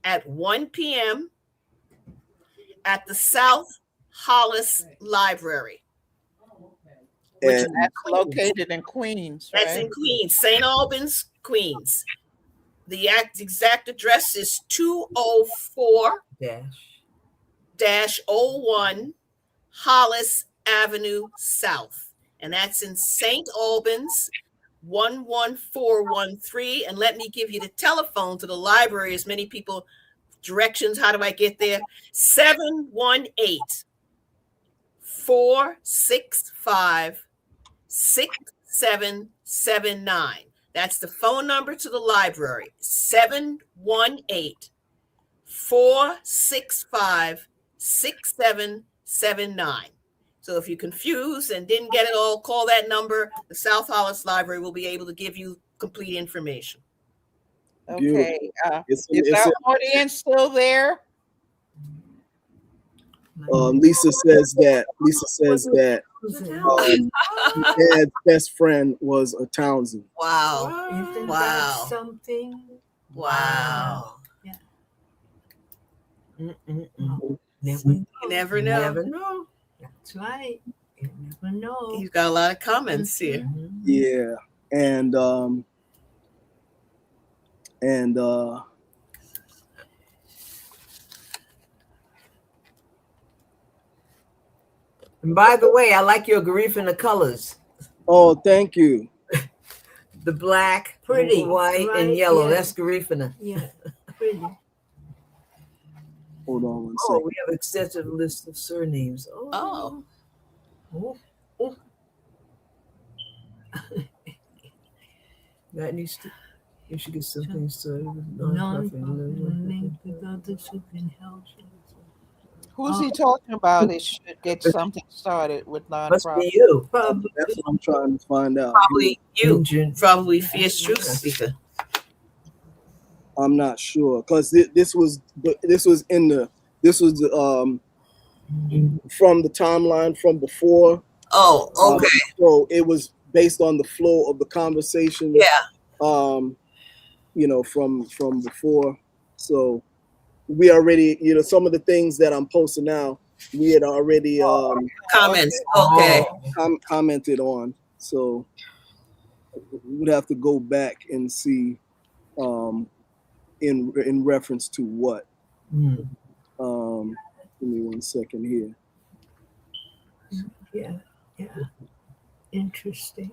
Speaker 4: at 1 p.m. at the South Hollis Library.
Speaker 2: Which
Speaker 1: And
Speaker 2: is located in Queens, right?
Speaker 4: That's in Queens, St. Albans, Queens. The exact address is 204-01 Hollis Avenue South. And that's in St. Albans, 11413. And let me give you the telephone to the library, as many people directions. How do I get there? 718-465-6779. That's the phone number to the library. 718-465-6779. So if you're confused and didn't get it all, call that number. The South Hollis Library will be able to give you complete information.
Speaker 2: Okay.
Speaker 1: It's
Speaker 2: Is our audience still there?
Speaker 1: Lisa says that Dad's best friend was a Townsend.
Speaker 4: Wow.
Speaker 3: Isn't
Speaker 4: Wow.
Speaker 3: that something?
Speaker 4: Wow.
Speaker 3: Yeah.
Speaker 5: Never,
Speaker 4: You never know.
Speaker 5: never know.
Speaker 3: That's right. You never know.
Speaker 4: You've got a lot of comments here.
Speaker 5: Mhm.
Speaker 1: Yeah, and
Speaker 5: And by the way, I like your Garifuna colors.
Speaker 1: oh, thank you.
Speaker 5: The black,
Speaker 3: Pretty,
Speaker 5: white,
Speaker 3: right?
Speaker 5: and yellow.
Speaker 3: Yeah.
Speaker 5: That's Garifuna.
Speaker 3: Yeah, pretty.
Speaker 1: Hold on one
Speaker 5: Oh,
Speaker 1: second.
Speaker 5: we have an extensive list of surnames.
Speaker 4: Oh.
Speaker 5: Oh. Oh. That needs to. You should get something started with
Speaker 3: Non-profit
Speaker 5: nonprofit.
Speaker 3: linked with others who can help.
Speaker 2: Who's he talking about? It should get something started with
Speaker 5: Must
Speaker 2: nonprofit.
Speaker 5: be you.
Speaker 3: Probably.
Speaker 1: That's what I'm trying to find out.
Speaker 4: Probably you.
Speaker 5: June.
Speaker 4: Probably Fierce Truth Speaker.
Speaker 1: I'm not sure because this was from the timeline from before.
Speaker 4: Oh, okay.
Speaker 1: So it was based on the flow of the conversation.
Speaker 4: Yeah.
Speaker 1: From before. So we already, some of the things that I'm posting now, we had already
Speaker 4: Comments. Okay.
Speaker 1: commented on. So we would have to go back and see in reference to what.
Speaker 5: Mm.
Speaker 1: Give me 1 second here.
Speaker 3: Yeah, yeah. Interesting.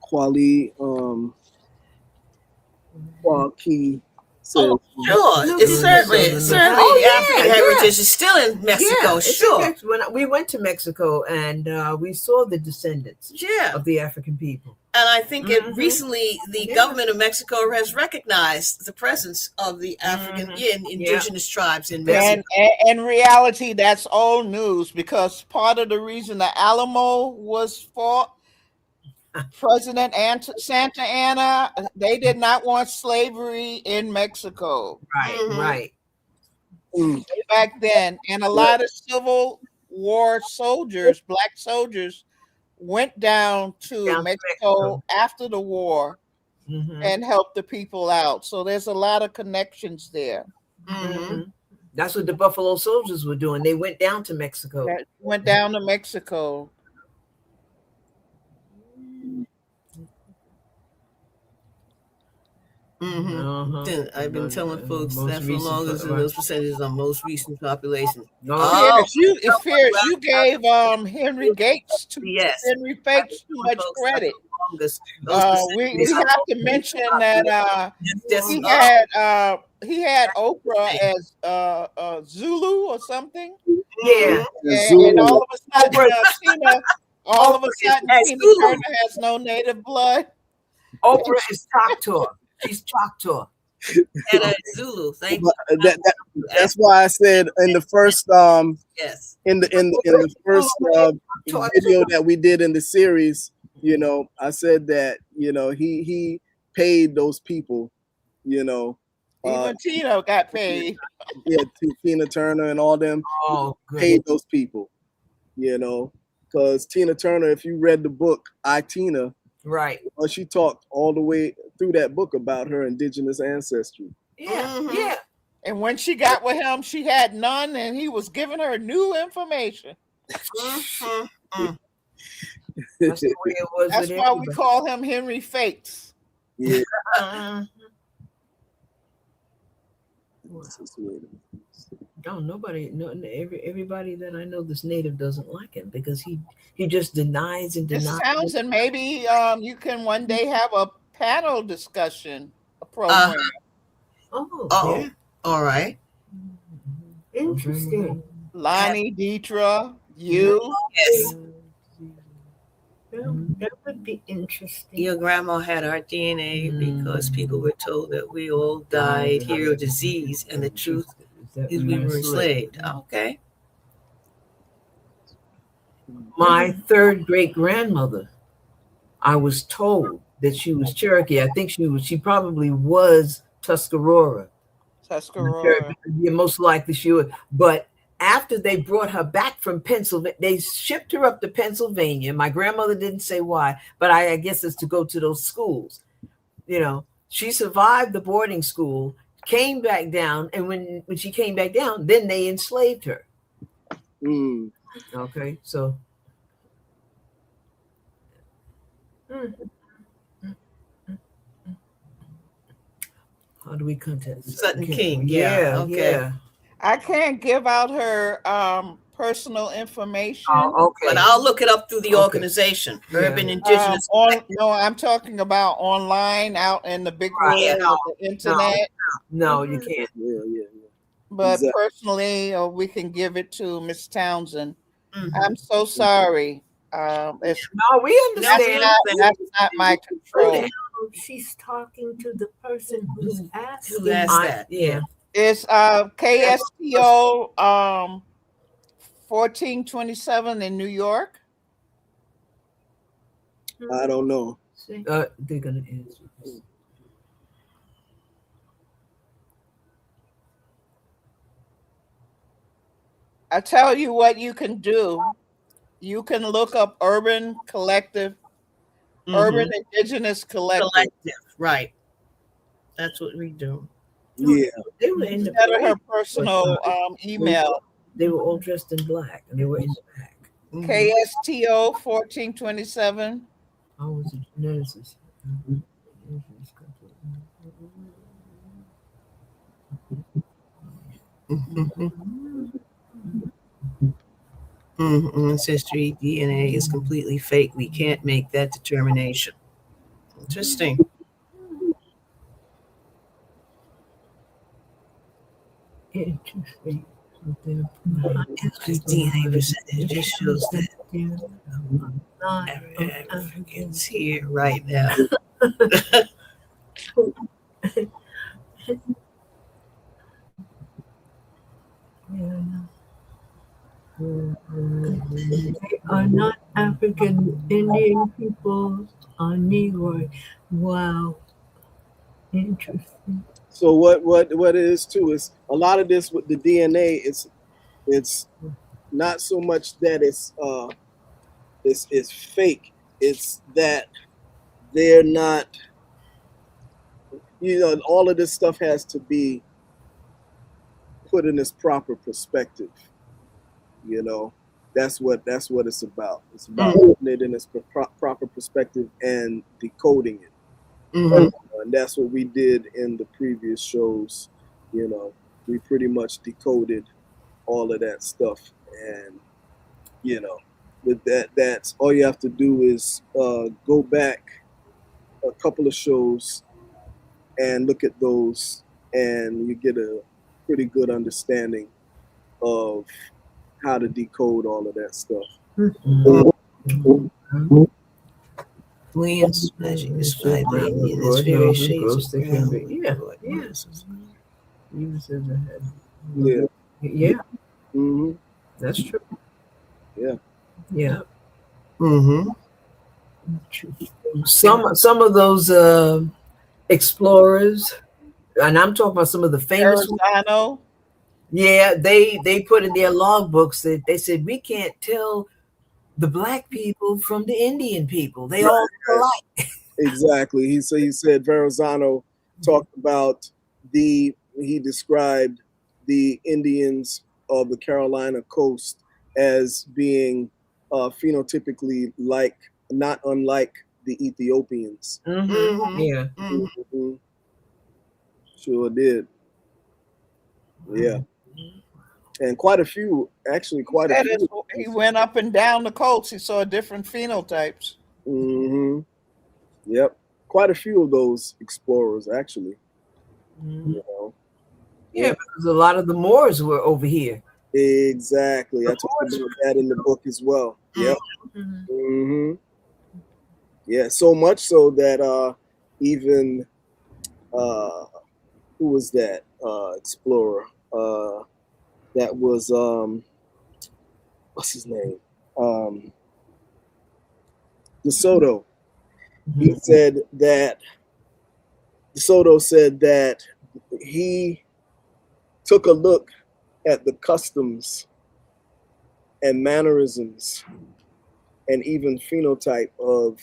Speaker 1: Kwali Kwaki says,
Speaker 4: Sure. It's certainly African heritage is still in Mexico.
Speaker 5: it's
Speaker 4: Sure.
Speaker 5: when we went to Mexico and we saw the descendants
Speaker 4: Yeah.
Speaker 5: of the African people.
Speaker 4: And I think
Speaker 5: Mhm.
Speaker 4: recently the government of Mexico has recognized the presence of the African indigenous tribes in Mexico.
Speaker 2: And in reality, that's old news because part of the reason the Alamo was fought, President Santa Anna, they did not want slavery in Mexico
Speaker 5: Right,
Speaker 4: Mhm.
Speaker 5: right.
Speaker 2: back then. And a lot of Civil War soldiers, black soldiers, went down to Mexico after the war
Speaker 5: Mhm.
Speaker 2: and helped the people out. So there's a lot of connections there.
Speaker 5: Mhm. That's what the Buffalo Soldiers were doing. They went down to Mexico.
Speaker 2: That went down to Mexico.
Speaker 4: Then I've been telling folks
Speaker 5: Most
Speaker 4: that for
Speaker 5: recent
Speaker 4: long as those percentages on most recent population.
Speaker 5: Oh,
Speaker 2: Fierce, you gave Henry Gates Henry Fakes too much credit. We have to mention that he had Oprah as Zulu or something.
Speaker 5: yeah.
Speaker 2: And all of a sudden, Tina Turner has no native blood.
Speaker 5: Oprah is Choctaw. She's Choctaw.
Speaker 4: And Zulu. Thank you.
Speaker 1: That's why I said in the first
Speaker 4: Yes.
Speaker 1: in the first video that we did in the series, you know, I said that, you know, he paid those people, you know.
Speaker 2: Even Tina got paid.
Speaker 1: Yeah, Tina Turner and all them paid those people, you know, because Tina Turner, if you read the book I, Tina,
Speaker 5: right,
Speaker 1: well, she talked all the way through that book about her indigenous ancestry.
Speaker 5: Yeah, yeah.
Speaker 2: And when she got with him, she had none, and he was giving her new information.
Speaker 5: That's the way it was.
Speaker 2: That's why we call him Henry Fates.
Speaker 1: Yeah.
Speaker 5: No, everybody that I know that's native doesn't like him because he just denies and denies.
Speaker 2: This Townsend, maybe you can one day have a panel discussion, a program.
Speaker 5: Yeah.
Speaker 4: All right.
Speaker 3: Interesting.
Speaker 2: Lonnie, Deidre, you.
Speaker 4: Yes.
Speaker 3: Well, that would be interesting.
Speaker 4: Your grandma had our DNA because people were told that we all died here of disease, and the truth is we were enslaved. Okay.
Speaker 5: My third great grandmother, I was told that she was Cherokee. I think she probably was Tuscarora. Yeah, most likely she would. But after they brought her back from Pennsylvania, they shipped her up to Pennsylvania. My grandmother didn't say why, but I guess it's to go to those schools. You know, she survived the boarding school, came back down, and when she came back down, then they enslaved her. Okay, so. How do we contest?
Speaker 4: Sutton King. Yeah. Okay.
Speaker 5: Yeah.
Speaker 2: I can't give out her personal information.
Speaker 5: Okay.
Speaker 4: But I'll look it up through the organization. Urban Indigenous.
Speaker 2: No, I'm talking about online, out in the big world of the internet.
Speaker 5: No, you can't.
Speaker 1: Yeah.
Speaker 2: But personally, we can give it to Miss Townsend. I'm so sorry.
Speaker 5: No, we understand.
Speaker 2: That's not my control.
Speaker 3: She's talking to the person who's asking.
Speaker 4: Who asked that?
Speaker 5: Yeah.
Speaker 2: It's KSTO 1427 in New York.
Speaker 1: I don't know.
Speaker 5: They're gonna answer.
Speaker 2: I tell you what you can do. You can look up Urban Collective, Urban Indigenous Collective.
Speaker 4: Right. That's what we do.
Speaker 1: Yeah.
Speaker 5: They were in
Speaker 2: Instead of her personal email.
Speaker 5: They were all dressed in black and they were in the back.
Speaker 2: KSTO 1427.
Speaker 5: I was a nurses.
Speaker 4: Ancestry DNA is completely fake. We can't make that determination. Interesting.
Speaker 5: Interesting.
Speaker 4: DNA percentage just shows that Africans here right now.
Speaker 3: They are not African Indian people, are Negroid. Wow. Interesting.
Speaker 1: So what it is too is a lot of this with the DNA, it's not so much that it's fake. It's that they're not, you know, all of this stuff has to be put in its proper perspective. You know, that's what it's about. It's about putting it in its proper perspective and decoding it. And that's what we did in the previous shows. You know, we pretty much decoded all of that stuff. And, you know, with that's all you have to do is go back a couple of shows and look at those, and you get a pretty good understanding of how to decode all of that stuff.
Speaker 4: Queens magic described the Indian as various shades of brown.
Speaker 5: Yeah.
Speaker 1: Yeah.
Speaker 5: Yeah,
Speaker 1: Mm-hmm.
Speaker 5: that's true.
Speaker 1: Yeah.
Speaker 5: Yeah.
Speaker 4: Mm-hmm.
Speaker 5: Some of those explorers, and I'm talking about some of the famous ones.
Speaker 2: Verrazano.
Speaker 5: Yeah, they put in their logbooks that they said we can't tell the black people from the Indian people. They all look alike.
Speaker 1: Exactly. He said Verrazano talked about he described the Indians of the Carolina coast as being phenotypically not unlike the Ethiopians.
Speaker 5: Mm-hmm. Yeah.
Speaker 1: Mm-hmm. Sure did. Yeah. And quite a few, actually quite a few.
Speaker 2: He went up and down the coast. He saw different phenotypes.
Speaker 1: Mm-hmm. Yep. Quite a few of those explorers, actually.
Speaker 5: Mm-hmm.
Speaker 1: You know.
Speaker 5: Yeah, because a lot of the Moors were over here.
Speaker 1: Exactly. I talked about that in the book as well. Yep. Mm-hmm. Yeah, so much so that even who was that explorer? That was what's his name? DeSoto. He said that DeSoto said that he took a look at the customs and mannerisms and even phenotype of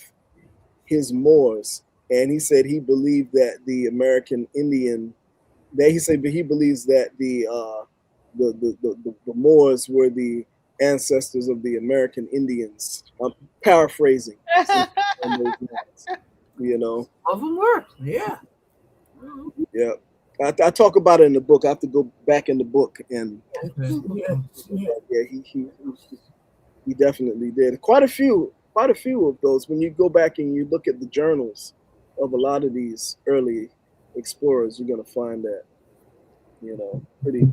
Speaker 1: his Moors, and he said he believed that the American Indian, that he said he believes that the Moors were the ancestors of the American Indians. I'm paraphrasing. You know,
Speaker 5: Of them were, yeah.
Speaker 1: Yeah. I talk about it in the book. I have to go back in the book and he definitely did. Quite a few of those. When you go back and you look at the journals of a lot of these early explorers, you're gonna find that, you know,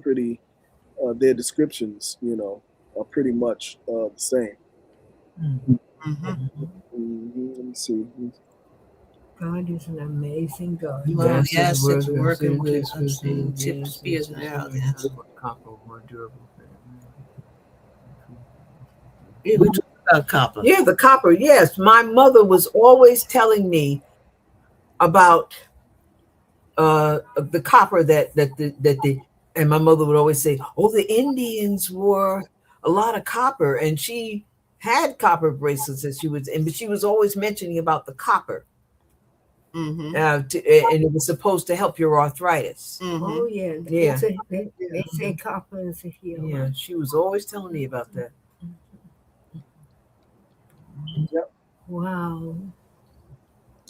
Speaker 1: pretty their descriptions, you know, are pretty much the same. Let me see.
Speaker 3: God is an amazing God.
Speaker 4: Well, yes, it's working with tip spears and arrows. Yeah, we talked about copper.
Speaker 5: Yeah, the copper. Yes, my mother was always telling me about the copper that and my mother would always say, "Oh, the Indians wore a lot of copper," and she had copper bracelets that she was, but she was always mentioning about the copper.
Speaker 4: Mm-hmm.
Speaker 5: And it was supposed to help your arthritis.
Speaker 4: Mm-hmm.
Speaker 3: Oh yeah,
Speaker 5: Yeah.
Speaker 3: They say copper is a healer.
Speaker 5: Yeah, she was always telling me about that.
Speaker 1: Yep.
Speaker 3: Wow.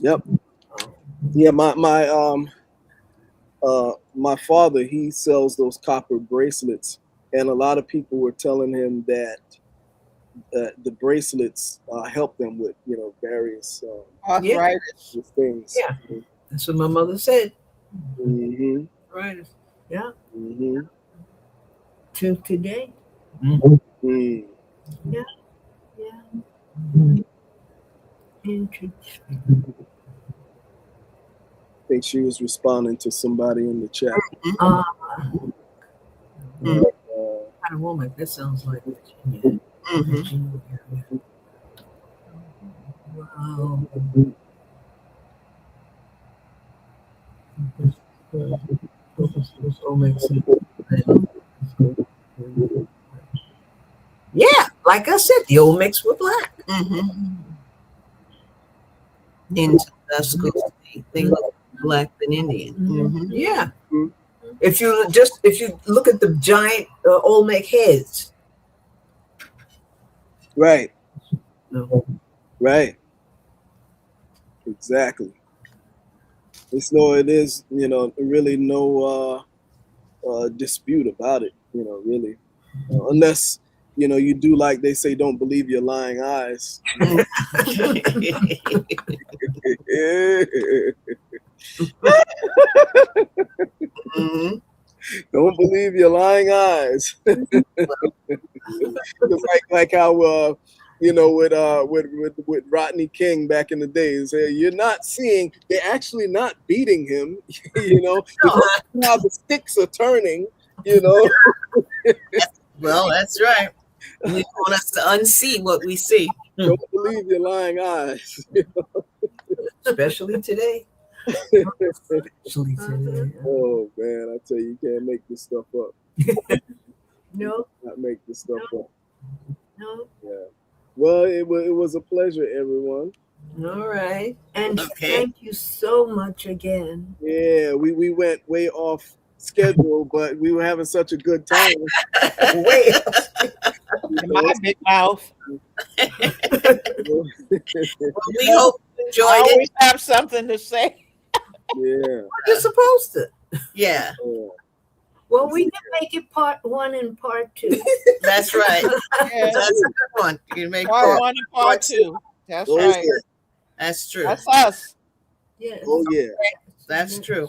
Speaker 1: Yep. Yeah, my father, he sells those copper bracelets, and a lot of people were telling him that the bracelets help them with, you know, various
Speaker 2: arthritis
Speaker 1: things.
Speaker 5: Yeah, that's what my mother said.
Speaker 1: Mm-hmm.
Speaker 5: Right.
Speaker 3: Yeah.
Speaker 1: Mm-hmm.
Speaker 3: To today.
Speaker 1: Mm.
Speaker 3: Yeah. Interesting.
Speaker 1: I think she was responding to somebody in the chat.
Speaker 5: Kind of woman. That sounds like Virginia. Virginia. Wow. Yeah, like I said, the Olmecs were black.
Speaker 4: Into the schools, they look black than Indian.
Speaker 5: Yeah. If you look at the giant Olmec heads.
Speaker 1: Right. Right. Exactly. It is, you know, really no dispute about it, you know, really. Unless, you know, you do like they say, don't believe your lying eyes. Don't believe your lying eyes. Like how you know, with Rodney King back in the days. You're not seeing, they're actually not beating him, you know, because now the sticks are turning, you know.
Speaker 4: Well, that's right. We want us to unsee what we see.
Speaker 1: Don't believe your lying eyes.
Speaker 5: Especially today. Especially today.
Speaker 1: Oh man, I tell you, you can't make this stuff up.
Speaker 3: No.
Speaker 1: Not make this stuff up.
Speaker 3: No.
Speaker 1: Yeah. Well, it was a pleasure, everyone.
Speaker 5: All right.
Speaker 3: And
Speaker 4: Okay.
Speaker 3: thank you so much again.
Speaker 1: Yeah, we went way off schedule, but we were having such a good time.
Speaker 5: Wait.
Speaker 2: My big mouth.
Speaker 4: Well, we hope you enjoyed
Speaker 2: I
Speaker 4: it.
Speaker 2: always have something to say.
Speaker 1: Yeah.
Speaker 5: You're supposed to.
Speaker 4: Yeah,
Speaker 3: Well, we can make it part 1 and part 2.
Speaker 4: that's right.
Speaker 2: Yeah.
Speaker 4: That's a good one. You can make
Speaker 2: Part 1 and part 2. That's
Speaker 1: Oh,
Speaker 2: right.
Speaker 1: yeah.
Speaker 4: That's true.
Speaker 2: That's us.
Speaker 3: Yes.
Speaker 1: Oh yeah.
Speaker 4: That's true.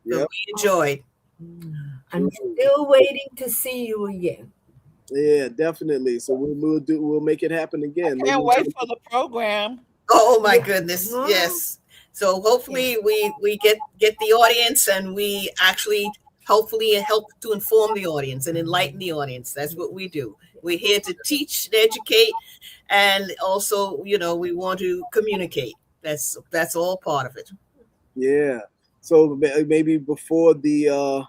Speaker 4: But
Speaker 1: Yep.
Speaker 4: we enjoyed.
Speaker 3: I'm still waiting to see you again.
Speaker 1: Yeah, definitely. So we'll make it happen again.
Speaker 2: Can't wait for the program.
Speaker 4: Oh my goodness.
Speaker 3: Wow.
Speaker 4: Yes. So hopefully we get the audience, and we actually hopefully help to inform the audience and enlighten the audience. That's what we do. We're here to teach and educate, and also, you know, we want to communicate. That's all part of it.
Speaker 1: Yeah. So maybe before the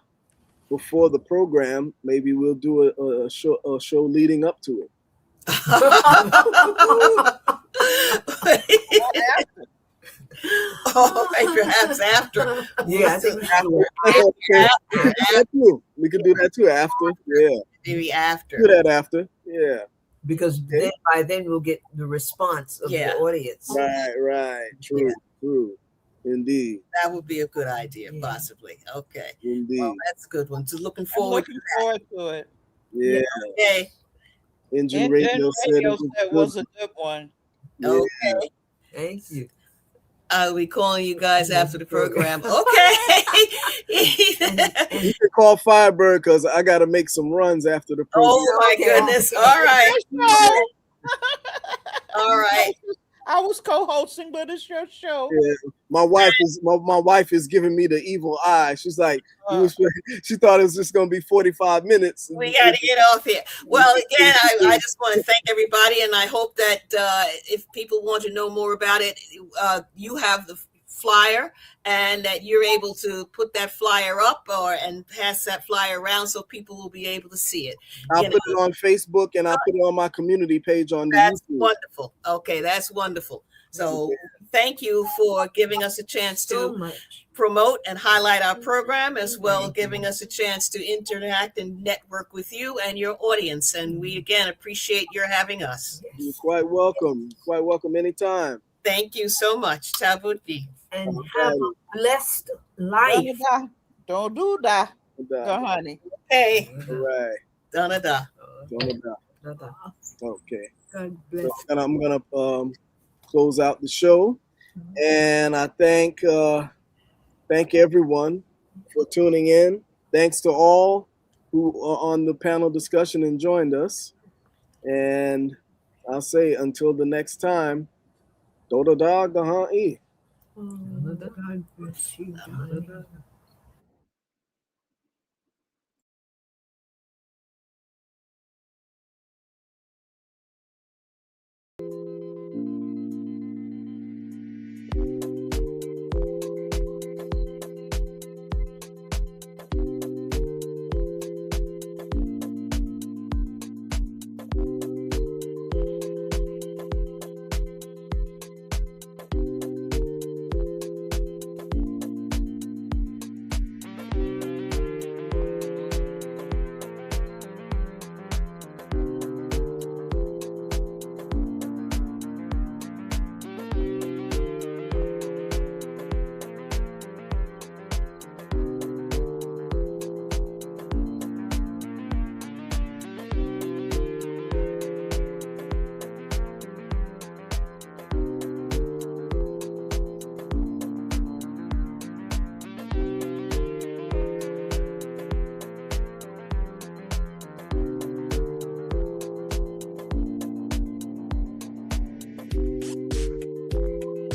Speaker 1: program, maybe we'll do a show leading up to it.
Speaker 4: Oh, perhaps after.
Speaker 5: Yeah, I think
Speaker 1: We could do that too after. Yeah.
Speaker 4: Maybe after.
Speaker 1: Do that after. Yeah.
Speaker 5: because then, by then we'll get the response of the audience.
Speaker 1: Right. True. Indeed.
Speaker 4: That would be a good idea, possibly. Okay.
Speaker 1: Indeed.
Speaker 4: Well, that's a good one. So looking
Speaker 2: I'm
Speaker 4: forward
Speaker 2: looking forward to it.
Speaker 1: Yeah.
Speaker 4: Okay.
Speaker 1: Engine Radio said
Speaker 2: it was a good one.
Speaker 1: Yeah.
Speaker 4: Okay.
Speaker 5: Thank you.
Speaker 4: I'll be calling you guys after the program. Okay.
Speaker 1: You can call Firebird because I got to make some runs after the program.
Speaker 4: Oh my goodness. All right. All right.
Speaker 2: I was co-hosting, but it's your show.
Speaker 1: Yeah. My wife is giving me the evil eye. She's like, she thought it was just going to be 45 minutes.
Speaker 4: We got to get off here. Well, again, I just want to thank everybody, and I hope that if people want to know more about it, you have the flyer, and that you're able to put that flyer up and pass that flyer around so people will be able to see it.
Speaker 1: I'll put it on Facebook, and I'll put it on my community page on the
Speaker 4: That's
Speaker 1: YouTube.
Speaker 4: wonderful. Okay, that's wonderful. So thank you for giving us a chance to promote and highlight our program, as well as giving us a chance to interact and network with you and your audience. And we, again, appreciate your having us.
Speaker 1: You're quite welcome. Quite welcome anytime.
Speaker 4: Thank you so much. Tabuti.
Speaker 3: And have a blessed life.
Speaker 2: Don't do that. Go, honey.
Speaker 4: Hey.
Speaker 1: All right.
Speaker 4: Da-da-da.
Speaker 1: Okay.
Speaker 3: God bless.
Speaker 1: And I'm gonna close out the show, and I thank everyone for tuning in. Thanks to all who are on the panel discussion and joined us. And I'll say until the next time, Doda da gaha'i.
Speaker 3: God bless you.